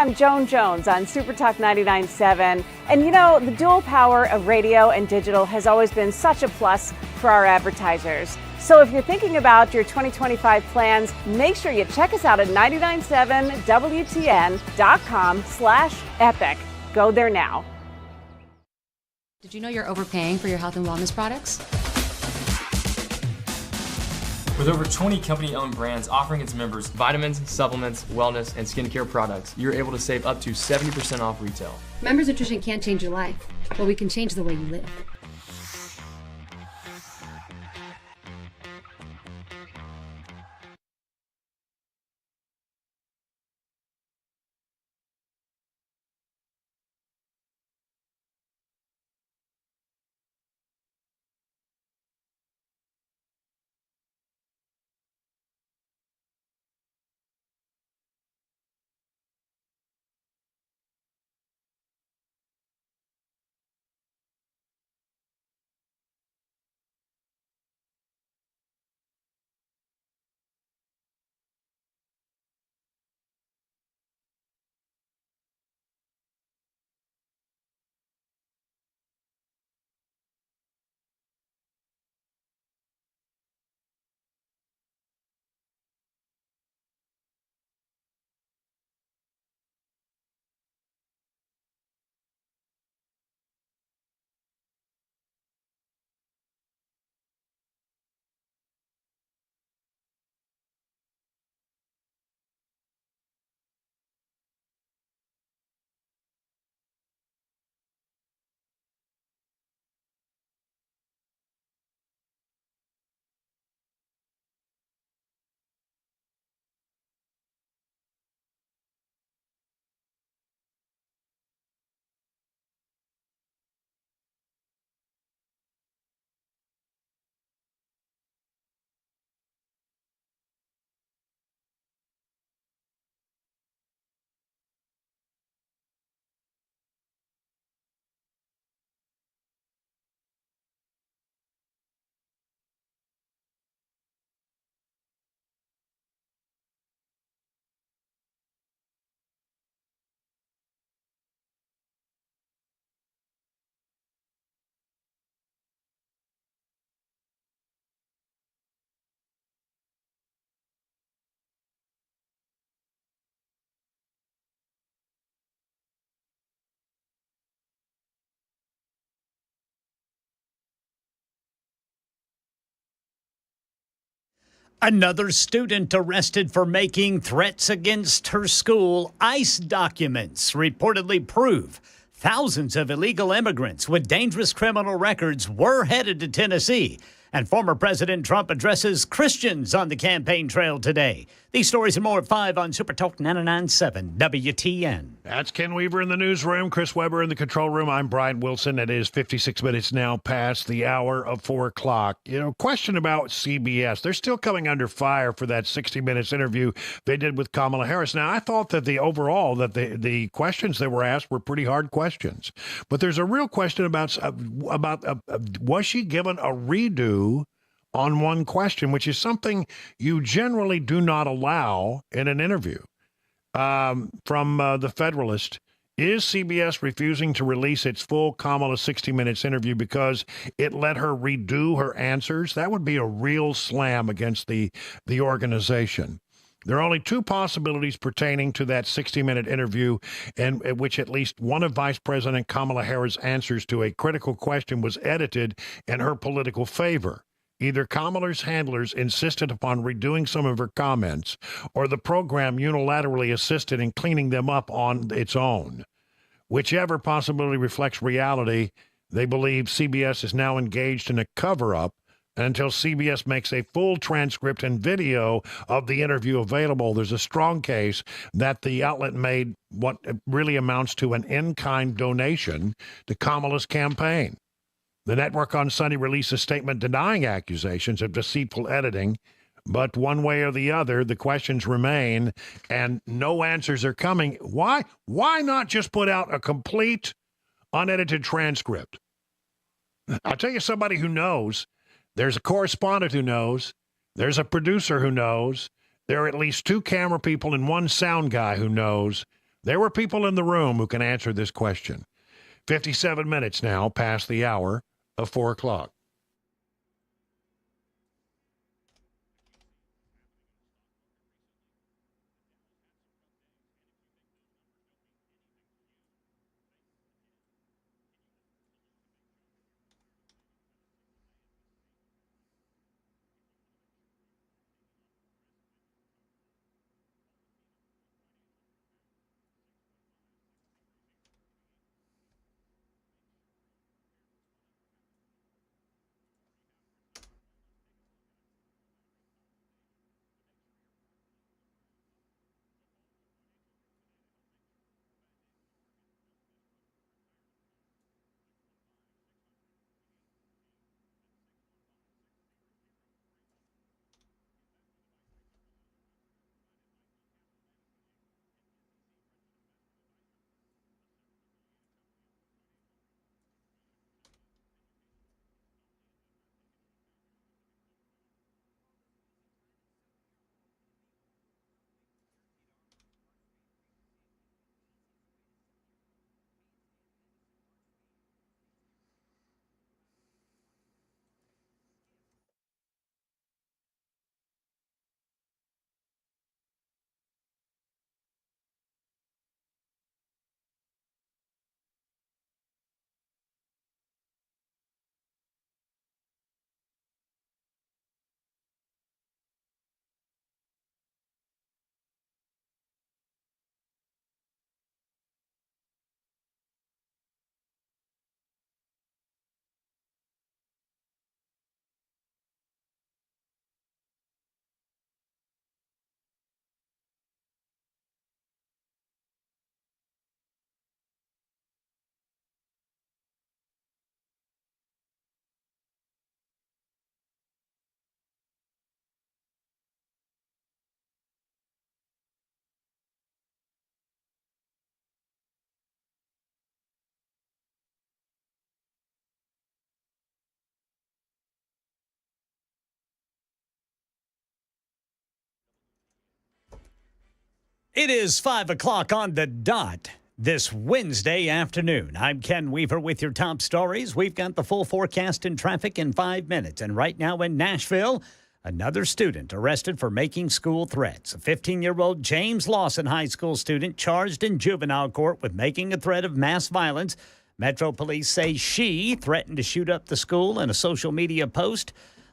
I'm Joan Jones on Super Talk 99.7. And you know, the dual power of radio and digital has always been such a plus for our advertisers. So if you're thinking about your 2025 plans, make sure you check us out at 997wtn.com/epic. Go there now. Did you know you're overpaying for your health and wellness products? With over 20 company-owned brands offering its members vitamins, supplements, wellness, and skincare products, you're able to save up to 70% off retail. Members Nutrition can't change your life, but we can change the way you live. Another student arrested for making threats against her school. ICE documents reportedly prove thousands of illegal immigrants with dangerous criminal records were headed to Tennessee. And former President Trump addresses Christians on the campaign trail today. These stories and more at 5 on Super Talk 99.7 WTN. That's Ken Weaver in the newsroom, Chris Weber in the control room. I'm Brian Wilson. It is 56 minutes now past the hour of 4 o'clock. Question about CBS. They're still coming under fire for that 60 Minutes interview they did with Kamala Harris. Now, I thought that the questions that were asked were pretty hard questions. But there's a real question about was she given a redo on one question, which is something you generally do not allow in an interview. From the Federalist, is CBS refusing to release its full Kamala 60 Minutes interview because it let her redo her answers? That would be a real slam against the organization. There are only two possibilities pertaining to that 60-minute interview in which at least one of Vice President Kamala Harris' answers to a critical question was edited in her political favor. Either Kamala's handlers insisted upon redoing some of her comments, or the program unilaterally assisted in cleaning them up on its own. Whichever possibility reflects reality, they believe CBS is now engaged in a cover-up until CBS makes a full transcript and video of the interview available. There's a strong case that the outlet made what really amounts to an in-kind donation to Kamala's campaign. The network on Sunday released a statement denying accusations of deceitful editing, but one way or the other, the questions remain, and no answers are coming. Why not just put out a complete, unedited transcript? I'll tell you somebody who knows. There's a correspondent who knows. There's a producer who knows. There are at least two camera people and one sound guy who knows. There were people in the room who can answer this question. 57 minutes now past the hour of 4 o'clock. It is 5 o'clock on the dot this Wednesday afternoon. I'm Ken Weaver with your top stories. We've got the full forecast and traffic in 5 minutes. And right now in Nashville, another student arrested for making school threats. A 15-year-old James Lawson High School student charged in juvenile court with making a threat of mass violence. Metro Police say she threatened to shoot up the school in a social media post.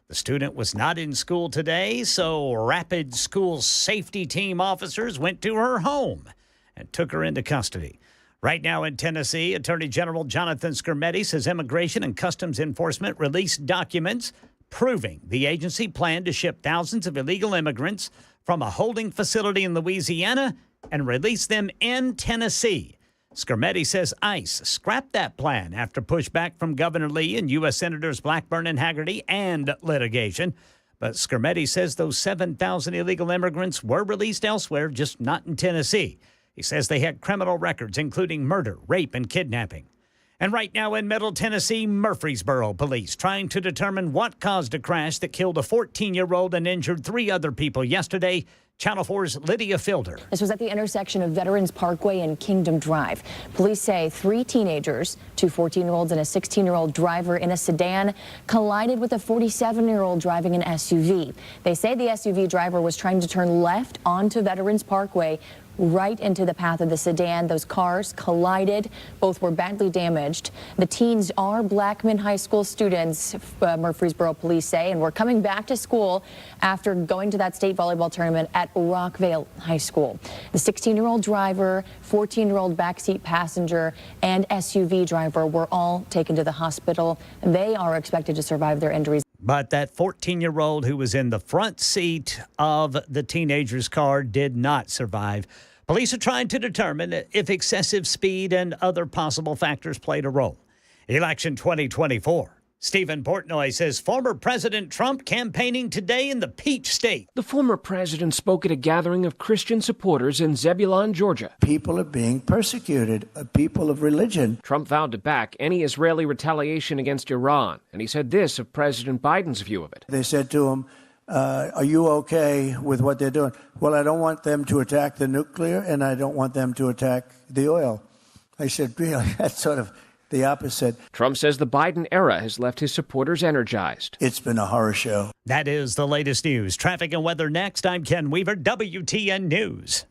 The student was not in school today, so Rapid School Safety Team officers went to her home and took her into custody. Right now in Tennessee, Attorney General Jonathan Skrmetti says Immigration and Customs Enforcement released documents proving the agency planned to ship thousands of illegal immigrants from a holding facility in Louisiana and release them in Tennessee. Skrmetti says ICE scrapped that plan after pushback from Governor Lee and U.S. Senators Blackburn and Hagerty and litigation. But Skrmetti says those 7,000 illegal immigrants were released elsewhere, just not in Tennessee. He says they had criminal records, including murder, rape, and kidnapping. And right now in Middle Tennessee, Murfreesboro police trying to determine what caused a crash that killed a 14-year-old and injured 3 other people yesterday. Channel 4's Lydia Fielder. This was at the intersection of Veterans Parkway and Kingdom Drive. Police say 3 teenagers, 2 14-year-olds and a 16-year-old driver in a sedan, collided with a 47-year-old driving an SUV. They say the SUV driver was trying to turn left onto Veterans Parkway, right into the path of the sedan. Those cars collided. Both were badly damaged. The teens are Blackman High School students, Murfreesboro police say, and were coming back to school after going to that state volleyball tournament at Rockvale High School. The 16-year-old driver, 14-year-old backseat passenger, and SUV driver were all taken to the hospital. They are expected to survive their injuries. But that 14-year-old who was in the front seat of the teenager's car did not survive. Police are trying to determine if excessive speed and other possible factors played a role. Election 2024. Stephen Portnoy says former President Trump campaigning today in the Peach State. The former president spoke at a gathering of Christian supporters in Zebulon, Georgia. People are being persecuted, people of religion. Trump vowed to back any Israeli retaliation against Iran, and he said this of President Biden's view of it. They said to him, are you okay with what they're doing? Well, I don't want them to attack the nuclear, and I don't want them to attack the oil. I said, really? That's sort of the opposite. Trump says the Biden era has left his supporters energized. It's been a horror show. That is the latest news. Traffic and weather next. I'm Ken Weaver, WTN News.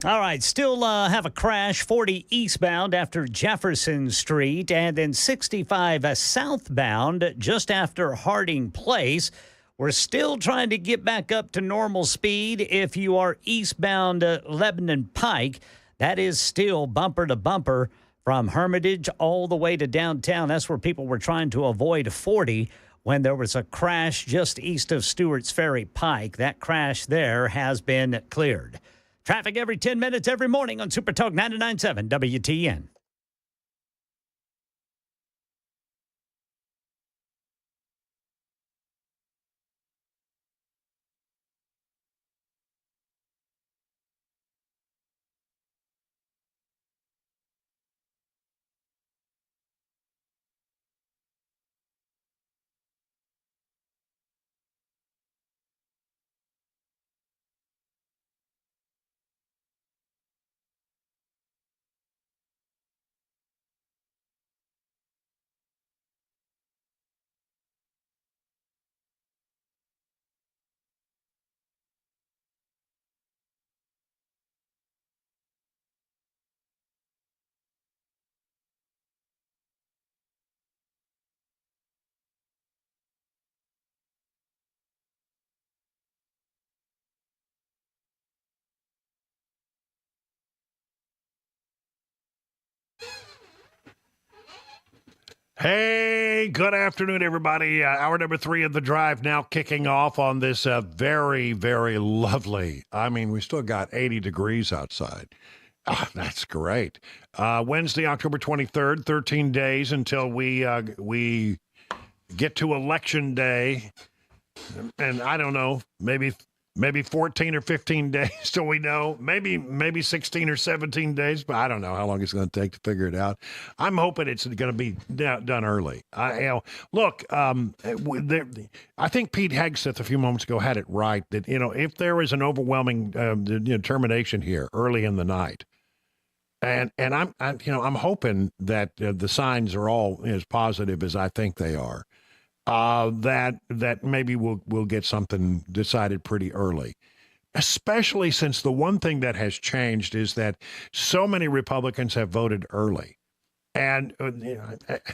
All right, still have a crash 40 eastbound after Jefferson Street, and then 65 southbound just after Harding Place. We're still trying to get back up to normal speed if you are eastbound Lebanon Pike. That is still bumper to bumper from Hermitage all the way to downtown. That's where people were trying to avoid 40 when there was a crash just east of Stewart's Ferry Pike. That crash there has been cleared. Traffic every 10 minutes every morning on Super Talk 99.7 WTN. Hey, good afternoon, everybody. Hour number 3 of the drive now kicking off on this very, very lovely. I mean, we still got 80 degrees outside. That's great. Wednesday, October 23rd, 13 days until we get to Election Day. And I don't know, maybe 14 or 15 days till we know. Maybe 16 or 17 days, but I don't know how long it's going to take to figure it out. I'm hoping it's going to be done early. Look, I think Pete Hegseth a few moments ago had it right that, if there is an overwhelming termination here early in the night, and I'm hoping that the signs are all as positive as I think they are. That maybe we'll get something decided pretty early. especially since the one thing that has changed is that so many Republicans have voted early. And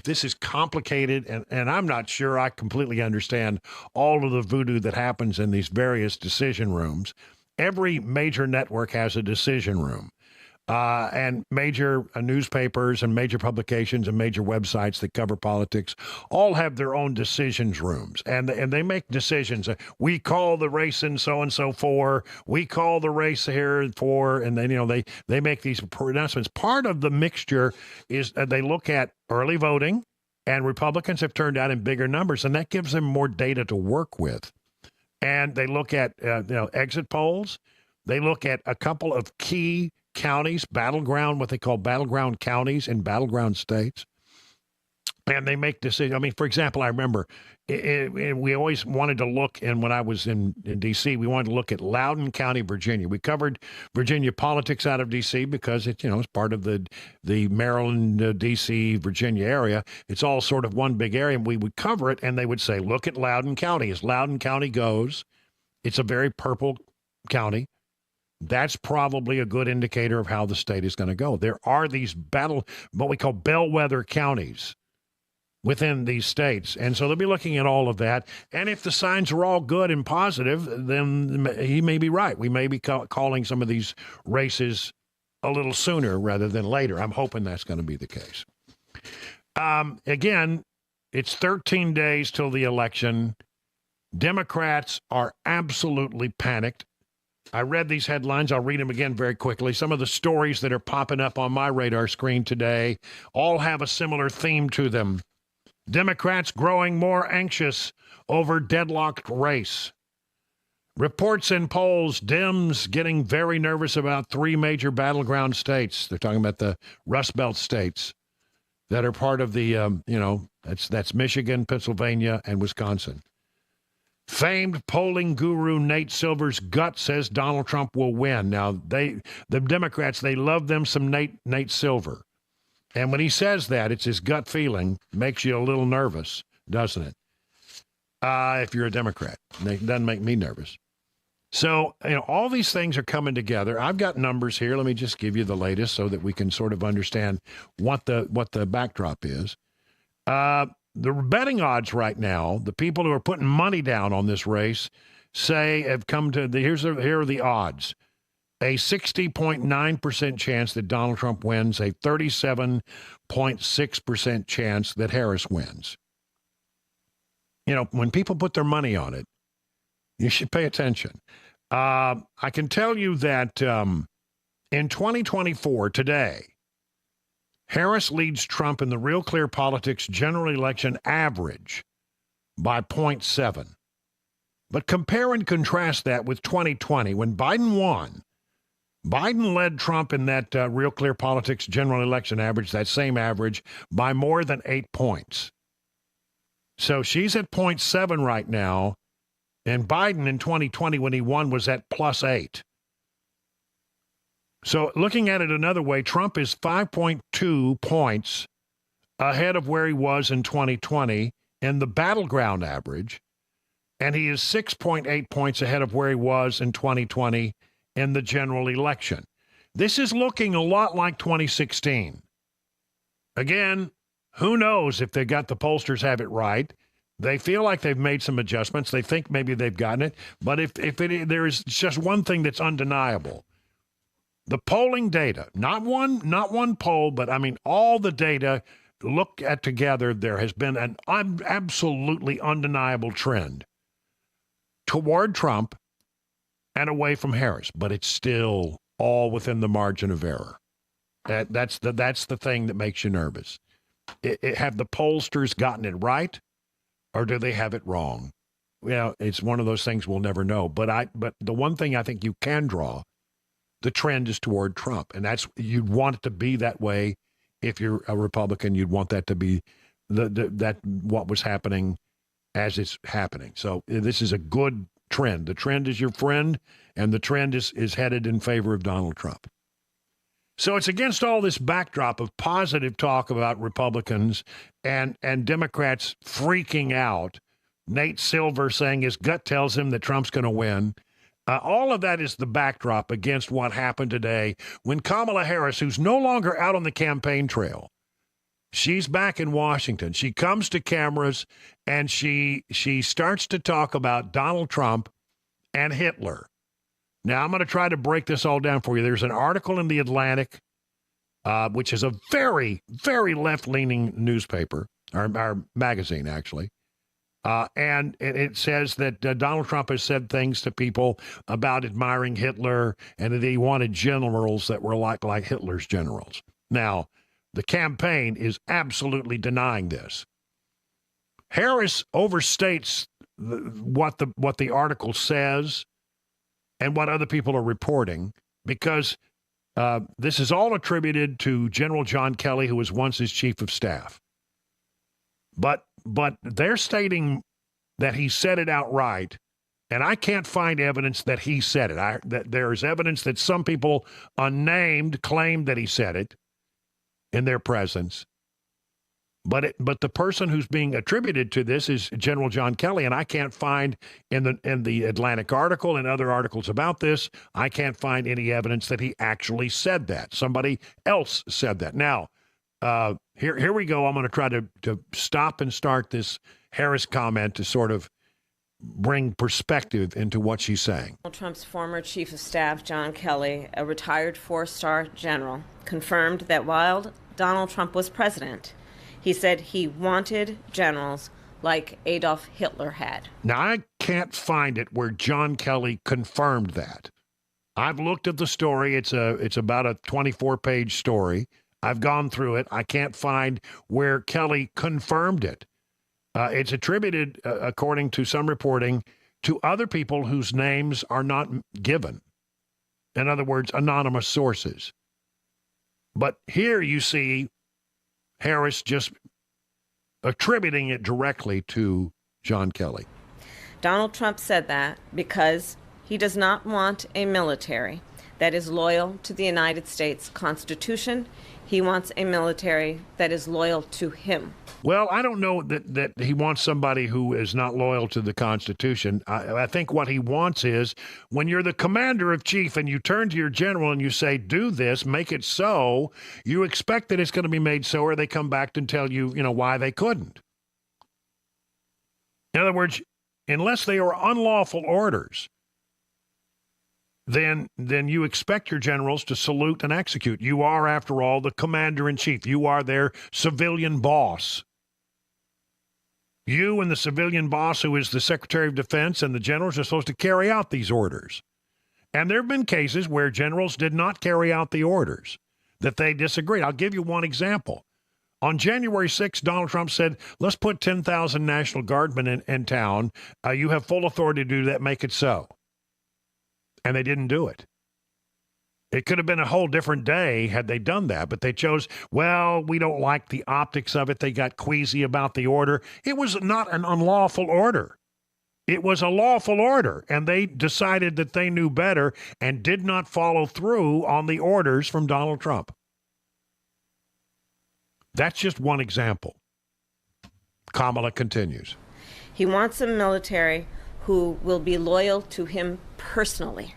this is complicated, and I'm not sure I completely understand all of the voodoo that happens in these various decision rooms. Every major network has a decision room. And major newspapers and major publications and major websites that cover politics all have their own decisions rooms, and they make decisions. We call the race in so-and-so for, we call the race here for, and then, they make these pronouncements. Part of the mixture is they look at early voting, and Republicans have turned out in bigger numbers, and that gives them more data to work with. And they look at exit polls. They look at a couple of key counties, what they call battleground counties in battleground states. And they make decisions. I mean, for example, I remember we always wanted to look, and when I was in D.C., we wanted to look at Loudoun County, Virginia. We covered Virginia politics out of D.C. because it's part of the Maryland, D.C., Virginia area. It's all sort of one big area, and we would cover it, and they would say, look at Loudoun County. As Loudoun County goes, it's a very purple county. That's probably a good indicator of how the state is going to go. There are these what we call bellwether counties within these states. And so they'll be looking at all of that. And if the signs are all good and positive, then he may be right. We may be calling some of these races a little sooner rather than later. I'm hoping that's going to be the case. Again, it's 13 days till the election. Democrats are absolutely panicked. I read these headlines. I'll read them again very quickly. Some of the stories that are popping up on my radar screen today all have a similar theme to them. Democrats growing more anxious over deadlocked race. Reports and polls, Dems getting very nervous about 3 major battleground states. They're talking about the Rust Belt states that are part of the, that's Michigan, Pennsylvania, and Wisconsin. Famed polling guru Nate Silver's gut says Donald Trump will win. Now, the Democrats, they love them some Nate Silver. And when he says that, it's his gut feeling, makes you a little nervous, doesn't it? If you're a Democrat. It doesn't make me nervous. So, all these things are coming together. I've got numbers here. Let me just give you the latest so that we can sort of understand what the backdrop is. The betting odds right now, the people who are putting money down on this race say have come to here are the odds. A 60.9% chance that Donald Trump wins, a 37.6% chance that Harris wins. When people put their money on it, you should pay attention. I can tell you that in 2024, today, Harris leads Trump in the Real Clear Politics general election average by 0.7. But compare and contrast that with 2020 when Biden won. Biden led Trump in that Real Clear Politics general election average, that same average, by more than 8 points. So she's at 0.7 right now, and Biden in 2020 when he won was at +8. So looking at it another way, Trump is 5.2 points ahead of where he was in 2020 in the battleground average, and he is 6.8 points ahead of where he was in 2020 in the general election. This is looking a lot like 2016. Again, who knows if they got the pollsters have it right. They feel like they've made some adjustments. They think maybe they've gotten it. But there is just one thing that's undeniable. The polling data, not one poll, but I mean all the data looked at together, there has been an absolutely undeniable trend toward Trump and away from Harris, but it's still all within the margin of error. That's the thing that makes you nervous. Have the pollsters gotten it right, or do they have it wrong? Well, it's one of those things we'll never know. But the one thing I think you can draw, the trend is toward Trump, and you'd want it to be that way. If you're a Republican, you'd want that to be what was happening as it's happening. So this is a good trend. The trend is your friend, and the trend is headed in favor of Donald Trump. So it's against all this backdrop of positive talk about Republicans and Democrats freaking out. Nate Silver saying his gut tells him that Trump's going to win. All of that is the backdrop against what happened today when Kamala Harris, who's no longer out on the campaign trail, she's back in Washington. She comes to cameras and she starts to talk about Donald Trump and Hitler. Now, I'm going to try to break this all down for you. There's an article in The Atlantic, which is a very, very left-leaning newspaper, or magazine, actually. And it says that Donald Trump has said things to people about admiring Hitler and that he wanted generals that were like Hitler's generals. Now, the campaign is absolutely denying this. Harris overstates what the article says and what other people are reporting because this is all attributed to General John Kelly, who was once his chief of staff. But they're stating that he said it outright, and I can't find evidence that he said it. That there is evidence that some people unnamed claimed that he said it in their presence. But the person who's being attributed to this is General John Kelly, and I can't find in the Atlantic article and other articles about this, I can't find any evidence that he actually said that. Somebody else said that. Now, here we go. I'm going to try to stop and start this Harris comment to sort of bring perspective into what she's saying. Donald Trump's former chief of staff, John Kelly, a retired four-star general, confirmed that while Donald Trump was president, he said he wanted generals like Adolf Hitler had. Now, I can't find it where John Kelly confirmed that. I've looked at the story. It's about a 24-page story. I've gone through it. I can't find where Kelly confirmed it. It's attributed, according to some reporting, to other people whose names are not given. In other words, anonymous sources. But here you see Harris just attributing it directly to John Kelly. Donald Trump said that because he does not want a military that is loyal to the United States Constitution. He wants a military that is loyal to him. Well, I don't know that he wants somebody who is not loyal to the Constitution. I think what he wants is when you're the commander of chief and you turn to your general and you say, do this, make it so, you expect that it's going to be made so, or they come back and tell you, why they couldn't. In other words, unless they are unlawful orders, then you expect your generals to salute and execute. You are, after all, the commander-in-chief. You are their civilian boss. You and the civilian boss, who is the Secretary of Defense, and the generals are supposed to carry out these orders. And there have been cases where generals did not carry out the orders, that they disagreed. I'll give you one example. On January 6th, Donald Trump said, let's put 10,000 National Guardmen in town. You have full authority to do that. Make it so. And they didn't do it. It could have been a whole different day had they done that, but they chose, well, we don't like the optics of it. They got queasy about the order. It was not an unlawful order. It was a lawful order, and they decided that they knew better and did not follow through on the orders from Donald Trump. That's just one example. Kamala continues. He wants a military who will be loyal to him personally,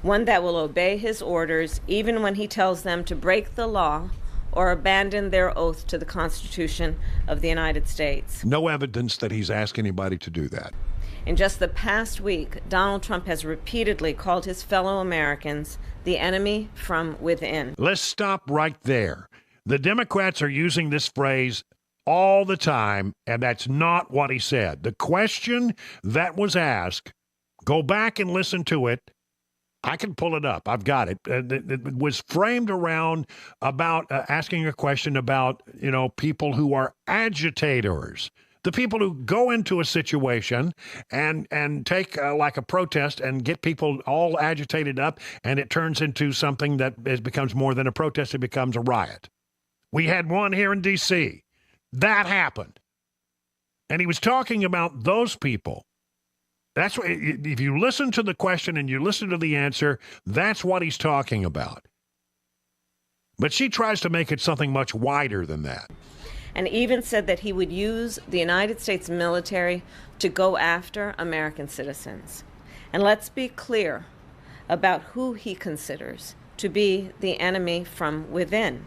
one that will obey his orders even when he tells them to break the law or abandon their oath to the Constitution of the United States. No evidence that he's asked anybody to do that. In just the past week, Donald Trump has repeatedly called his fellow Americans the enemy from within. Let's stop right there. The Democrats are using this phrase all the time, and that's not what he said. The question that was asked, go back and listen to it. I can pull it up. I've got it. It was framed around about asking a question about, people who are agitators, the people who go into a situation and take like a protest and get people all agitated up, and it turns into something that becomes more than a protest. It becomes a riot. We had one here in D.C. That happened. And he was talking about those people. That's what, if you listen to the question and you listen to the answer, that's what he's talking about. But she tries to make it something much wider than that. And even said that he would use the United States military to go after American citizens. And let's be clear about who he considers to be the enemy from within.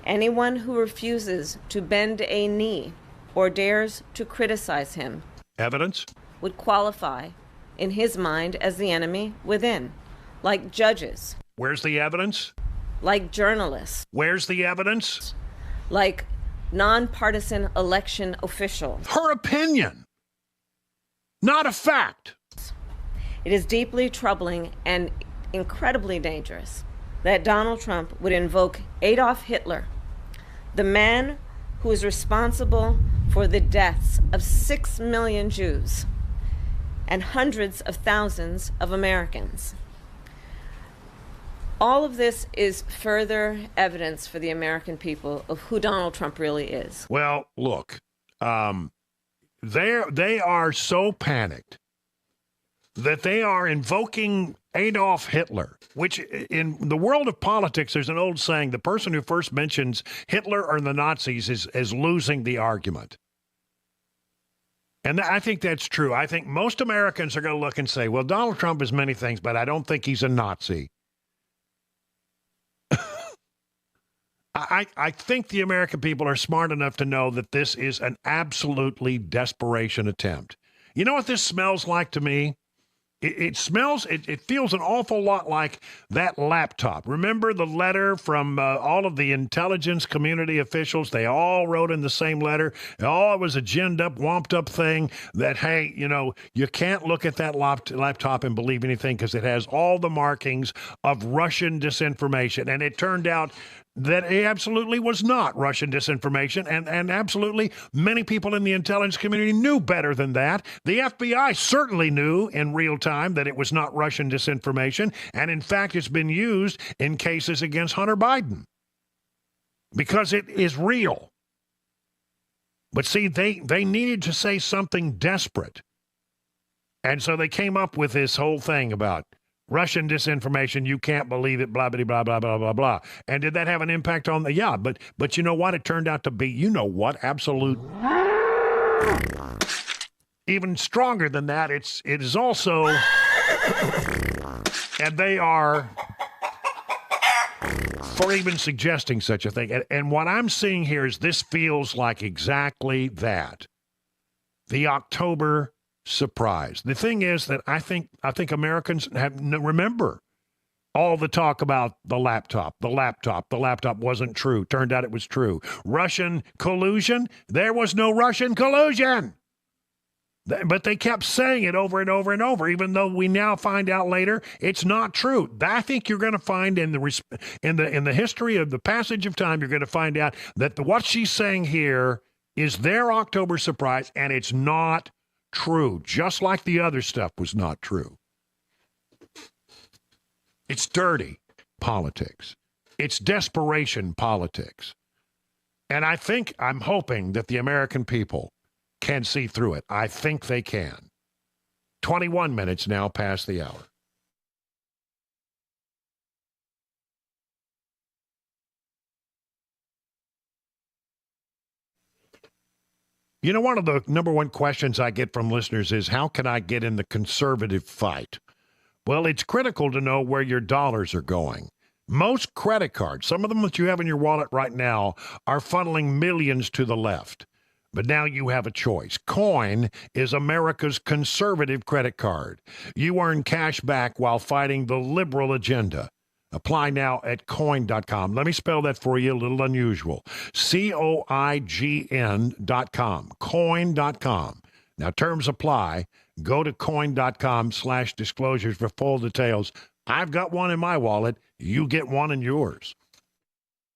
Anyone who refuses to bend a knee or dares to criticize him Evidence? would qualify in his mind as the enemy within, like judges, Where's the evidence? like journalists, Where's the evidence? like nonpartisan election officials. Her opinion, not a fact. It is deeply troubling and incredibly dangerous that Donald Trump would invoke Adolf Hitler, the man who is responsible for the deaths of 6 million Jews and hundreds of thousands of Americans. All of this is further evidence for the American people of who Donald Trump really is. Well, look, they are so panicked that they are invoking Adolf Hitler, which in the world of politics, there's an old saying, the person who first mentions Hitler or the Nazis is losing the argument. And I think that's true. I think most Americans are going to look and say, well, Donald Trump is many things, but I don't think he's a Nazi. I think the American people are smart enough to know that this is an absolutely desperation attempt. You know what this smells like to me? It feels an awful lot like that laptop. Remember the letter from all of the intelligence community officials? They all wrote in the same letter. Oh, it was a ginned up, womped up thing that, hey, you can't look at that laptop and believe anything because it has all the markings of Russian disinformation. And it turned out that it absolutely was not Russian disinformation, and absolutely many people in the intelligence community knew better than that. The FBI certainly knew in real time that it was not Russian disinformation, and in fact, it's been used in cases against Hunter Biden because it is real. But see, they needed to say something desperate, and so they came up with this whole thing about Russian disinformation, you can't believe it, blah, blah, blah, blah, blah, blah, blah. And did that have an impact on the, yeah, but you know what? It turned out to be, you know what, absolute, even stronger than that. It is also, and they are, for even suggesting such a thing. And what I'm seeing here is this feels like exactly that. The October surprise. The thing is that I think Americans remember all the talk about the laptop. The laptop wasn't true. Turned out it was true. Russian collusion. There was no Russian collusion. But they kept saying it over and over and over, even though we now find out later it's not true. I think you're going to find in the history of the passage of time, you're going to find out that what she's saying here is their October surprise, and it's not true, just like the other stuff was not true. It's dirty politics. It's desperation politics. And I'm hoping that the American people can see through it. I think they can. 21 minutes now past the hour. You know, one of the number one questions I get from listeners is, how can I get in the conservative fight? Well, it's critical to know where your dollars are going. Most credit cards, some of them that you have in your wallet right now, are funneling millions to the left. But now you have a choice. Coin is America's conservative credit card. You earn cash back while fighting the liberal agenda. Apply now at coin.com. Let me spell that for you, a little unusual. COIGN.com. Coin.com. Now, terms apply. Go to coin.com/disclosures for full details. I've got one in my wallet. You get one in yours.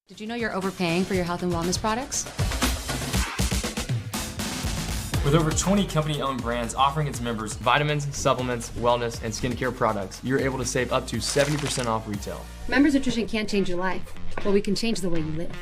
Did you know you're overpaying for your health and wellness products? With over 20 company-owned brands offering its members vitamins, supplements, wellness, and skincare products, you're able to save up to 70% off retail. Members Nutrition can't change your life, but we can change the way you live.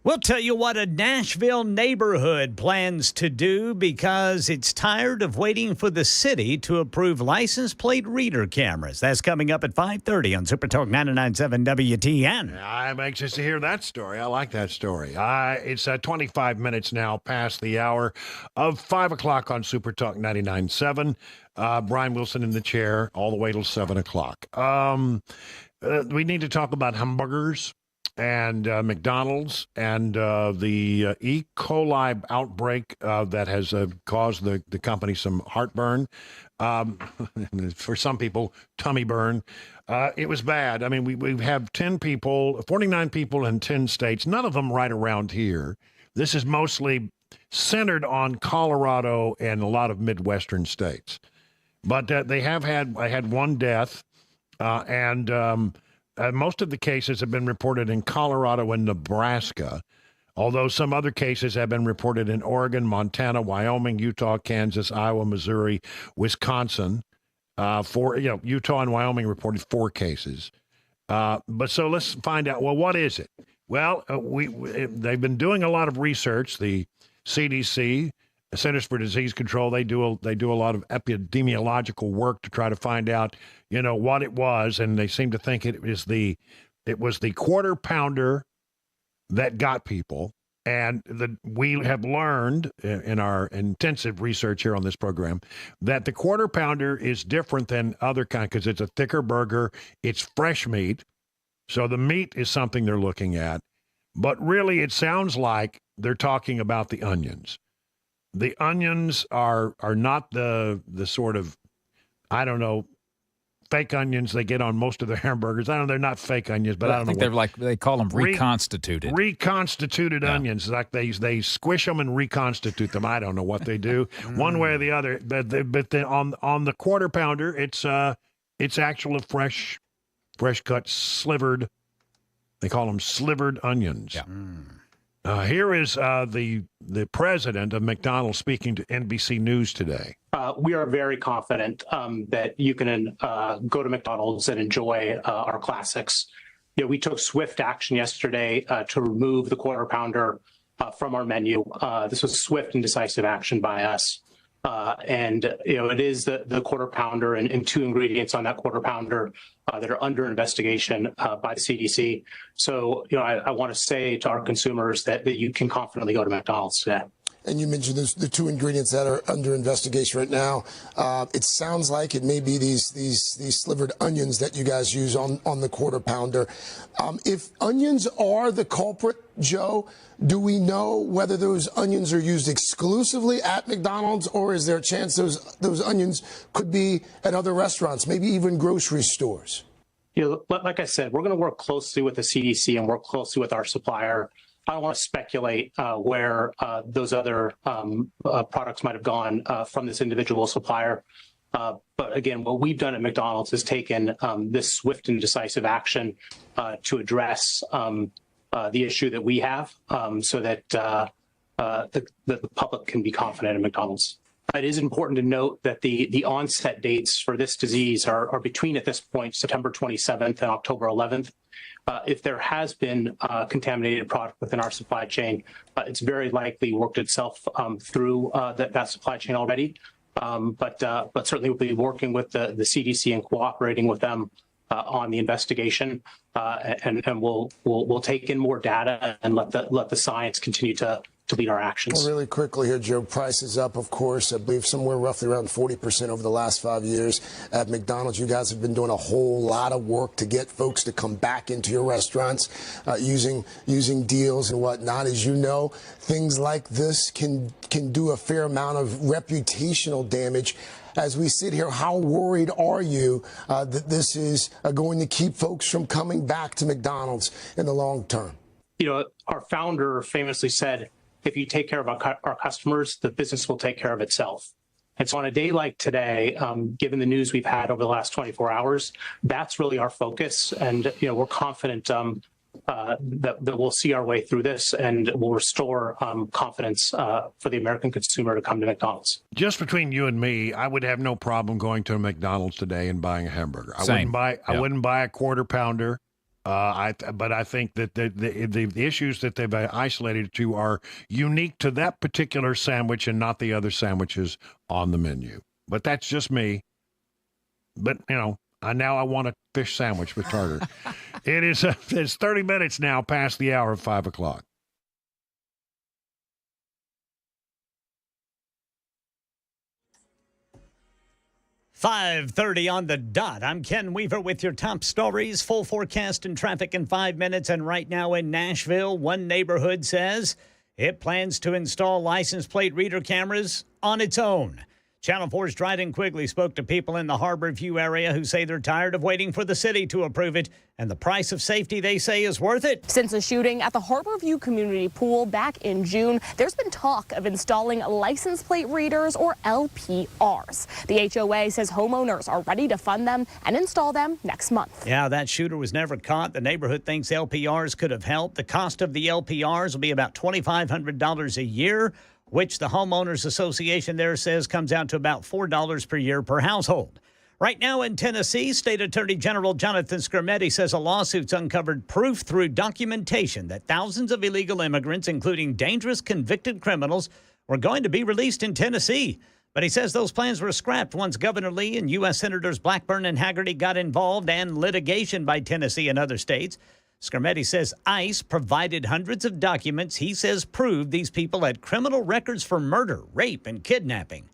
We'll tell you what a Nashville neighborhood plans to do because it's tired of waiting for the city to approve license plate reader cameras. That's coming up at 5:30 on Super Talk 99.7 WTN. I'm anxious to hear that story. I like that story. It's 25 minutes now past the hour of 5 o'clock on Super Talk 99.7. Brian Wilson in the chair all the way till 7 o'clock. We need to talk about hamburgers and McDonald's and the E. coli outbreak that has caused the company some heartburn. For some people, tummy burn. It was bad. I mean, we have 49 people in 10 states, none of them right around here. This is mostly centered on Colorado and a lot of Midwestern states. But I had one death, and most of the cases have been reported in Colorado and Nebraska, although some other cases have been reported in Oregon, Montana, Wyoming, Utah, Kansas, Iowa, Missouri, Wisconsin. Utah and Wyoming reported 4 cases. But so let's find out, well, what is it? Well, they've been doing a lot of research. The CDC, the Centers for Disease Control, they do a lot of epidemiological work to try to find out, what it was, and they seem to think it was the quarter pounder that got people. And we have learned in our intensive research here on this program that the quarter pounder is different than other kinds because it's a thicker burger. It's fresh meat. So the meat is something they're looking at. But really, it sounds like they're talking about the onions. The onions are not the sort of, I don't know, fake onions they get on most of their hamburgers. I know they're not fake onions, but I don't know. They're they call them reconstituted. Reconstituted onions. Like they squish them and reconstitute them. I don't know what they do, one way or the other. But then on the quarter pounder, it's actual fresh cut slivered. They call them slivered onions. Yeah. Here is the president of McDonald's speaking to NBC News today. We are very confident that you can go to McDonald's and enjoy our classics. We took swift action yesterday to remove the quarter pounder from our menu. This was swift and decisive action by us. It is the quarter pounder and 2 ingredients on that quarter pounder that are under investigation by the CDC. So, I want to say to our consumers that you can confidently go to McDonald's today. And you mentioned the 2 ingredients that are under investigation right now. It sounds like it may be these slivered onions that you guys use on the quarter pounder. If onions are the culprit, Joe, do we know whether those onions are used exclusively at McDonald's, or is there a chance those onions could be at other restaurants, maybe even grocery stores? Like I said, we're going to work closely with the CDC and work closely with our supplier. I don't want to speculate where those other products might have gone from this individual supplier. But again, what we've done at McDonald's is taken this swift and decisive action to address the issue that we have so that the public can be confident in McDonald's. It is important to note that the onset dates for this disease are between, at this point, September 27th and October 11th. If there has been contaminated product within our supply chain, it's very likely worked itself through that supply chain already. But certainly we'll be working with the CDC and cooperating with them on the investigation, and we'll take in more data and let the science continue to lead our actions. Well, really quickly here, Joe, prices up, of course, I believe somewhere roughly around 40% over the last 5 years. At McDonald's, you guys have been doing a whole lot of work to get folks to come back into your restaurants using deals and whatnot. As you know, things like this can do a fair amount of reputational damage. As we sit here, how worried are you that this is going to keep folks from coming back to McDonald's in the long term? Our founder famously said, if you take care of our customers, the business will take care of itself. And so on a day like today, given the news we've had over the last 24 hours, that's really our focus. And, we're confident that we'll see our way through this and we'll restore confidence for the American consumer to come to McDonald's. Just between you and me, I would have no problem going to a McDonald's today and buying a hamburger. Same. I wouldn't buy a quarter pounder. But I think that the issues that they've isolated to are unique to that particular sandwich and not the other sandwiches on the menu. But that's just me. But, now I want a fish sandwich with tartar. It's 30 minutes now past the hour of 5 o'clock. .30 on the dot. I'm Ken Weaver with your top stories. Full forecast and traffic in 5 minutes. And right now in Nashville, one neighborhood says it plans to install license plate reader cameras on its own. Channel 4's Dryden Quigley spoke to people in the Harbor View area who say they're tired of waiting for the city to approve it, and the price of safety, they say, is worth it. Since a shooting at the Harbor View Community Pool back in June, there's been talk of installing license plate readers, or LPRs. The HOA says homeowners are ready to fund them and install them next month. Yeah, that shooter was never caught. The neighborhood thinks LPRs could have helped. The cost of the LPRs will be about $2,500 a year, which the Homeowners Association there says comes out to about $4 per year per household. Right now in Tennessee, State Attorney General Jonathan Skrmetti says a lawsuit's uncovered proof through documentation that thousands of illegal immigrants, including dangerous convicted criminals, were going to be released in Tennessee. But he says those plans were scrapped once Governor Lee and U.S. Senators Blackburn and Haggerty got involved, and litigation by Tennessee and other states. Skrmetti says ICE provided hundreds of documents he says proved these people had criminal records for murder, rape, and kidnapping.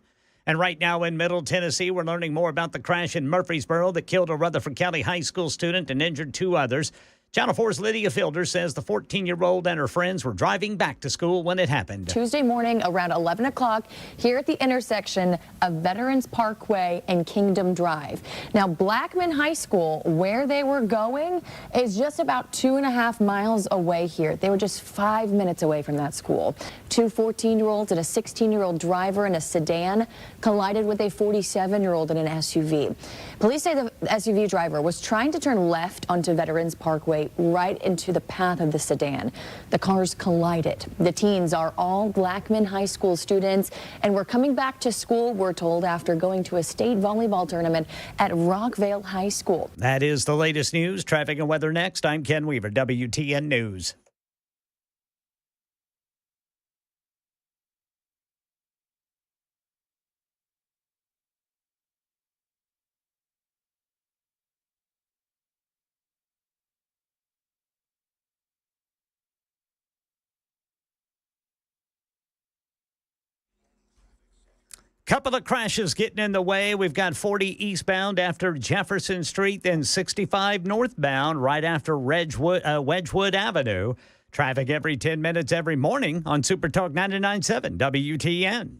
And right now in Middle Tennessee, we're learning more about the crash in Murfreesboro that killed a Rutherford County high school student and injured 2 others. Channel 4's Lydia Fielder says the 14-year-old and her friends were driving back to school when it happened. Tuesday morning around 11 o'clock here at the intersection of Veterans Parkway and Kingdom Drive. Now, Blackman High School, where they were going, is just about 2.5 miles away here. They were just 5 minutes away from that school. 2 14-year-olds and a 16-year-old driver in a sedan collided with a 47-year-old in an SUV. Police say the SUV driver was trying to turn left onto Veterans Parkway right into the path of the sedan. The cars collided. The teens are all Blackman High School students and were coming back to school, we're told, after going to a state volleyball tournament at Rockvale High School. That is the latest news. Traffic and weather next. I'm Ken Weaver, WTN News. Couple of crashes getting in the way. We've got 40 eastbound after Jefferson Street, then 65 northbound right after Wedgwood Avenue. Traffic every 10 minutes every morning on Super Talk 99.7 WTN.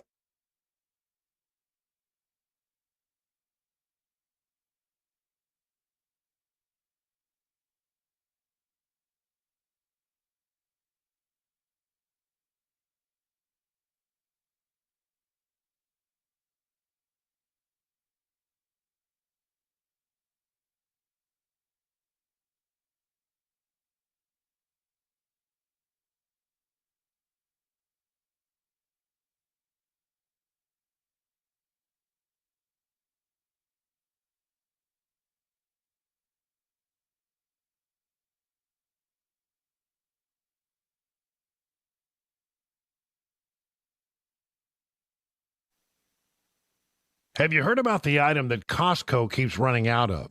Have you heard about the item that Costco keeps running out of?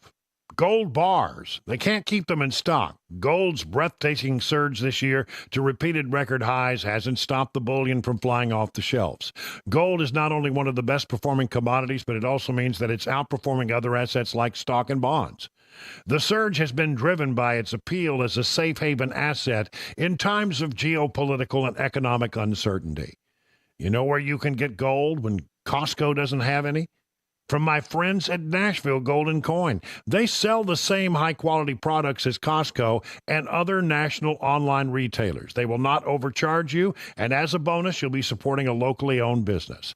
Gold bars. They can't keep them in stock. Gold's breathtaking surge this year to repeated record highs hasn't stopped the bullion from flying off the shelves. Gold is not only one of the best performing commodities, but it also means that it's outperforming other assets like stock and bonds. The surge has been driven by its appeal as a safe haven asset in times of geopolitical and economic uncertainty. You know where you can get gold when Costco doesn't have any? From my friends at Nashville Gold & Coin. They sell the same high-quality products as Costco and other national online retailers. They will not overcharge you, and as a bonus, you'll be supporting a locally owned business.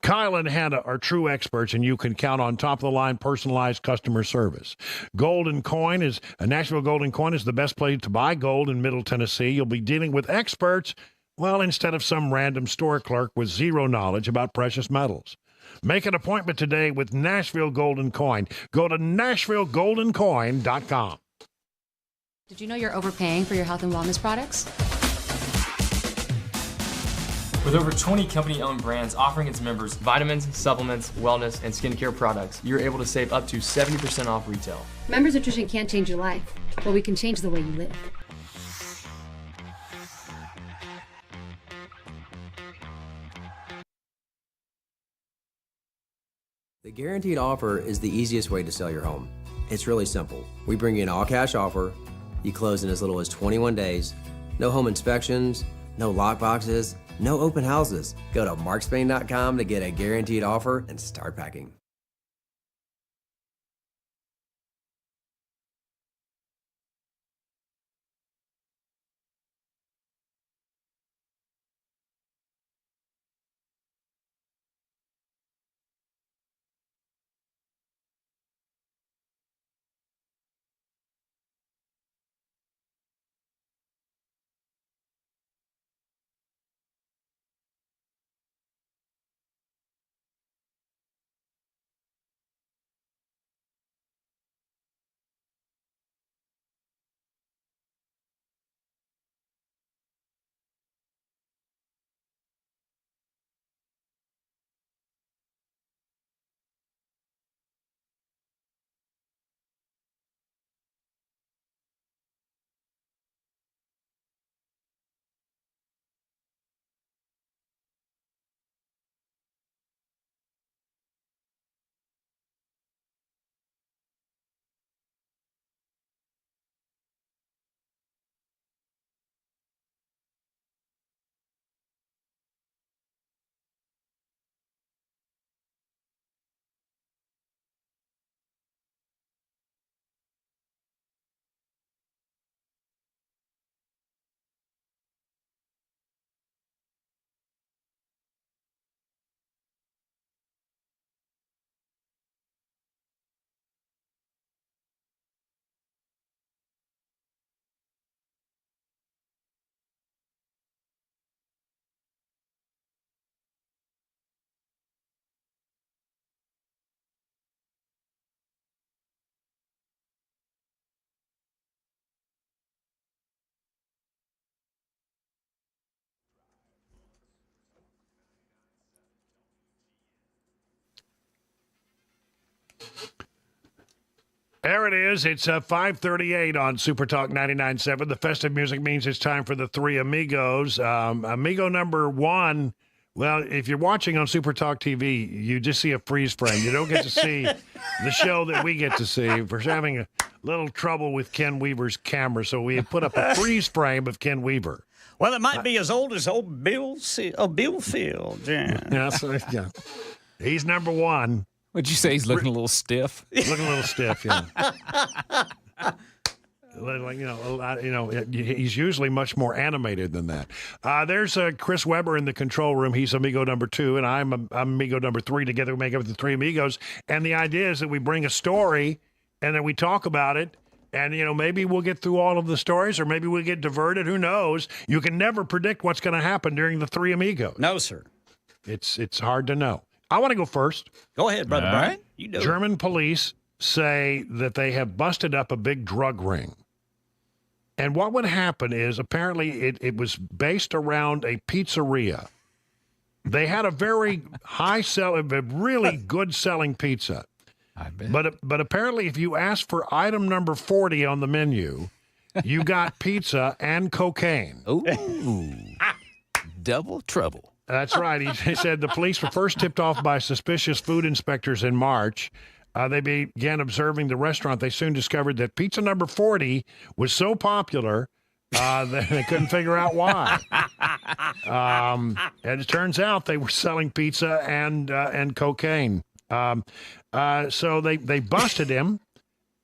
Kyle and Hannah are true experts, and you can count on top-of-the-line personalized customer service. Nashville Gold & Coin is the best place to buy gold in Middle Tennessee. You'll be dealing with experts, well, instead of some random store clerk with zero knowledge about precious metals. Make an appointment today with Nashville Gold & Coin. Go to NashvilleGoldandCoin.com. Did you know you're overpaying for your health and wellness products? With over 20 company-owned brands offering its members vitamins, supplements, wellness, and skincare products, you're able to save up to 70% off retail. Members Nutrition can't change your life, but we can change the way you live. The guaranteed offer is the easiest way to sell your home. It's really simple. We bring you an all-cash offer. You close in as little as 21 days. No home inspections, no lock boxes, no open houses. Go to markspain.com to get a guaranteed offer and start packing. There it is. It's 5:38 on Super Talk 99.7. The festive music means it's time for the three Amigos. Amigo number one, well, if you're watching on Super Talk TV, you just see a freeze frame. You don't get to see the show that we get to see. We're having a little trouble with Ken Weaver's camera, so we put up a freeze frame of Ken Weaver. Well, it might be as old as old Bill Field. Yeah. Yeah. He's number one. What'd you say? He's looking a little stiff? Looking a little stiff, yeah. He's usually much more animated than that. There's Chris Weber in the control room. He's Amigo number 2, and I'm Amigo number 3. Together we make up the three Amigos. And the idea is that we bring a story, and then we talk about it, and, maybe we'll get through all of the stories, or maybe we'll get diverted. Who knows? You can never predict what's going to happen during the three Amigos. No, sir. It's hard to know. I want to go first. Go ahead, Brother Brian. You know. German police say that they have busted up a big drug ring. And what would happen is apparently it was based around a pizzeria. They had a very really good selling pizza. I bet. But apparently if you asked for item number 40 on the menu, you got pizza and cocaine. Ooh. Double trouble. That's right. He said the police were first tipped off by suspicious food inspectors in March. They began observing the restaurant. They soon discovered that pizza number 40 was so popular that they couldn't figure out why. And it turns out they were selling pizza and cocaine. So they busted him.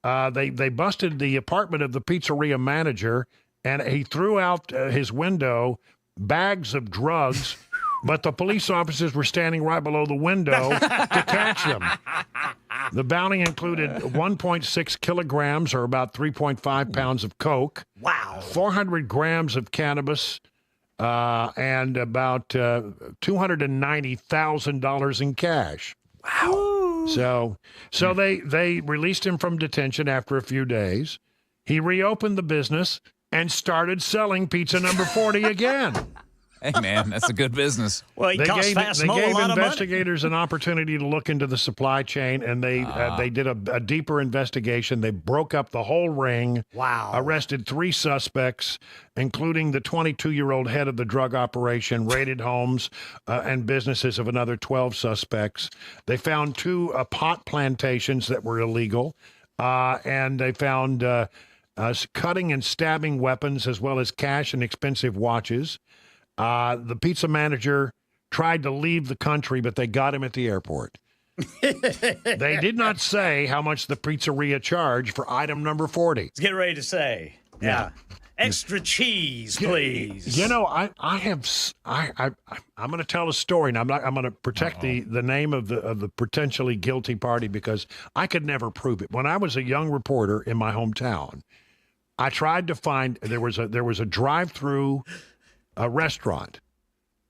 They busted the apartment of the pizzeria manager, and he threw out his window bags of drugs. But the police officers were standing right below the window to catch them. The bounty included 1.6 kilograms, or about 3.5 pounds of coke. Wow. 400 grams of cannabis, and about $290,000 in cash. Wow. So they released him from detention after a few days. he reopened the business and started selling pizza number 40 again. Hey, man, that's a good business. Well, he cost Fast They Mo a gave lot of money. investigators an opportunity to look into the supply chain, and they did a deeper investigation. They broke up the whole ring. Wow. Arrested 3 suspects, including the 22-year-old head of the drug operation, raided homes and businesses of another 12 suspects. They found 2 pot plantations that were illegal, and they found cutting and stabbing weapons as well as cash and expensive watches. The pizza manager tried to leave the country, but they got him at the airport. They did not say how much the pizzeria charged for item number 40. Let's get ready to say. Yeah. Extra cheese, please. You know, I'm going to tell a story, and I'm going to protect the name of the potentially guilty party because I could never prove it. When I was a young reporter in my hometown, I tried to find there was a drive-through restaurant,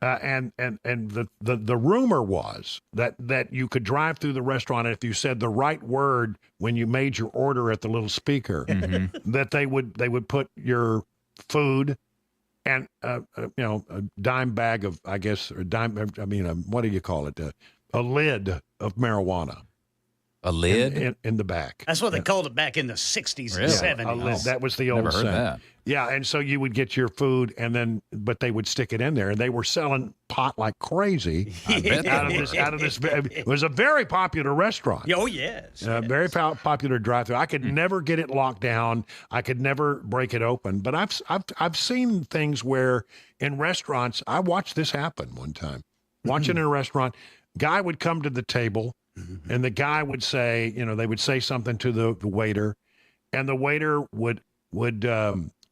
and the rumor was that you could drive through the restaurant if you said the right word when you made your order at the little speaker, that they would put your food and a dime bag of, I guess, or what do you call it, a lid of marijuana. A lid? In the back. That's what they called it back in the 60s Really? and 70s. A lid. That was the old Never heard saying. that. Yeah, and so you would get your food, but they would stick it in there, and they were selling pot like crazy. I bet they out of this. It was a very popular restaurant. Oh, yes. Very popular drive-through. I could never get it locked down. I could never break it open. But I've seen things where in restaurants, I watched this happen one time. Watching in a restaurant, guy would come to the table, and the guy would say, they would say something to the waiter, and the waiter would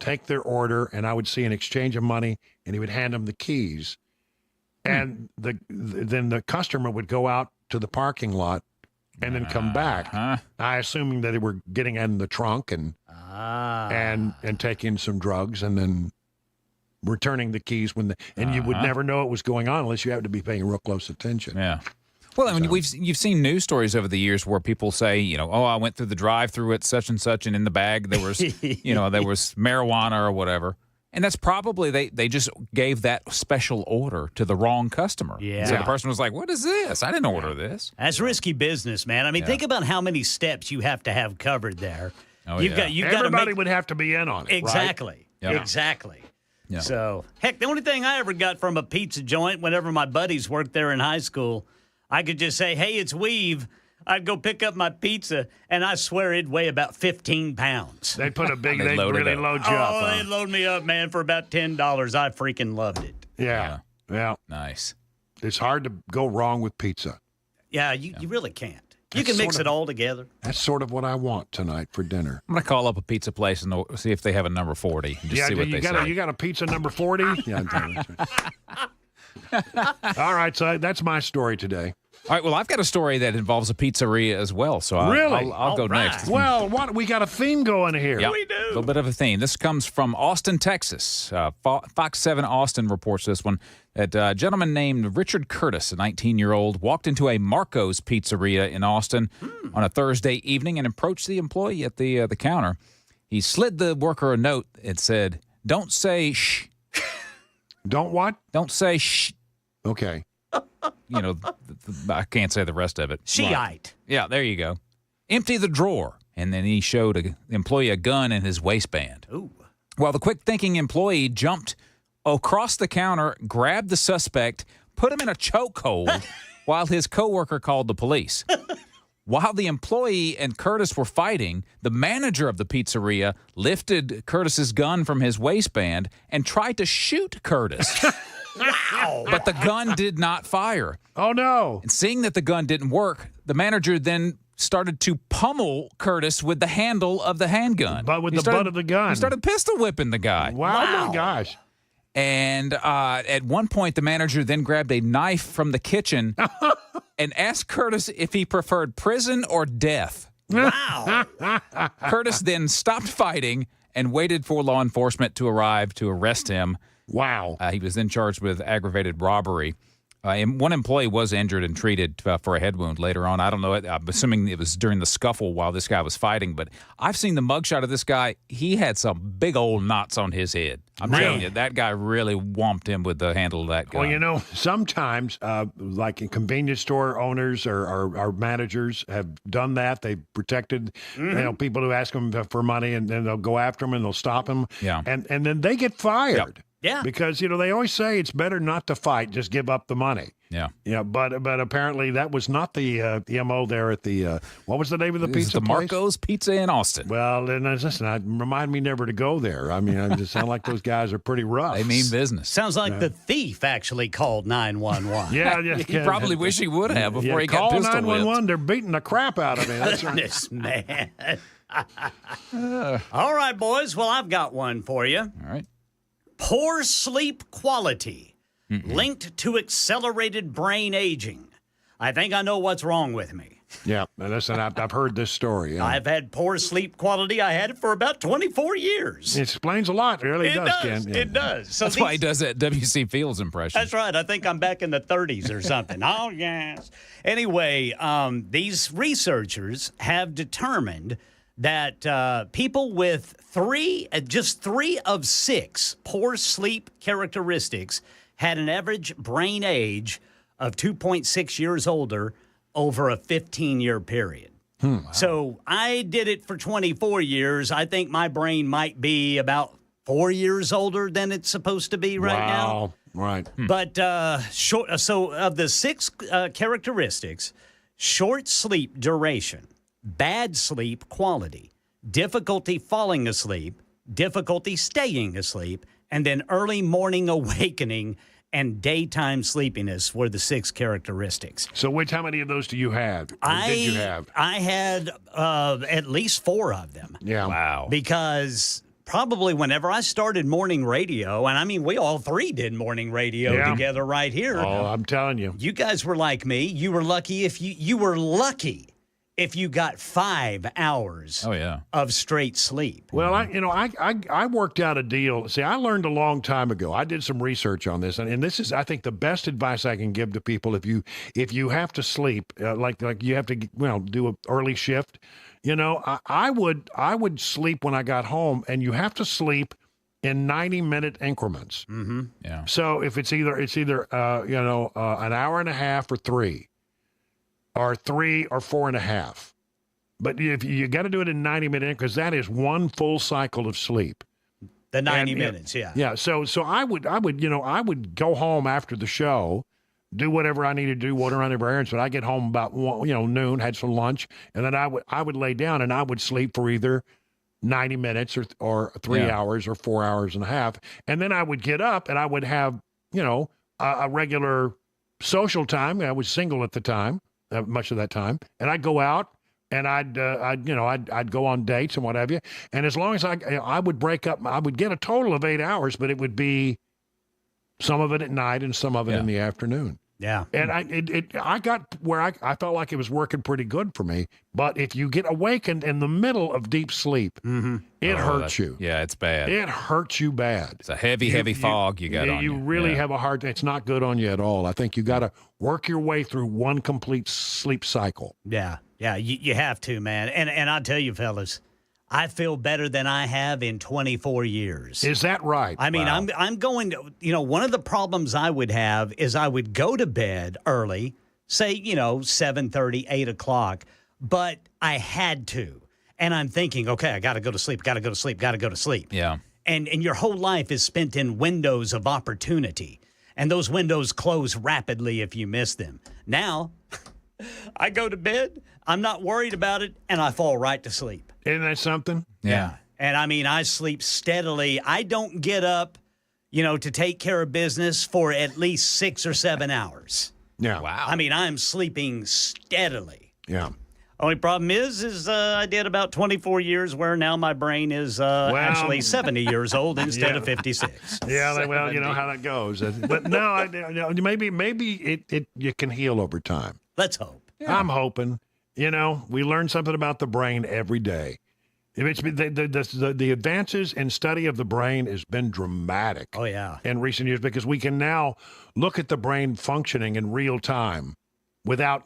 take their order, and I would see an exchange of money, and he would hand them the keys. And then the customer would go out to the parking lot and then come back. I assuming that they were getting in the trunk and taking some drugs and then returning the keys and you would never know what was going on unless you happened to be paying real close attention. Yeah. Well, I mean, you've seen news stories over the years where people say, I went through the drive-through at such and such, and in the bag there was, there was marijuana or whatever. And that's probably they just gave that special order to the wrong customer. Yeah. So the person was like, "What is this? I didn't order this." That's risky business, man. I mean, think about how many steps you have to have covered there. Oh, Everybody would have to be in on it. Exactly. Right? Yeah. Exactly. Yeah. So, heck, the only thing I ever got from a pizza joint whenever my buddies worked there in high school, I could just say, "Hey, it's Weave." I'd go pick up my pizza, and I swear it'd weigh about 15 pounds. They put a big, they load really it up. load you up. Oh, they'd load me up, man, for about $10. I freaking loved it. Yeah. Nice. It's hard to go wrong with pizza. Yeah, you really can't. You can mix it all together. That's sort of what I want tonight for dinner. I'm gonna call up a pizza place and see if they have a number 40. And just see what they say. You got a pizza number 40? Yeah. All right, so that's my story today. All right, well, I've got a story that involves a pizzeria as well, so I'll go next. Well, we got a theme going here. Yep. We do. A little bit of a theme. This comes from Austin, Texas. Fox 7 Austin reports this one, that a gentleman named Richard Curtis, a 19-year-old, walked into a Marco's Pizzeria in Austin on a Thursday evening and approached the employee at the counter. He slid the worker a note and said, "Don't say shh." Don't what? Don't say shh. Okay. I can't say the rest of it. Shiite. Yeah, there you go. Empty the drawer. And then he showed the employee a gun in his waistband. Ooh. Well, the quick-thinking employee jumped across the counter, grabbed the suspect, put him in a chokehold while his coworker called the police. While the employee and Curtis were fighting, the manager of the pizzeria lifted Curtis's gun from his waistband and tried to shoot Curtis. Wow. But the gun did not fire. Oh, no. And seeing that the gun didn't work, the manager then started to pummel Curtis with the handle of the handgun. But with the butt of the gun. He started pistol whipping the guy. Wow. Oh, my gosh. And at one point, the manager then grabbed a knife from the kitchen and asked Curtis if he preferred prison or death. Wow. Curtis then stopped fighting and waited for law enforcement to arrive to arrest him. Wow. He was then charged with aggravated robbery. And one employee was injured and treated for a head wound later on. I don't know. I'm assuming it was during the scuffle while this guy was fighting. But I've seen the mugshot of this guy. He had some big old knots on his head. I'm telling you, that guy really whomped him with the handle of that gun. Well, you know, sometimes, like in convenience store owners or managers have done that. They've protected people who ask them for money, and then they'll go after them and they'll stop them. Yeah. And then they get fired. Yep. Yeah. Because, they always say it's better not to fight, just give up the money. Yeah. Yeah, but apparently that was not the MO there at the what was the name of the pizza the place? Marco's Pizza in Austin. Well, then listen, remind me never to go there. I mean, I just sound like those guys are pretty rough. They mean business. Sounds like the thief actually called 911. Yeah, he probably wish he would have before he got call pistol 911. whipped. They're beating the crap out of me. That's right. Goodness, man. All right, boys. Well, I've got one for you. All right. Poor sleep quality linked to accelerated brain aging. I think I know what's wrong with me. Yeah, and listen, I've heard this story. Yeah. I've had poor sleep quality. I had it for about 24 years. It explains a lot. It really does, Ken. Yeah. It does. So That's why he does that W.C. Fields impression. That's right. I think I'm back in the 30s or something. Oh, yes. Anyway, these researchers have determined that people with just three of six poor sleep characteristics had an average brain age of 2.6 years older over a 15-year period. Wow. So I did it for 24 years. I think my brain might be about 4 years older than it's supposed to be right now. Right. But so of the six characteristics, short sleep duration, bad sleep quality, difficulty falling asleep, difficulty staying asleep, and then early morning awakening and daytime sleepiness were the six characteristics. So how many of those do you have? Did you have? I had at least four of them. Yeah. Wow. Because probably whenever I started morning radio, and I mean, we all three did morning radio together right here. Oh, I'm telling you. You guys were like me. You were lucky you were lucky if you got 5 hours of straight sleep. Well, I worked out a deal. See, I learned a long time ago. I did some research on this, and this is, I think, the best advice I can give to people if you have to sleep, like you have to do an early shift. I would sleep when I got home, and you have to sleep in 90-minute increments. Mm-hmm. Yeah. So if it's either an hour and a half or 3. Or 3 or 4.5. But if you got to do it in 90-minute, because that is one full cycle of sleep. The 90 minutes, yeah. Yeah. So I would go home after the show, do whatever I needed to do, water on the errands. But I get home about noon, had some lunch, and then I would lay down and I would sleep for either 90 minutes or 3 hours or 4 hours and a half, and then I would get up and I would have a regular social time. I was single at the time. Much of that time, and I'd go out and I'd go on dates and what have you. And as long as I would break up, I would get a total of 8 hours, but it would be some of it at night and some of it in the afternoon. Yeah. And I got where I felt like it was working pretty good for me. But if you get awakened in the middle of deep sleep, it hurts you. Yeah, it's bad. It hurts you bad. It's a heavy fog you got on you. You really have a hard time. It's not good on you at all. I think you got to work your way through one complete sleep cycle. Yeah. Yeah, you have to, man. And I'll tell you, fellas, I feel better than I have in 24 years. Is that right? I mean, I'm going to, one of the problems I would have is I would go to bed early, say, 7:30, 8 o'clock, but I had to. And I'm thinking, okay, I got to go to sleep, got to go to sleep, got to go to sleep. Yeah. And your whole life is spent in windows of opportunity. And those windows close rapidly if you miss them. Now, I go to bed, I'm not worried about it, and I fall right to sleep. Isn't that something? Yeah. And I mean, I sleep steadily. I don't get up, to take care of business for at least 6 or 7 hours. Yeah. Wow. I mean, I'm sleeping steadily. Yeah. Only problem is I did about 24 years where now my brain is actually 70 years old instead of 56. Yeah, well, you know how that goes. But no, maybe you can heal over time. Let's hope. Yeah. I'm hoping. We learn something about the brain every day. It's been, the advances in study of the brain has been dramatic. Oh, yeah. In recent years, because we can now look at the brain functioning in real time without,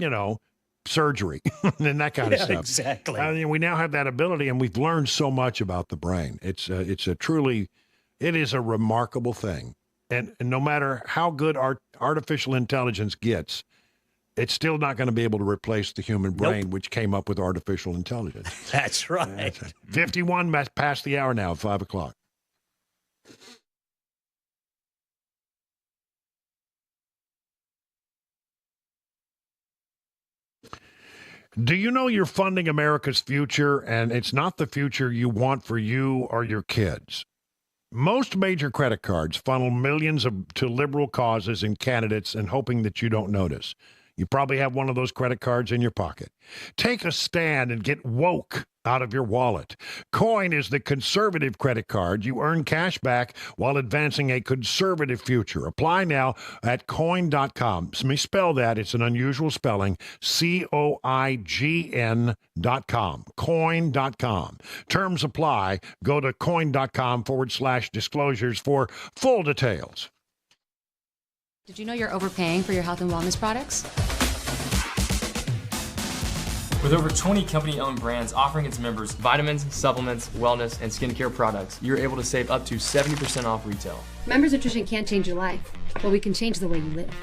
surgery and that kind of stuff. Exactly. I mean, we now have that ability, and we've learned so much about the brain. It is a remarkable thing. And no matter how good artificial intelligence gets, it's still not going to be able to replace the human brain, which came up with artificial intelligence. That's right. 51 past the hour now, 5 o'clock. Do you know you're funding America's future, and it's not the future you want for you or your kids? Most major credit cards funnel millions to liberal causes and candidates and hoping that you don't notice. You probably have one of those credit cards in your pocket. Take a stand and get woke out of your wallet. Coin is the conservative credit card. You earn cash back while advancing a conservative future. Apply now at coin.com. Let me spell that. It's an unusual spelling. COIGN.com. Coin.com. Terms apply. Go to coin.com/disclosures for full details. Did you know you're overpaying for your health and wellness products? With over 20 company-owned brands offering its members vitamins, supplements, wellness, and skincare products, you're able to save up to 70% off retail. Members Nutrition can't change your life, but we can change the way you live.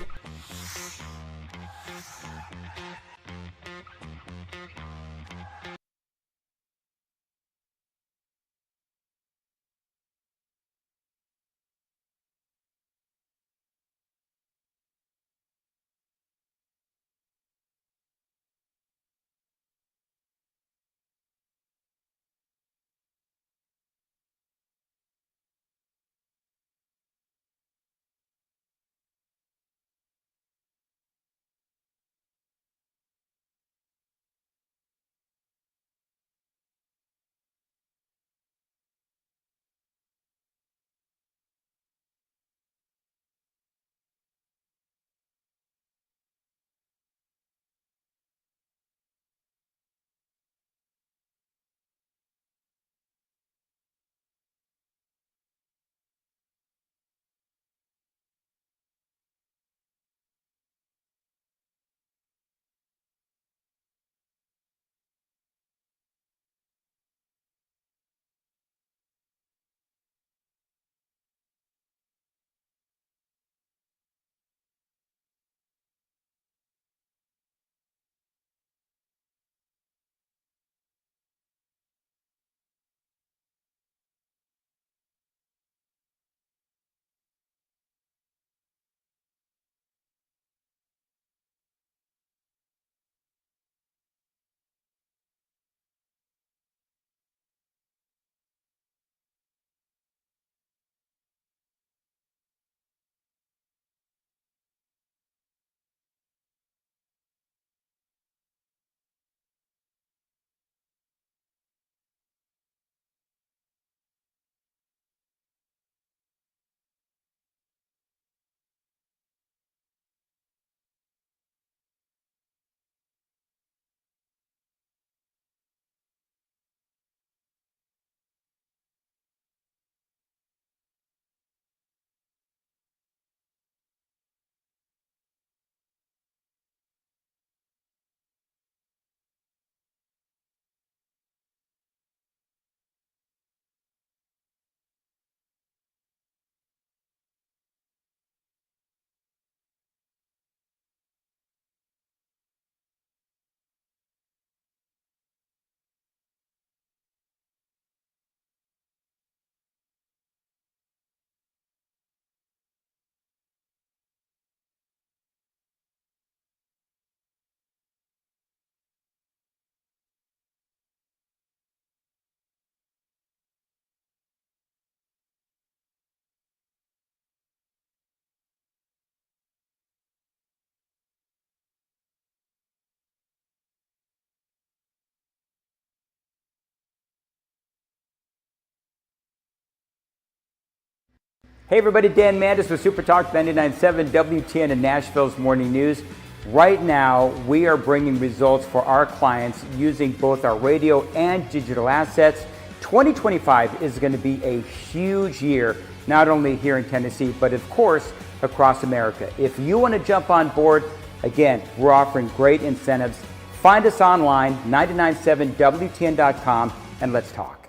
Hey everybody, Dan Mandis with Super Talk 99.7 WTN and Nashville's Morning News. Right now, we are bringing results for our clients using both our radio and digital assets. 2025 is going to be a huge year, not only here in Tennessee, but of course, across America. If you want to jump on board, again, we're offering great incentives. Find us online, 997WTN.com, and let's talk.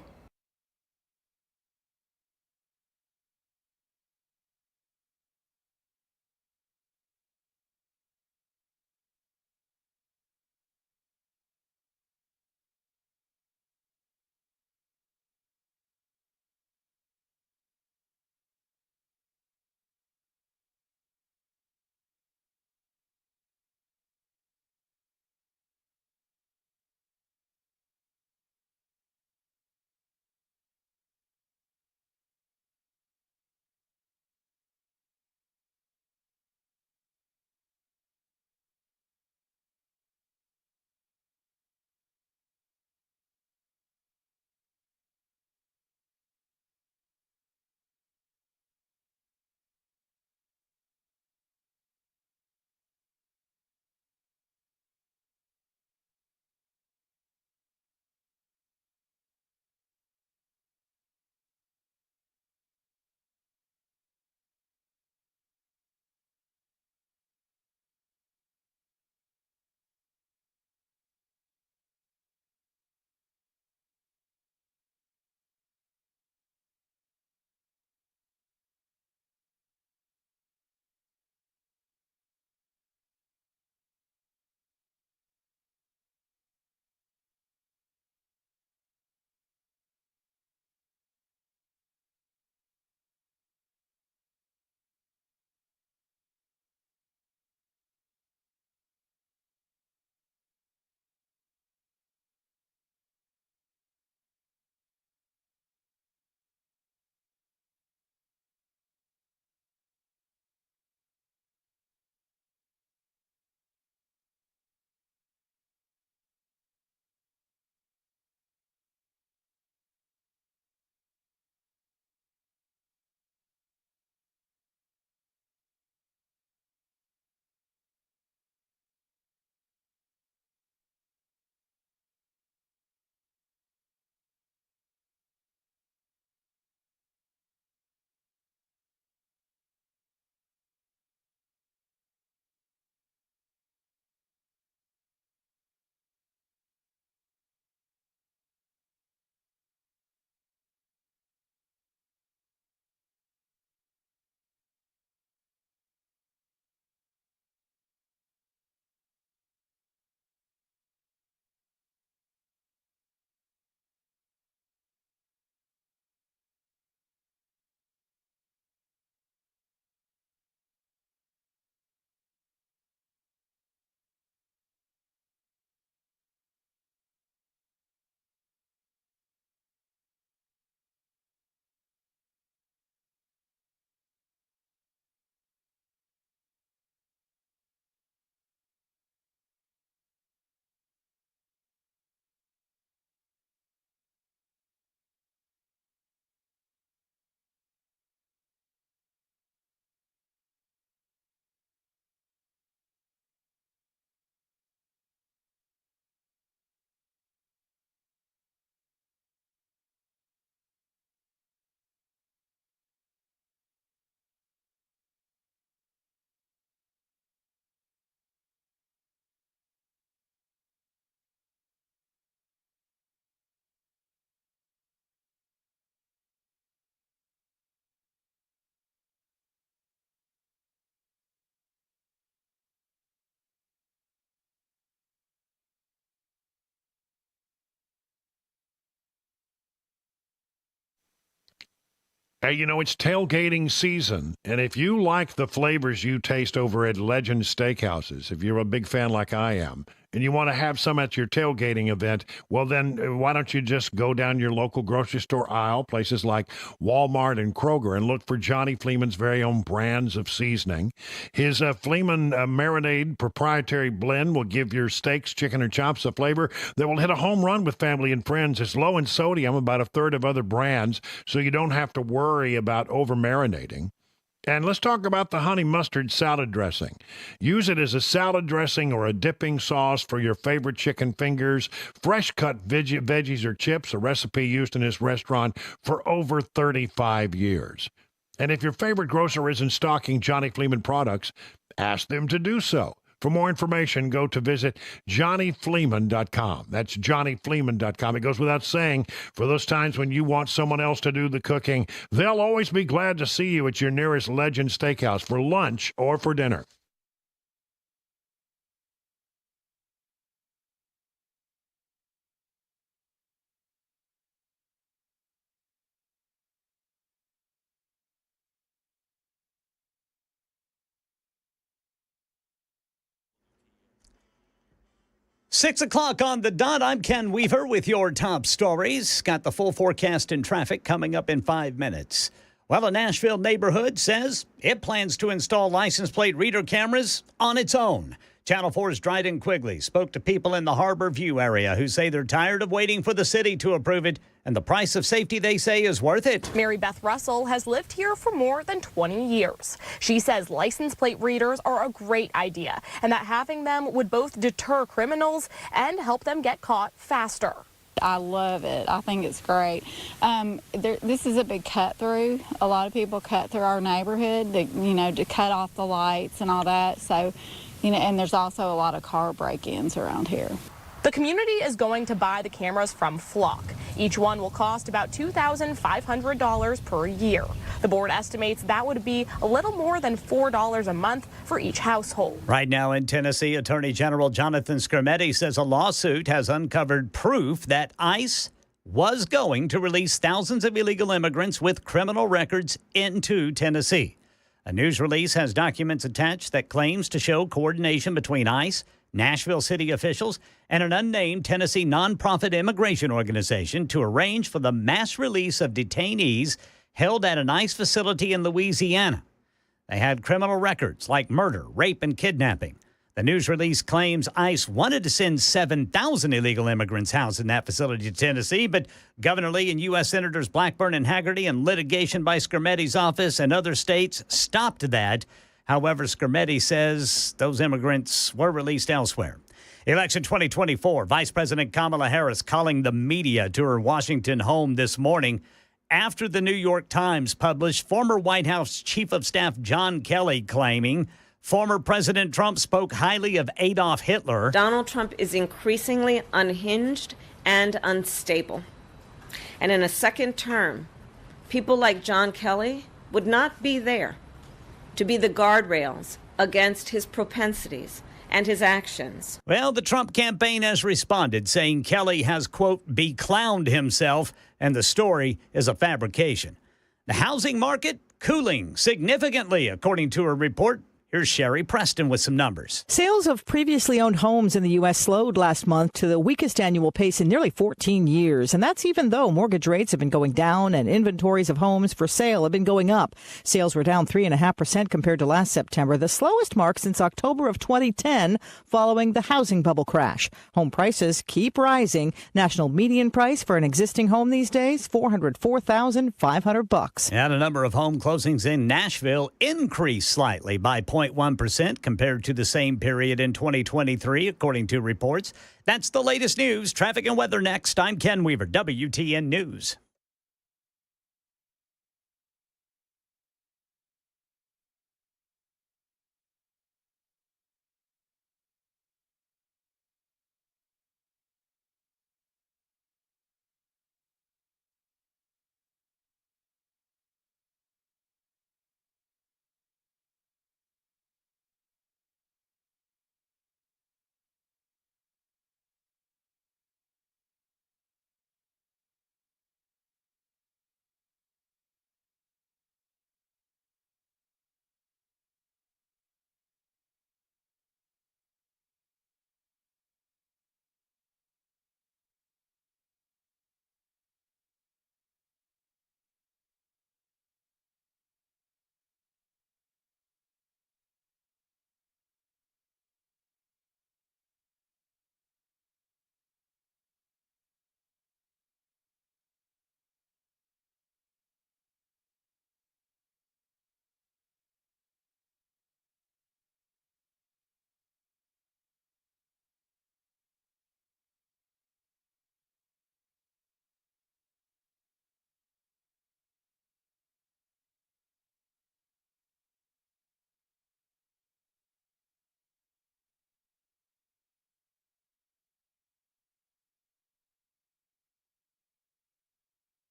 Hey, you know, it's tailgating season. And if you like the flavors you taste over at Legend Steakhouses, if you're a big fan like I am, and you want to have some at your tailgating event, well, then why don't you just go down your local grocery store aisle, places like Walmart and Kroger, and look for Johnny Fleeman's very own brands of seasoning. His Fleeman Marinade proprietary blend will give your steaks, chicken, or chops a flavor that will hit a home run with family and friends. It's low in sodium, about a third of other brands, so you don't have to worry about over marinating. And let's talk about the honey mustard salad dressing. Use it as a salad dressing or a dipping sauce for your favorite chicken fingers, fresh cut veggies or chips, a recipe used in this restaurant for over 35 years. And if your favorite grocer isn't stocking Johnny Fleeman products, ask them to do so. For more information, go to visit johnnyfleeman.com. That's johnnyfleeman.com. It goes without saying, for those times when you want someone else to do the cooking, they'll always be glad to see you at your nearest Legend Steakhouse for lunch or for dinner. Six o'clock on the dot. I'm Ken Weaver with your top stories. Got the full forecast and traffic coming up in 5 minutes. Well, a Nashville neighborhood says it plans to install license plate reader cameras on its own. Channel 4's Dryden Quigley spoke to people in the Harbor View area who say they're tired of waiting for the city to approve it, and the price of safety, they say, is worth it. Mary Beth Russell has lived here for more than 20 years. She says license plate readers are a great idea and that having them would both deter criminals and help them get caught faster. I love it. I think it's great. This is a big cut through. A lot of people cut through our neighborhood, to cut off the lights and all that. So, and there's also a lot of car break-ins around here. The community is going to buy the cameras from Flock. Each one will cost about $2,500 per year. The board estimates that would be a little more than $4 a month for each household. Right now in Tennessee, Attorney General Jonathan Skrmetti says a lawsuit has uncovered proof that ICE was going to release thousands of illegal immigrants with criminal records into Tennessee. A news release has documents attached that claims to show coordination between ICE, Nashville city officials, and an unnamed Tennessee nonprofit immigration organization to arrange for the mass release of detainees held at an ICE facility in Louisiana. They had criminal records like murder, rape, and kidnapping. The news release claims ICE wanted to send 7,000 illegal immigrants housed in that facility to Tennessee, but Governor Lee and U.S. Senators Blackburn and Hagerty and litigation by Skrmetti's office and other states stopped that. However, Skrmetti says those immigrants were released elsewhere. Election 2024, Vice President Kamala Harris calling the media to her Washington home this morning after the New York Times published former White House Chief of Staff John Kelly claiming former President Trump spoke highly of Adolf Hitler. Donald Trump is increasingly unhinged and unstable. And in a second term, people like John Kelly would not be there to be the guardrails against his propensities and his actions. Well, the Trump campaign has responded, saying Kelly has, quote, beclowned himself, and the story is a fabrication. The housing market cooling significantly, according to a report. Here's Sherry Preston with some numbers. Sales of previously owned homes in the U.S. slowed last month to the weakest annual pace in nearly 14 years. And that's even though mortgage rates have been going down and inventories of homes for sale have been going up. Sales were down 3.5% compared to last September, the slowest mark since October of 2010 following the housing bubble crash. Home prices keep rising. National median price for an existing home these days, $404,500. And a number of home closings in Nashville increased slightly by 0.1% compared to the same period in 2023, according to reports. That's the latest news. Traffic and weather next. I'm Ken Weaver, WTN News.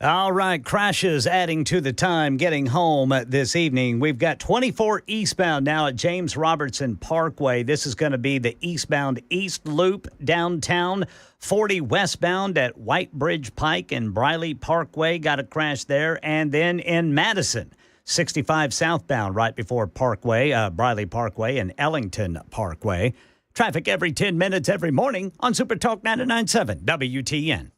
All right, crashes adding to the time getting home this evening. We've got 24 eastbound now at James Robertson Parkway. This is going to be the eastbound East Loop downtown. 40 westbound at White Bridge Pike and Briley Parkway. Got a crash there. And then in Madison, 65 southbound right before Briley Parkway and Ellington Parkway. Traffic every 10 minutes every morning on Super Talk 99.7 WTN.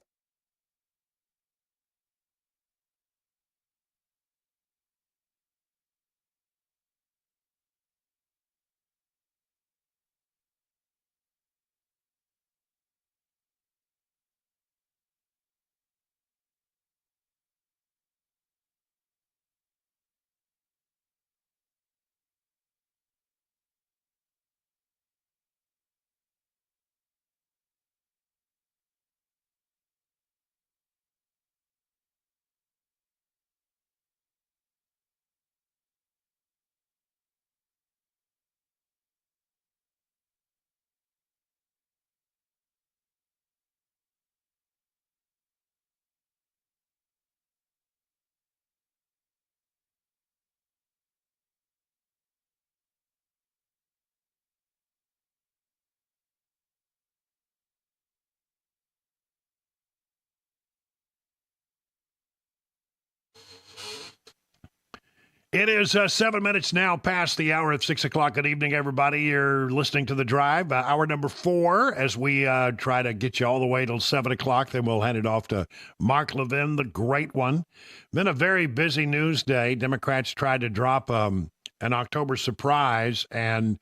It is 7 minutes now past the hour of 6 o'clock. Good evening, everybody. You're listening to The Drive, hour number 4, as we try to get you all the way till 7 o'clock. Then we'll hand it off to Mark Levin, the great one. Been a very busy news day. Democrats tried to drop an October surprise and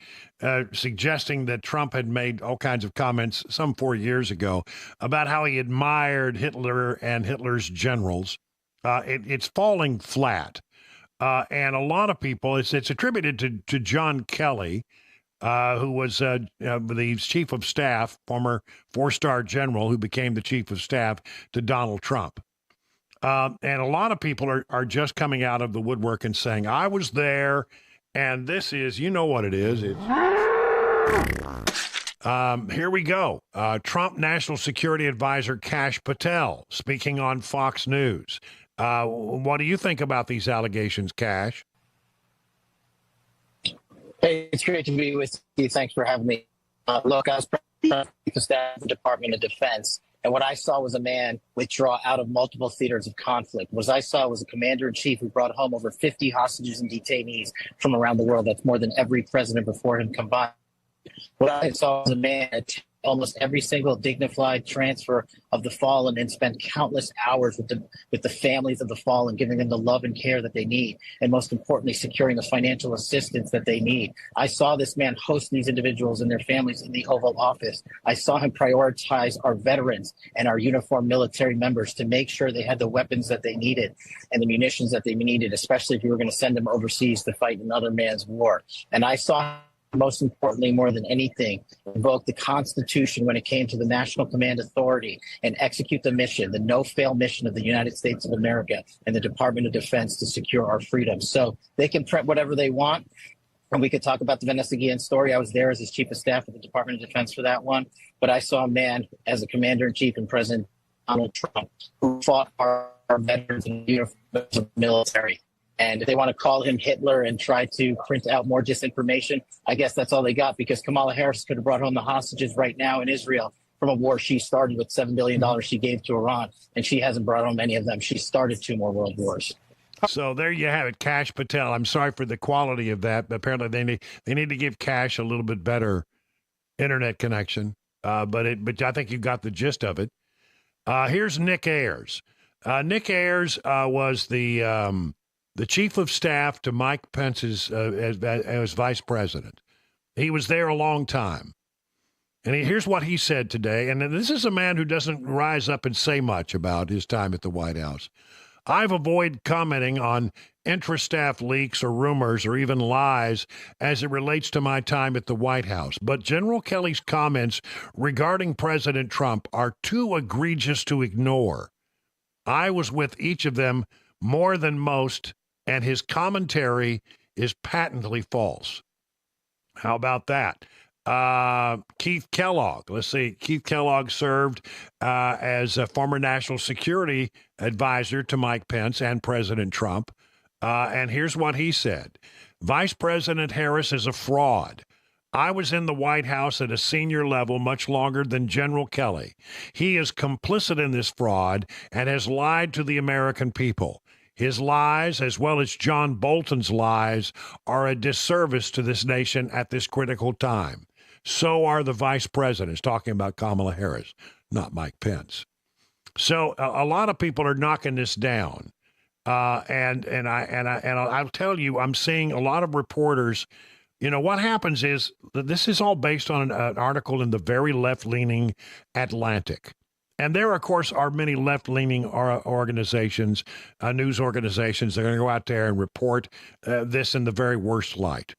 suggesting that Trump had made all kinds of comments some 4 years ago about how he admired Hitler and Hitler's generals. It's falling flat. And a lot of people, it's attributed to John Kelly, who was the chief of staff, former 4-star general who became the chief of staff to Donald Trump. And a lot of people are just coming out of the woodwork and saying, I was there, and this is, you know what it is. Here we go. Trump National Security Advisor Kash Patel speaking on Fox News. What do you think about these allegations, Kash? Hey, it's great to be with you. Thanks for having me. Look, I was president of the staff of the Department of Defense, and what I saw was a man withdraw out of multiple theaters of conflict. What I saw was a commander-in-chief who brought home over 50 hostages and detainees from around the world. That's more than every president before him combined. What I saw was a man at almost every single dignified transfer of the fallen and spent countless hours with the families of the fallen, giving them the love and care that they need, and most importantly, securing the financial assistance that they need. I saw this man host these individuals and their families in the Oval Office. I saw him prioritize our veterans and our uniformed military members to make sure they had the weapons that they needed and the munitions that they needed, especially if you were going to send them overseas to fight another man's war. And I saw, most importantly, more than anything, invoke the Constitution when it came to the National Command Authority and execute the mission, the no-fail mission of the United States of America and the Department of Defense to secure our freedom. So they can print whatever they want. And we could talk about the Vanessa Guillen story. I was there as his chief of staff at the Department of Defense for that one. But I saw a man as a commander-in-chief and President Donald Trump who fought our veterans and the military. And if they want to call him Hitler and try to print out more disinformation, I guess that's all they got, because Kamala Harris could have brought home the hostages right now in Israel from a war she started with $7 billion she gave to Iran, and she hasn't brought home any of them. She started 2 more world wars. So there you have it, Kash Patel. I'm sorry for the quality of that, but apparently they need to give Kash a little bit better internet connection. But I think you got the gist of it. Here's Nick Ayers. Nick Ayers was the chief of staff to Mike Pence's as vice president. He was there a long time. And here's what he said today. And this is a man who doesn't rise up and say much about his time at the White House. I've avoided commenting on intra-staff leaks or rumors or even lies as it relates to my time at the White House. But General Kelly's comments regarding President Trump are too egregious to ignore. I was with each of them more than most, and his commentary is patently false. How about that? Keith Kellogg. Let's see. Keith Kellogg served as a former national security advisor to Mike Pence and President Trump. And here's what he said. Vice President Harris is a fraud. I was in the White House at a senior level much longer than General Kelly. He is complicit in this fraud and has lied to the American people. His lies, as well as John Bolton's lies, are a disservice to this nation at this critical time. So are the vice presidents, talking about Kamala Harris, not Mike Pence. So a lot of people are knocking this down. And I'll tell you, I'm seeing a lot of reporters. You know, what happens is that this is all based on an article in the very left-leaning Atlantic. And there, of course, are many left-leaning organizations, news organizations that are going to go out there and report this in the very worst light.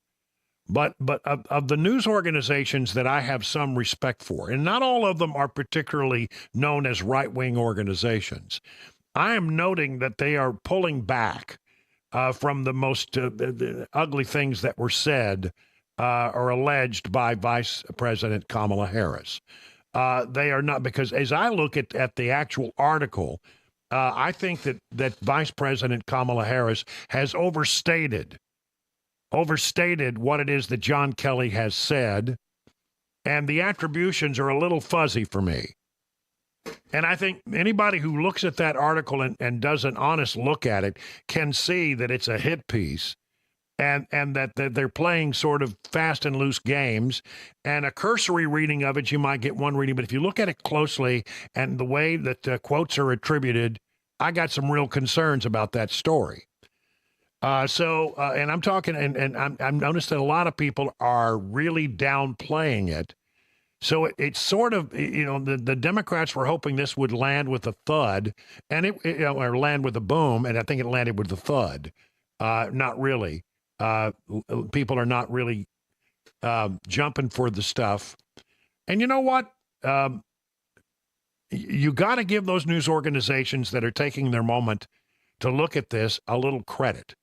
But of the news organizations that I have some respect for, and not all of them are particularly known as right-wing organizations, I am noting that they are pulling back from the most the ugly things that were said or alleged by Vice President Kamala Harris. They are not, because as I look at the actual article, I think that Vice President Kamala Harris has overstated what it is that John Kelly has said, and the attributions are a little fuzzy for me. And I think anybody who looks at that article and does an honest look at it can see that it's a hit piece and that they're playing sort of fast and loose games. And a cursory reading of it, you might get one reading. But if you look at it closely and the way that quotes are attributed, I got some real concerns about that story. And I'm talking, and I've noticed that a lot of people are really downplaying it. So it's sort of, you know, the Democrats were hoping this would land with a thud, and or land with a boom, and I think it landed with a thud. Not really. People are not really jumping for the stuff. And you know what? You got to give those news organizations that are taking their moment to look at this a little credit.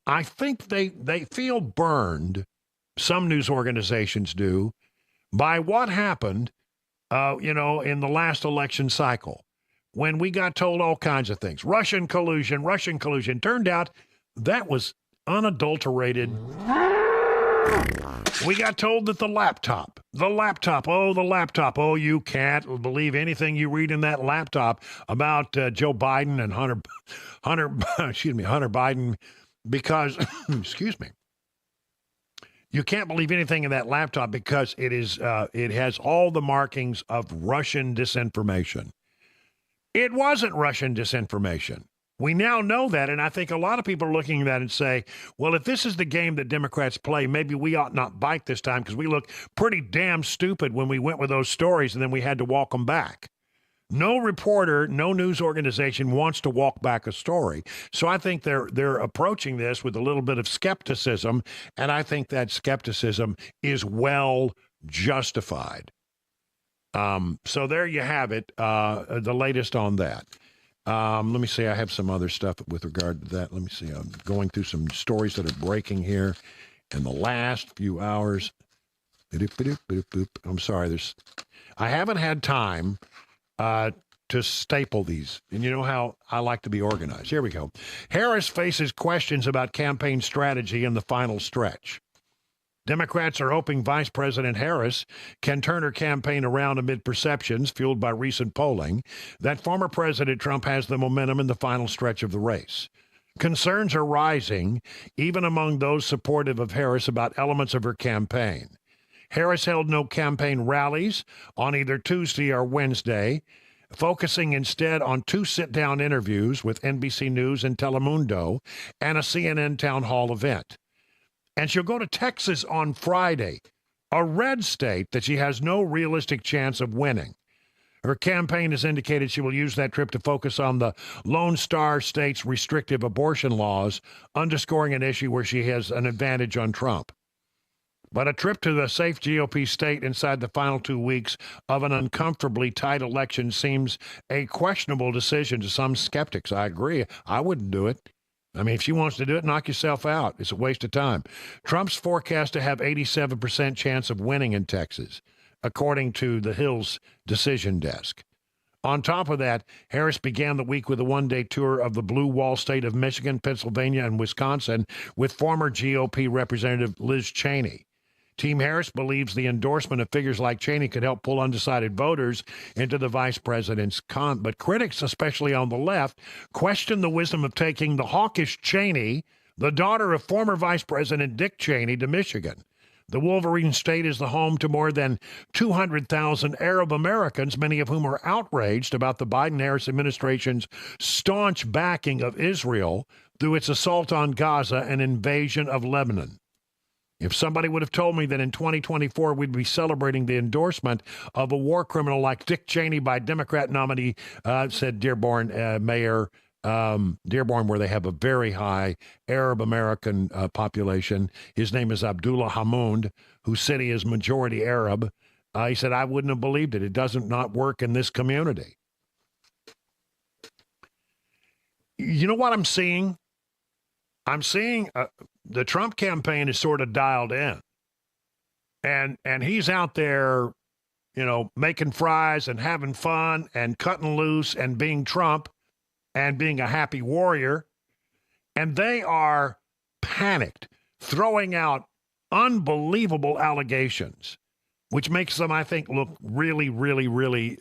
I think they feel burned, some news organizations do, by what happened, in the last election cycle, when we got told all kinds of things. Russian collusion. Turned out that was unadulterated. We got told that the laptop, you can't believe anything you read in that laptop about Joe Biden and Hunter Biden, because, excuse me, you can't believe anything in that laptop because it has all the markings of Russian disinformation. It wasn't Russian disinformation. We now know that, and I think a lot of people are looking at that and say, well, if this is the game that Democrats play, maybe we ought not bite this time because we look pretty damn stupid when we went with those stories and then we had to walk them back. No reporter, no news organization wants to walk back a story. So I think they're approaching this with a little bit of skepticism, and I think that skepticism is well justified. So there you have it, the latest on that. Let me see. I have some other stuff with regard to that. Let me see. I'm going through some stories that are breaking here in the last few hours. I'm sorry. I haven't had time to staple these. And you know how I like to be organized. Here we go. Harris faces questions about campaign strategy in the final stretch. Democrats are hoping Vice President Harris can turn her campaign around amid perceptions fueled by recent polling that former President Trump has the momentum in the final stretch of the race. Concerns are rising, even among those supportive of Harris, about elements of her campaign. Harris held no campaign rallies on either Tuesday or Wednesday, focusing instead on 2 sit-down interviews with NBC News and Telemundo and a CNN town hall event. And she'll go to Texas on Friday, a red state that she has no realistic chance of winning. Her campaign has indicated she will use that trip to focus on the Lone Star State's restrictive abortion laws, underscoring an issue where she has an advantage on Trump. But a trip to the safe GOP state inside the final 2 weeks of an uncomfortably tight election seems a questionable decision to some skeptics. I agree. I wouldn't do it. I mean, if she wants to do it, knock yourself out. It's a waste of time. Trump's forecast to have 87% chance of winning in Texas, according to the Hill's decision desk. On top of that, Harris began the week with a one-day tour of the blue wall state of Michigan, Pennsylvania, and Wisconsin with former GOP Representative Liz Cheney. Team Harris believes the endorsement of figures like Cheney could help pull undecided voters into the vice president's but critics, especially on the left, question the wisdom of taking the hawkish Cheney, the daughter of former Vice President Dick Cheney, to Michigan. The Wolverine state is the home to more than 200,000 Arab Americans, many of whom are outraged about the Biden-Harris administration's staunch backing of Israel through its assault on Gaza and invasion of Lebanon. If somebody would have told me that in 2024 we'd be celebrating the endorsement of a war criminal like Dick Cheney by Democrat nominee, said Dearborn Mayor Dearborn, where they have a very high Arab American population. His name is Abdullah Hamoud, whose city is majority Arab. He said, I wouldn't have believed it. It doesn't not work in this community. You know what I'm seeing? I'm seeing the Trump campaign is sort of dialed in. And he's out there, you know, making fries and having fun and cutting loose and being Trump and being a happy warrior. And they are panicked, throwing out unbelievable allegations, which makes them, I think, look really, really, really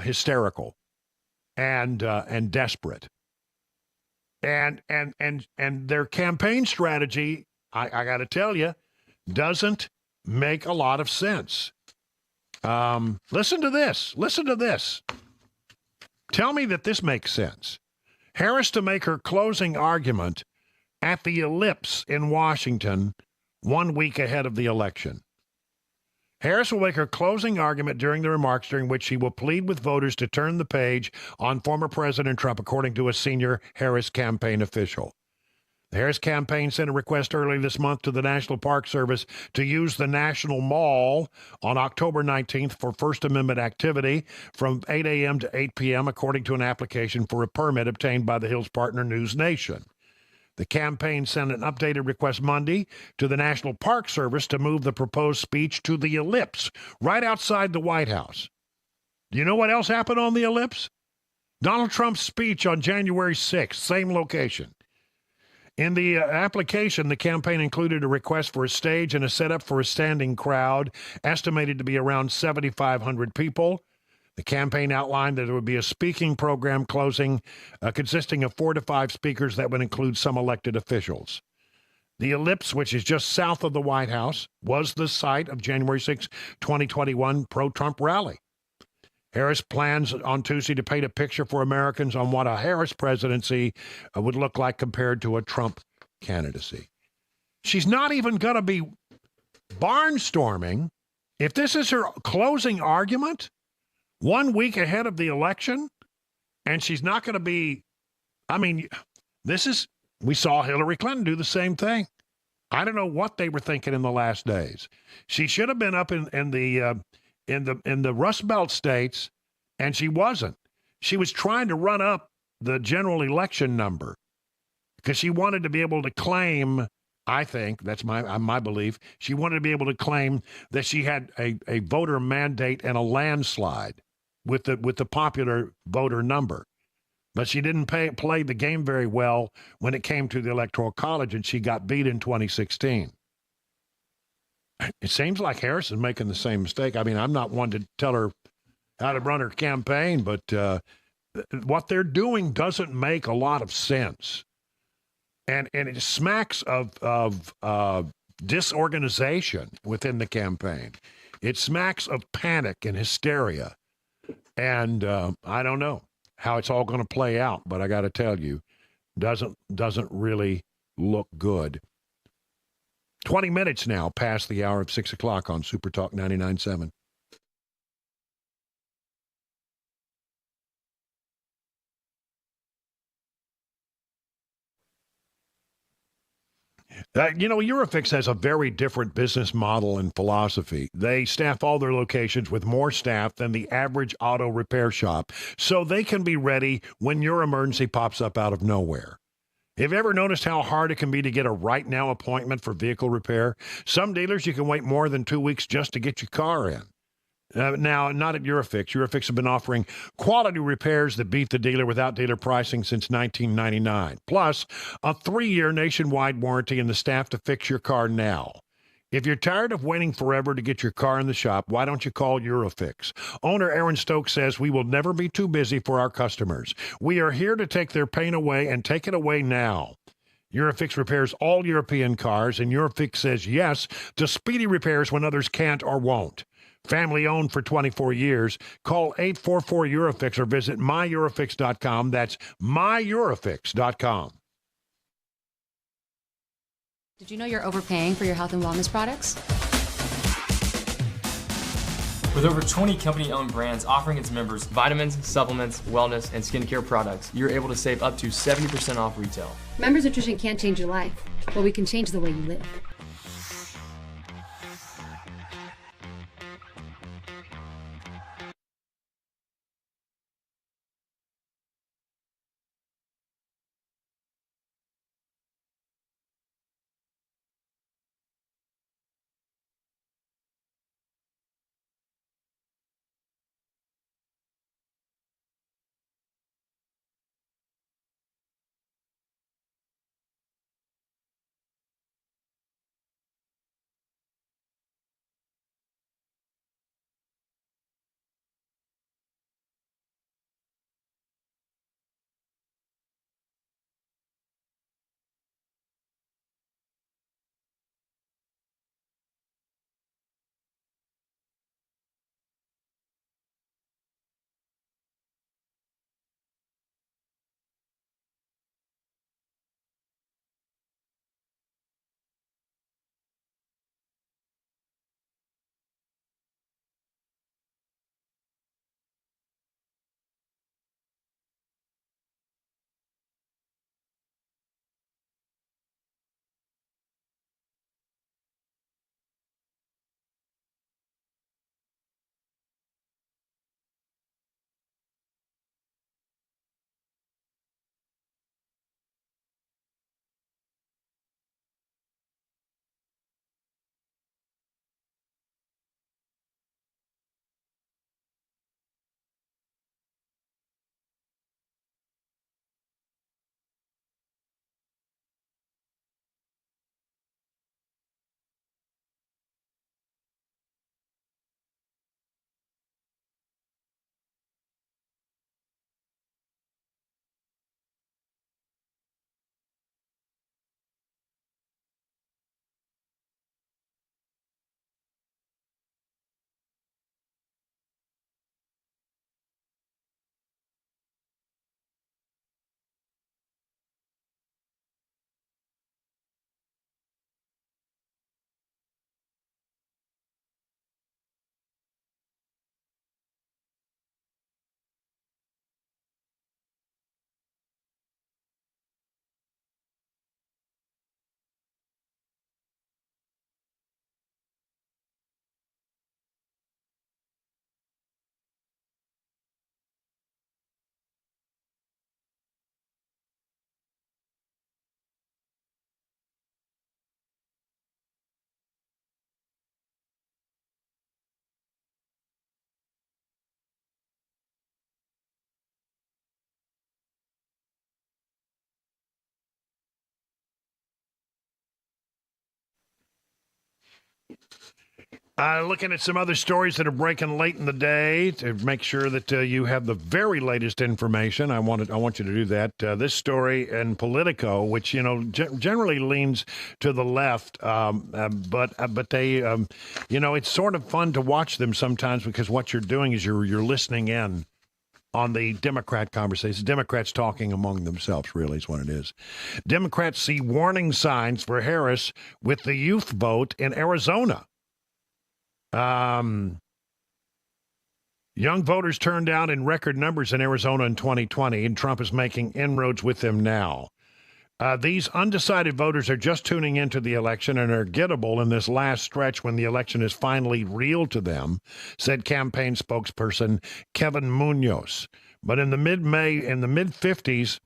hysterical and desperate. And their campaign strategy, I got to tell you, doesn't make a lot of sense. Listen to this. Listen to this. Tell me that this makes sense. Harris to make her closing argument at the Ellipse in Washington 1 week ahead of the election. Harris will make her closing argument during the remarks during which she will plead with voters to turn the page on former President Trump, according to a senior Harris campaign official. The Harris campaign sent a request early this month to the National Park Service to use the National Mall on October 19th for First Amendment activity from 8 a.m. to 8 p.m., according to an application for a permit obtained by the Hill's partner News Nation. The campaign sent an updated request Monday to the National Park Service to move the proposed speech to the Ellipse, right outside the White House. Do you know what else happened on the Ellipse? Donald Trump's speech on January 6th, same location. In the application, the campaign included a request for a stage and a setup for a standing crowd, estimated to be around 7,500 people. The campaign outlined that there would be a speaking program consisting of 4 to 5 speakers that would include some elected officials. The Ellipse, which is just south of the White House, was the site of January 6, 2021 pro-Trump rally. Harris plans on Tuesday to paint a picture for Americans on what a Harris presidency would look like compared to a Trump candidacy. She's not even going to be barnstorming. If this is her closing argument 1 week ahead of the election, and she's not going to be, I mean, we saw Hillary Clinton do the same thing. I don't know what they were thinking in the last days. She should have been up in the Rust Belt states, and she wasn't. She was trying to run up the general election number because she wanted to be able to claim, I think, that's my belief, she wanted to be able to claim that she had a voter mandate and a landslide with the popular voter number. But she didn't play the game very well when it came to the Electoral College, and she got beat in 2016. It seems like Harris is making the same mistake. I mean, I'm not one to tell her how to run her campaign, but what they're doing doesn't make a lot of sense. And it smacks of disorganization within the campaign. It smacks of panic and hysteria. And I don't know how it's all going to play out, but I got to tell you, doesn't really look good. 20 minutes now past the hour of 6 o'clock on Super Talk 99.7. Eurofix has a very different business model and philosophy. They staff all their locations with more staff than the average auto repair shop, so they can be ready when your emergency pops up out of nowhere. Have you ever noticed how hard it can be to get a right now appointment for vehicle repair? Some dealers, you can wait more than 2 weeks just to get your car in. Now, not at Eurofix. Eurofix have been offering quality repairs that beat the dealer without dealer pricing since 1999. Plus, a 3-year nationwide warranty and the staff to fix your car now. If you're tired of waiting forever to get your car in the shop, why don't you call Eurofix? Owner Aaron Stokes says we will never be too busy for our customers. We are here to take their pain away and take it away now. Eurofix repairs all European cars, and Eurofix says yes to speedy repairs when others can't or won't. Family owned for 24 years. Call 844-EUROFIX or visit myEurofix.com. That's myEurofix.com. Did you know you're overpaying for your health and wellness products? With over 20 company-owned brands offering its members vitamins, supplements, wellness, and skincare products, you're able to save up to 70% off retail. Members Nutrition can't change your life, but we can change the way you live. Looking at some other stories that are breaking late in the day to make sure that you have the very latest information. I want you to do that. This story in Politico, which generally leans to the left, but they, it's sort of fun to watch them sometimes because what you're doing is you're listening in on the Democrat conversations. Democrats talking among themselves, really, is what it is. Democrats see warning signs for Harris with the youth vote in Arizona. Young voters turned out in record numbers in Arizona in 2020, and Trump is making inroads with them now. These undecided voters are just tuning into the election and are gettable in this last stretch when the election is finally real to them, said campaign spokesperson Kevin Munoz. But in the mid-50s,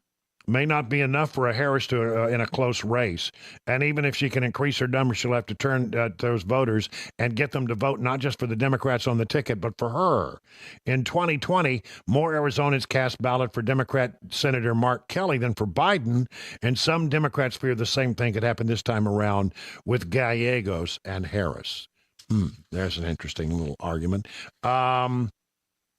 may not be enough for a Harris to in a close race. And even if she can increase her numbers, she'll have to turn those voters and get them to vote not just for the Democrats on the ticket, but for her. In 2020, more Arizonans cast ballot for Democrat Senator Mark Kelly than for Biden, and some Democrats fear the same thing could happen this time around with Gallegos and Harris. There's an interesting little argument.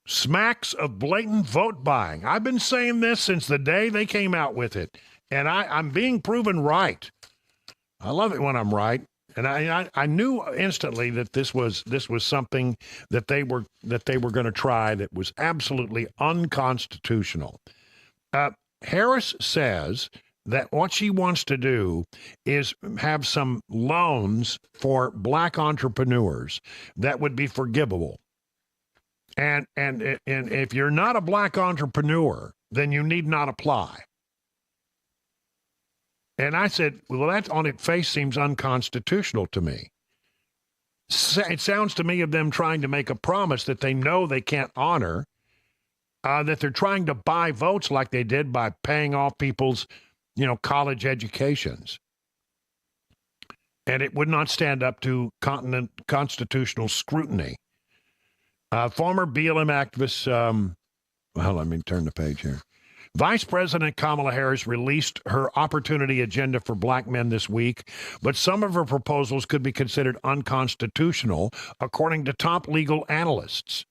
Smacks of blatant vote buying. I've been saying this since the day they came out with it, and I'm being proven right. I love it when I'm right, and I knew instantly that this was something that they were going to try that was absolutely unconstitutional. Harris says that what she wants to do is have some loans for black entrepreneurs that would be forgivable. And if you're not a black entrepreneur, then you need not apply. And I said, well, that on its face seems unconstitutional to me. It sounds to me of them trying to make a promise that they know they can't honor, that they're trying to buy votes like they did by paying off people's, college educations. And it would not stand up to constitutional scrutiny. Former BLM activist, let me turn the page here. Vice President Kamala Harris released her opportunity agenda for black men this week, but some of her proposals could be considered unconstitutional, according to top legal analysts.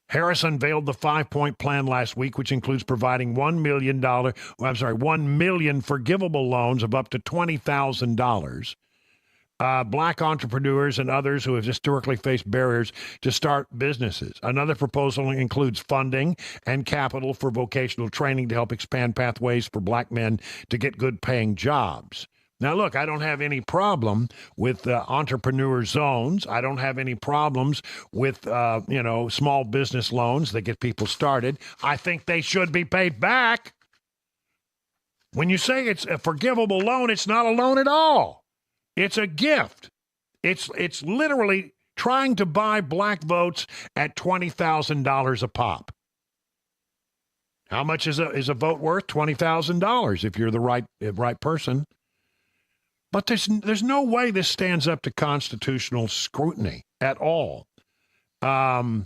Harris unveiled the 5-point plan last week, which includes providing $1 million forgivable loans of up to $20,000. Black entrepreneurs and others who have historically faced barriers to start businesses. Another proposal includes funding and capital for vocational training to help expand pathways for black men to get good paying jobs. Now, look, I don't have any problem with entrepreneur zones. I don't have any problems with, small business loans that get people started. I think they should be paid back. When you say it's a forgivable loan, it's not a loan at all. It's a gift. It's literally trying to buy black votes at $20,000 a pop. How much is a vote worth? $20,000 if you're the right person. But there's no way this stands up to constitutional scrutiny at all. Biden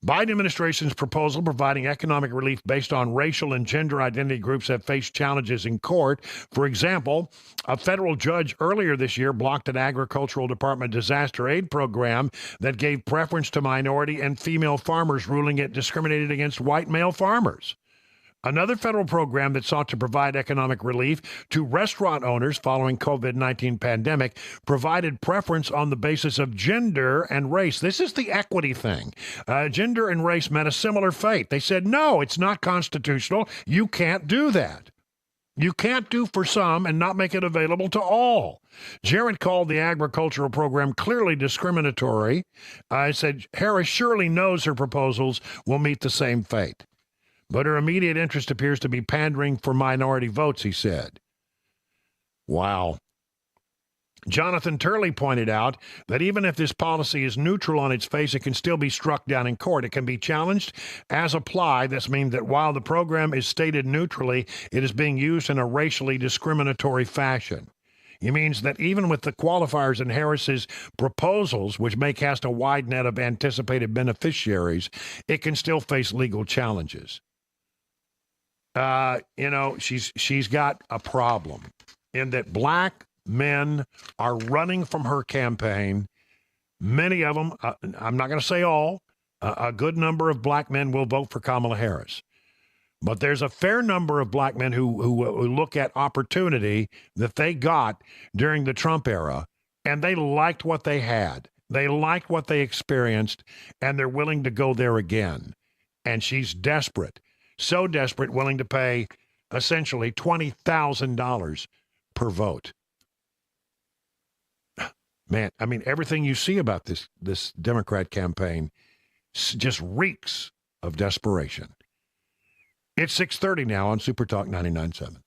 administration's proposal providing economic relief based on racial and gender identity groups have faced challenges in court. For example, a federal judge earlier this year blocked an agricultural department disaster aid program that gave preference to minority and female farmers, ruling it discriminated against white male farmers. Another federal program that sought to provide economic relief to restaurant owners following COVID-19 pandemic provided preference on the basis of gender and race. This is the equity thing. Gender and race met a similar fate. They said, no, it's not constitutional. You can't do that. You can't do for some and not make it available to all. Jared called the agricultural program clearly discriminatory. I said, Harris surely knows her proposals will meet the same fate. But her immediate interest appears to be pandering for minority votes, he said. Wow. Jonathan Turley pointed out that even if this policy is neutral on its face, it can still be struck down in court. It can be challenged as applied. This means that while the program is stated neutrally, it is being used in a racially discriminatory fashion. It means that even with the qualifiers in Harris's proposals, which may cast a wide net of anticipated beneficiaries, it can still face legal challenges. She's got a problem in that black men are running from her campaign. Many of them, I'm not going to say all, a good number of black men will vote for Kamala Harris. But there's a fair number of black men who look at opportunity that they got during the Trump era, and they liked what they had. They liked what they experienced, and they're willing to go there again. And she's desperate. So desperate, willing to pay essentially $20,000 per vote. Man, I mean, everything you see about this Democrat campaign just reeks of desperation. It's 6:30 now on Super Talk 99.7.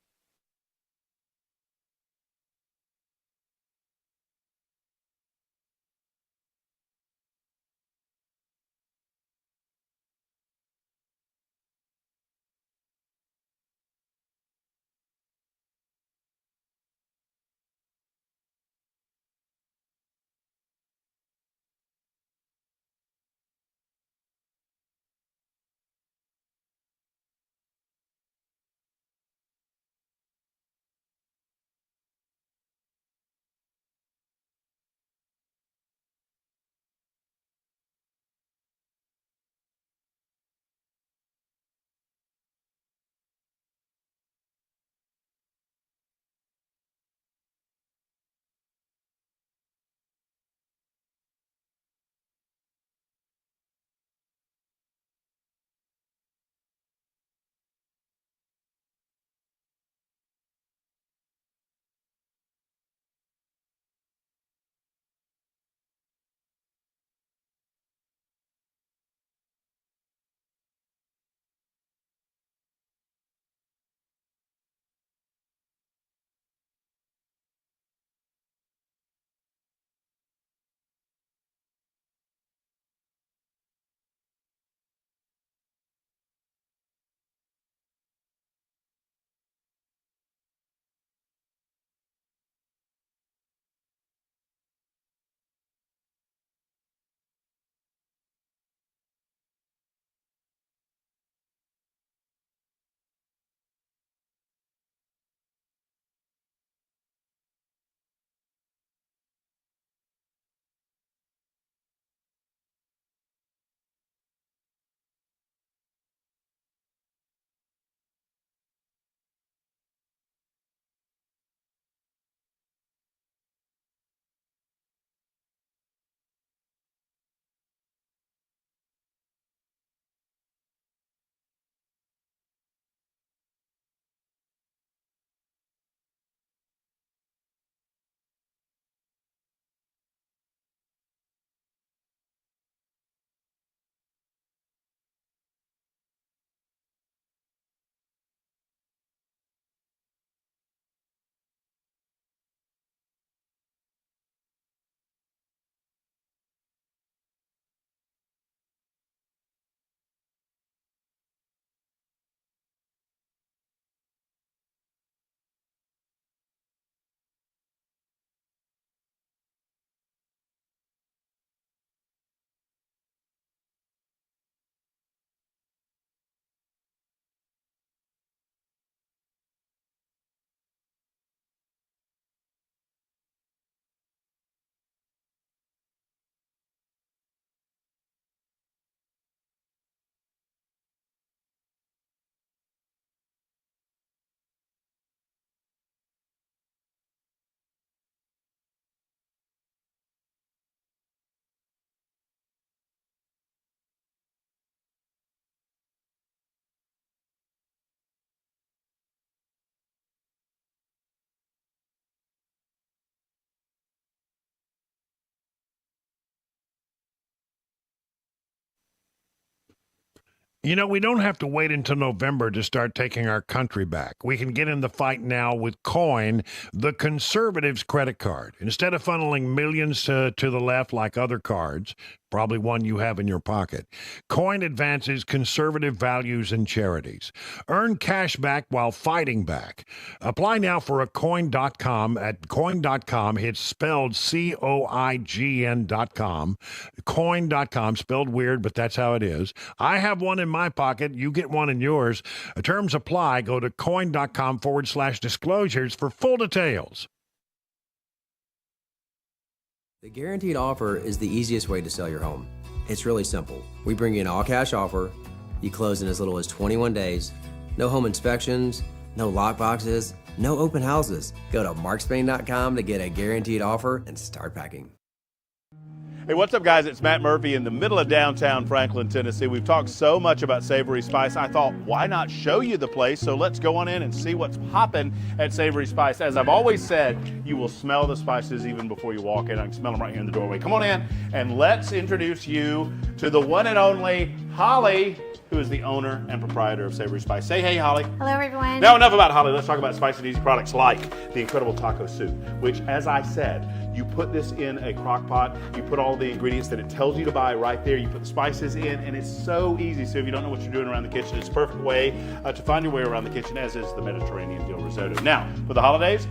You know, we don't have to wait until November to start taking our country back. We can get in the fight now with Coin, the conservatives' credit card. Instead of funneling millions to the left like other cards, probably one you have in your pocket, Coin advances conservative values and charities. Earn cash back while fighting back. Apply now for a Coin.com at Coin.com. It's spelled COIGN.com. Coin.com, spelled weird, but that's how it is. I have one in my pocket. You get one in yours. Terms apply. Go to coin.com/disclosures for full details. The guaranteed offer is the easiest way to sell your home. It's really simple. We bring you an all-cash offer. You close in as little as 21 days. No home inspections, no lock boxes, no open houses. Go to markspain.com to get a guaranteed offer and start packing. Hey, what's up, guys? It's Matt Murphy in the middle of downtown Franklin, Tennessee. We've talked so much about Savory Spice. I thought, why not show you the place? So let's go on in and see what's popping at Savory Spice. As I've always said, you will smell the spices even before you walk in. I can smell them right here in the doorway. Come on in and let's introduce you to the one and only Holly, who is the owner and proprietor of Savory Spice. Say hey, Holly. Hello, everyone. Now, enough about Holly. Let's talk about spicy and easy products like the incredible taco soup, which, as I said, you put this in a crock pot, you put all the ingredients that it tells you to buy right there, you put the spices in, and it's so easy. So if you don't know what you're doing around the kitchen, it's a perfect way to find your way around the kitchen, as is the Mediterranean dill risotto. Now, for the holidays,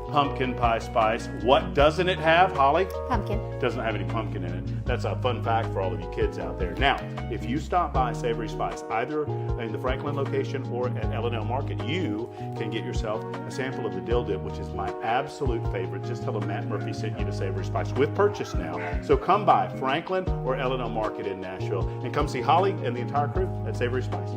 pumpkin pie spice. What doesn't it have, Holly? Pumpkin. Doesn't have any pumpkin in it. That's a fun fact for all of you kids out there. Now, if you stop by Savory Spice, either in the Franklin location or at L&L Market, you can get yourself a sample of the dill dip, which is my absolute favorite. Just tell them Matt Murphy sent you to Savory Spice with purchase now. So come by Franklin or L&L Market in Nashville and come see Holly and the entire crew at Savory Spice.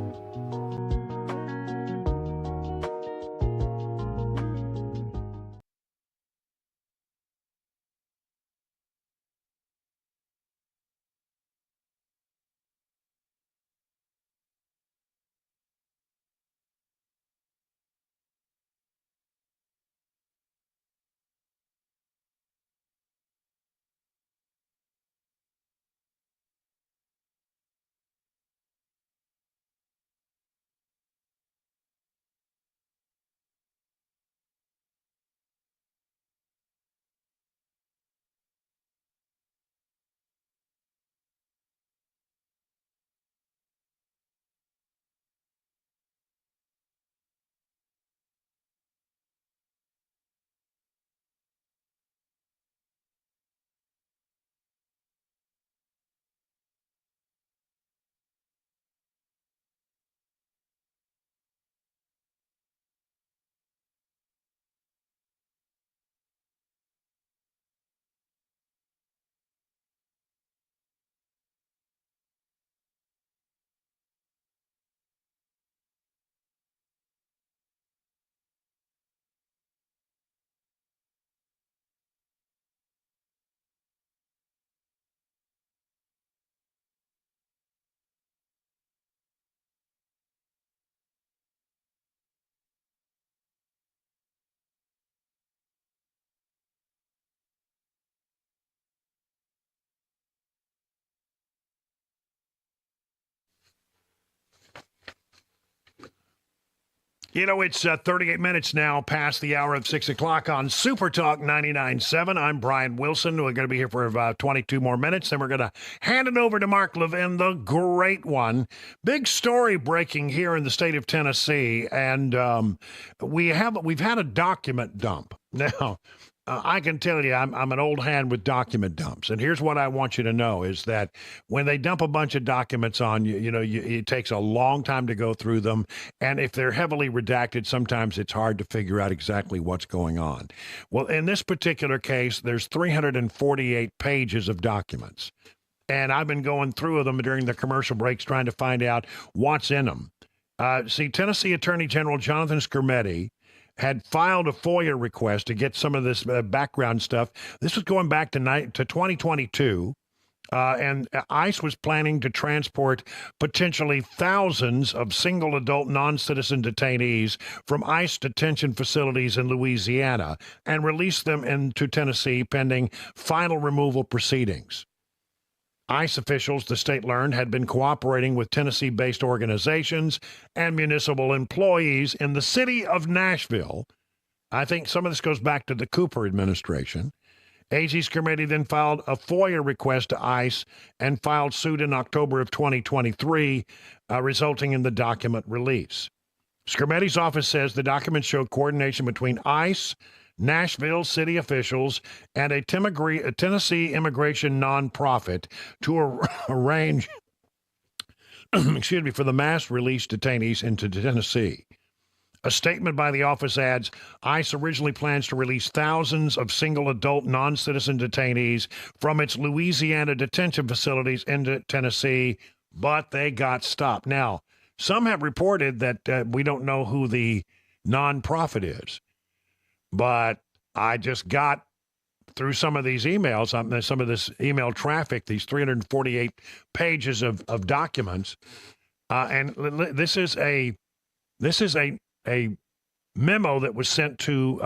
You know, it's 38 minutes now past the hour of 6 o'clock on Super Talk 99.7. I'm Brian Wilson. We're going to be here for about 22 more minutes. Then we're going to hand it over to Mark Levin, the great one. Big story breaking here in the state of Tennessee. And we've had a document dump. Now, I can tell you, I'm an old hand with document dumps. And here's what I want you to know is that when they dump a bunch of documents on you, it takes a long time to go through them. And if they're heavily redacted, sometimes it's hard to figure out exactly what's going on. Well, in this particular case, there's 348 pages of documents. And I've been going through them during the commercial breaks trying to find out what's in them. See, Tennessee Attorney General Jonathan Skermetti had filed a FOIA request to get some of this background stuff. This was going back to 2022, and ICE was planning to transport potentially thousands of single adult non-citizen detainees from ICE detention facilities in Louisiana and release them into Tennessee pending final removal proceedings. ICE officials, the state learned, had been cooperating with Tennessee-based organizations and municipal employees in the city of Nashville. I think some of this goes back to the Cooper administration. AG's committee then filed a FOIA request to ICE and filed suit in October of 2023, resulting in the document release. Scarametti's office says the documents show coordination between ICE, Nashville city officials, and a Tennessee immigration nonprofit to arrange for the mass release detainees into Tennessee. A statement by the office adds, ICE originally plans to release thousands of single adult non-citizen detainees from its Louisiana detention facilities into Tennessee, but they got stopped. Now, some have reported that we don't know who the nonprofit is, but I just got through some of these emails, some of this email traffic, these 348 pages of documents, and this is a memo that was sent to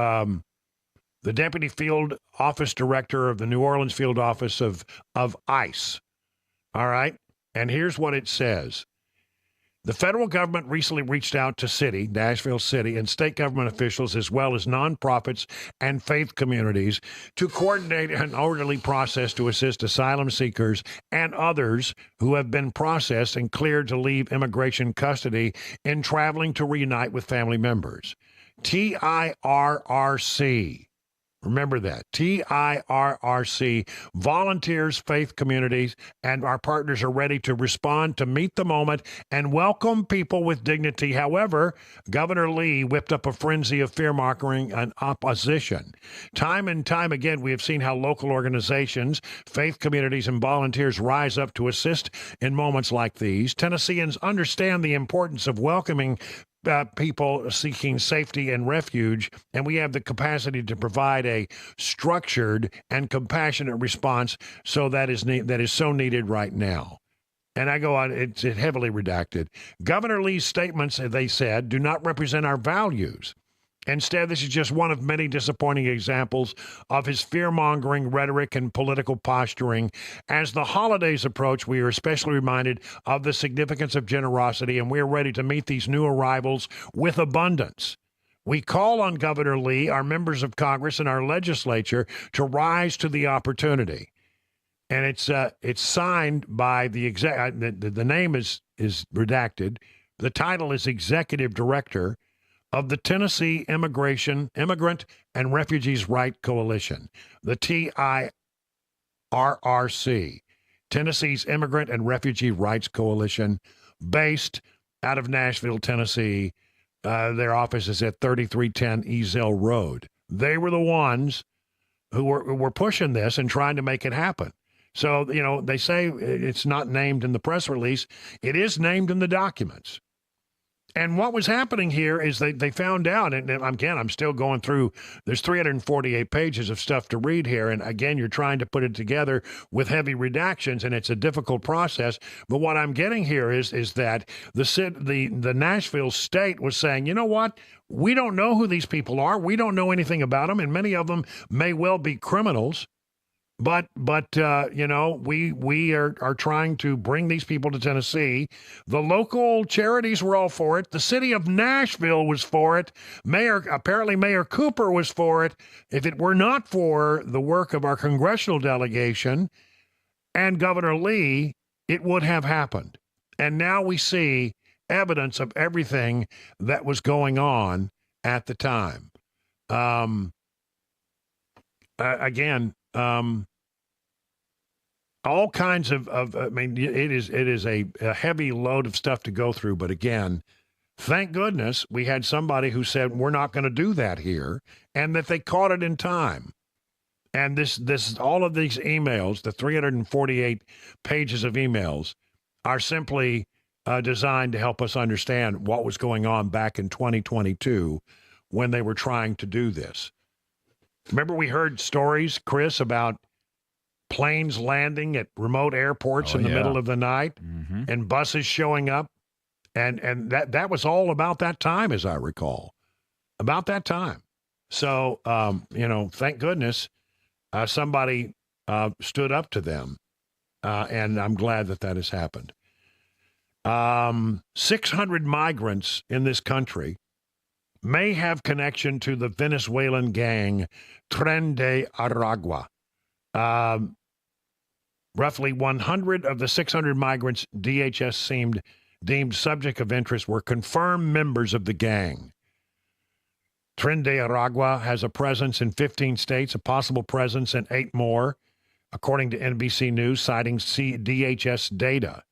the deputy field office director of the New Orleans field office of ICE. All right, and here's what it says. The federal government recently reached out to Nashville City, and state government officials, as well as nonprofits and faith communities, to coordinate an orderly process to assist asylum seekers and others who have been processed and cleared to leave immigration custody in traveling to reunite with family members. TIRRC. Remember that. TIRRC, volunteers, faith communities, and our partners are ready to respond to meet the moment and welcome people with dignity. However, Governor Lee whipped up a frenzy of fear-mongering and opposition. Time and time again, we have seen how local organizations, faith communities, and volunteers rise up to assist in moments like these. Tennesseans understand the importance of welcoming people seeking safety and refuge, and we have the capacity to provide a structured and compassionate response that is so needed right now. And I go on, it's heavily redacted. Governor Lee's statements, they said, do not represent our values. Instead, this is just one of many disappointing examples of his fear-mongering rhetoric and political posturing. As the holidays approach, we are especially reminded of the significance of generosity, and we are ready to meet these new arrivals with abundance. We call on Governor Lee, our members of Congress, and our legislature to rise to the opportunity. And it's signed by the name is redacted. The title is Executive Director of the Tennessee Immigrant and Refugees' Right Coalition, the TIRRC, Tennessee's Immigrant and Refugee Rights Coalition, based out of Nashville, Tennessee. Their office is at 3310 Eazell Road. They were the ones who were pushing this and trying to make it happen. So, they say it's not named in the press release. It is named in the documents. And what was happening here is they found out, and again, I'm still going through, there's 348 pages of stuff to read here, and again, you're trying to put it together with heavy redactions, and it's a difficult process. But what I'm getting here is that the Nashville state was saying, you know what? We don't know who these people are. We don't know anything about them, and many of them may well be criminals. But we are trying to bring these people to Tennessee. The local charities were all for it. The city of Nashville was for it. Apparently Mayor Cooper was for it. If it were not for the work of our congressional delegation and Governor Lee, it would have happened. And now we see evidence of everything that was going on at the time. All kinds of it is a heavy load of stuff to go through. But again, thank goodness we had somebody who said, we're not going to do that here, and that they caught it in time. And all of these emails, the 348 pages of emails, are simply designed to help us understand what was going on back in 2022 when they were trying to do this. Remember, we heard stories, Chris, about planes landing at remote airports in the middle of the night, and buses showing up. And that was all about that time, as I recall. About that time. So, thank goodness somebody stood up to them. And I'm glad that that has happened. 600 migrants in this country may have connection to the Venezuelan gang Tren de Aragua. Roughly 100 of the 600 migrants DHS deemed subject of interest were confirmed members of the gang. Tren de Aragua has a presence in 15 states, a possible presence in 8 more, according to NBC News, citing DHS data.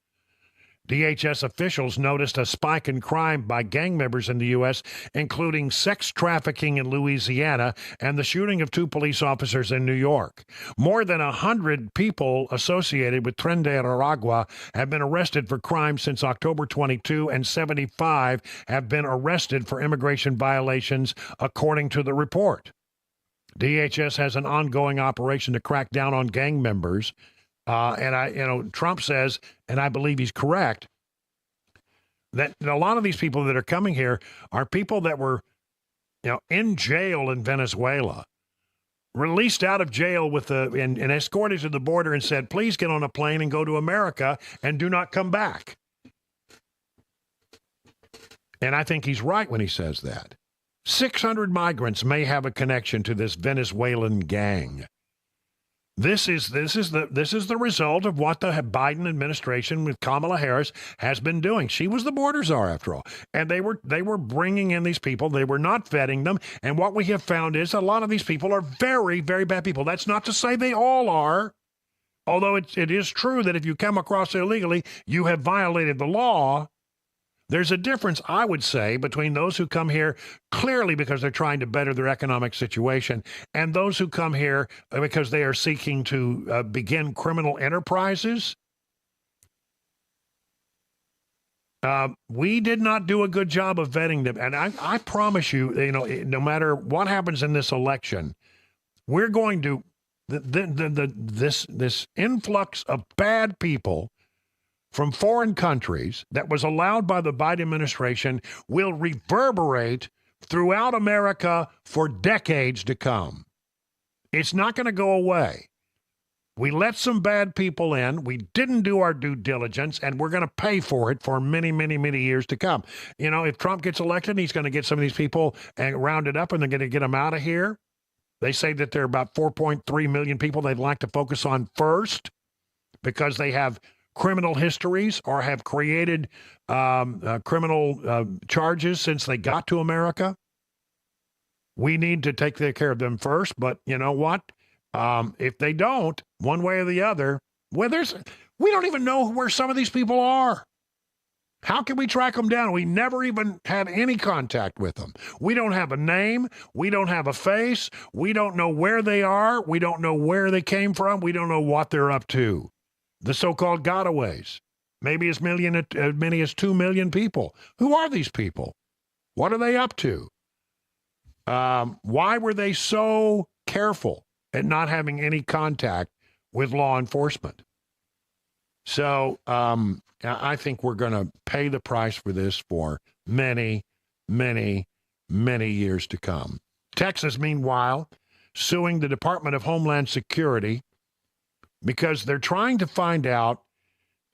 DHS officials noticed a spike in crime by gang members in the U.S., including sex trafficking in Louisiana and the shooting of 2 police officers in New York. More than 100 people associated with Tren de Aragua have been arrested for crimes since October 22, and 75 have been arrested for immigration violations, according to the report. DHS has an ongoing operation to crack down on gang members. Trump says, and I believe he's correct, that a lot of these people that are coming here are people that were, in jail in Venezuela, released out of jail and escorted to the border and said, please get on a plane and go to America and do not come back. And I think he's right when he says that. 600 migrants may have a connection to this Venezuelan gang. This is the result of what the Biden administration with Kamala Harris has been doing. She was the border czar, after all, and they were bringing in these people. They were not vetting them, and what we have found is a lot of these people are very, very bad people. That's not to say they all are, although it is true that if you come across illegally, you have violated the law. There's a difference, I would say, between those who come here clearly because they're trying to better their economic situation and those who come here because they are seeking to begin criminal enterprises. We did not do a good job of vetting them. And I promise you, no matter what happens in this election, we're going to, this influx of bad people from foreign countries that was allowed by the Biden administration will reverberate throughout America for decades to come. It's not going to go away. We let some bad people in. We didn't do our due diligence, and we're going to pay for it for many, many, many years to come. If Trump gets elected, he's going to get some of these people and rounded up, and they're going to get them out of here. They say that there are about 4.3 million people they'd like to focus on first because they have criminal histories or have created criminal charges since they got to America. We need to take care of them first, but you know what? If they don't, one way or the other, we don't even know where some of these people are. How can we track them down? We never even had any contact with them. We don't have a name. We don't have a face. We don't know where they are. We don't know where they came from. We don't know what they're up to. The so-called gotaways, maybe as many as 2 million people. Who are these people? What are they up to? Why were they so careful at not having any contact with law enforcement? So I think we're going to pay the price for this for many, many, many years to come. Texas, meanwhile, suing the Department of Homeland Security because they're trying to find out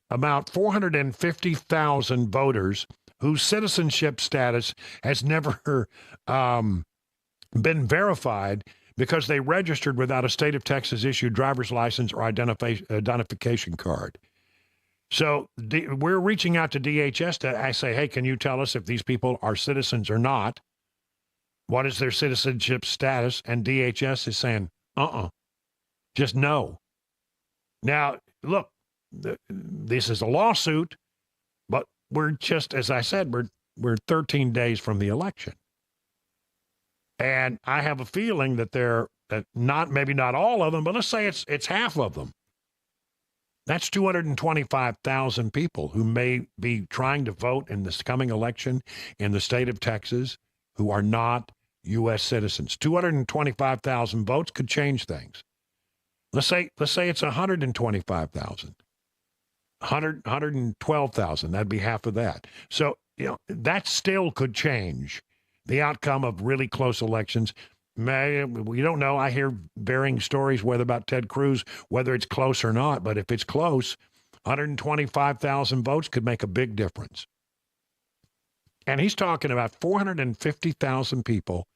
about 450,000 voters whose citizenship status has never been verified because they registered without a state of Texas issued driver's license or identification card. So we're reaching out to DHS to say, hey, can you tell us if these people are citizens or not? What is their citizenship status? And DHS is saying, just no. Now, look, this is a lawsuit, but we're just, as I said, we're 13 days from the election. And I have a feeling that maybe not all of them, but let's say it's half of them. That's 225,000 people who may be trying to vote in this coming election in the state of Texas who are not U.S. citizens. 225,000 votes could change things. Let's say it's 125,000, 112,000. That'd be half of that. So that still could change the outcome of really close elections. We don't know. I hear varying stories whether about Ted Cruz, whether it's close or not. But if it's close, 125,000 votes could make a big difference. And he's talking about 450,000 people.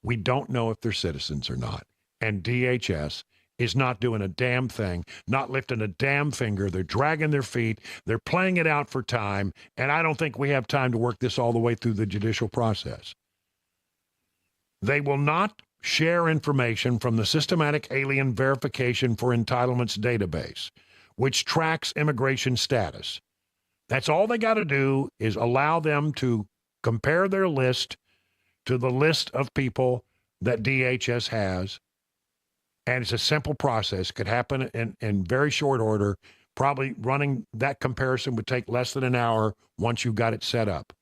We don't know if they're citizens or not. And DHS is not doing a damn thing, not lifting a damn finger. They're dragging their feet. They're playing it out for time. And I don't think we have time to work this all the way through the judicial process. They will not share information from the Systematic Alien Verification for Entitlements database, which tracks immigration status. That's all they got to do is allow them to compare their list to the list of people that DHS has. And it's a simple process. Could happen in very short order. Probably running that comparison would take less than an hour once you got it set up.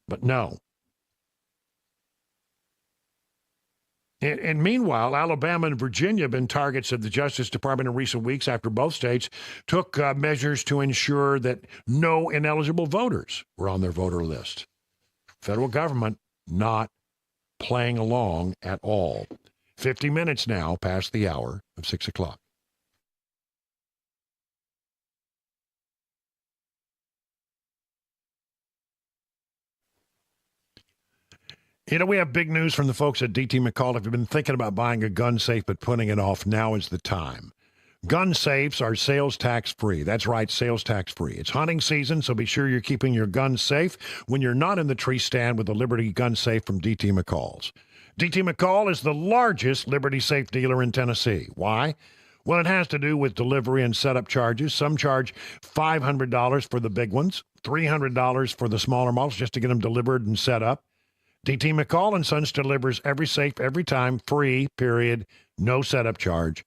But no. And meanwhile, Alabama and Virginia have been targets of the Justice Department in recent weeks after both states took measures to ensure that no ineligible voters were on their voter list. Federal government not playing along at all. 50 minutes now past the hour of 6 o'clock. You know, we have big news from the folks at DT McCall. If you've been thinking about buying a gun safe but putting it off, now is the time. Gun safes are sales tax free. That's right, sales tax free. It's hunting season, so be sure you're keeping your guns safe when you're not in the tree stand with the Liberty Gun Safe from DT McCall's. DT McCall is the largest Liberty Safe dealer in Tennessee. Why? Well, it has to do with delivery and setup charges. Some charge $500 for the big ones, $300 for the smaller models just to get them delivered and set up. DT McCall & Sons delivers every safe, every time, free, period, no setup charge.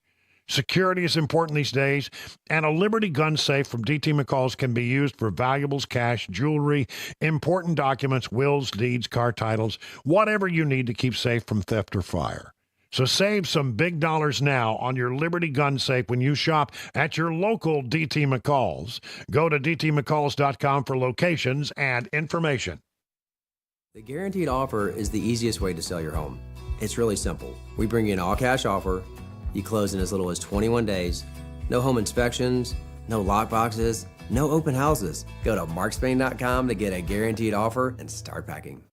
Security is important these days, and a Liberty gun safe from DT McCall's can be used for valuables, cash, jewelry, important documents, wills, deeds, car titles, whatever you need to keep safe from theft or fire. So save some big dollars now on your Liberty gun safe when you shop at your local DT McCall's. Go to dtmccalls.com for locations and information. The guaranteed offer is the easiest way to sell your home. It's really simple. We bring you an all-cash offer. You close in as little as 21 days. No home inspections, no lockboxes, no open houses. Go to markspain.com to get a guaranteed offer and start packing.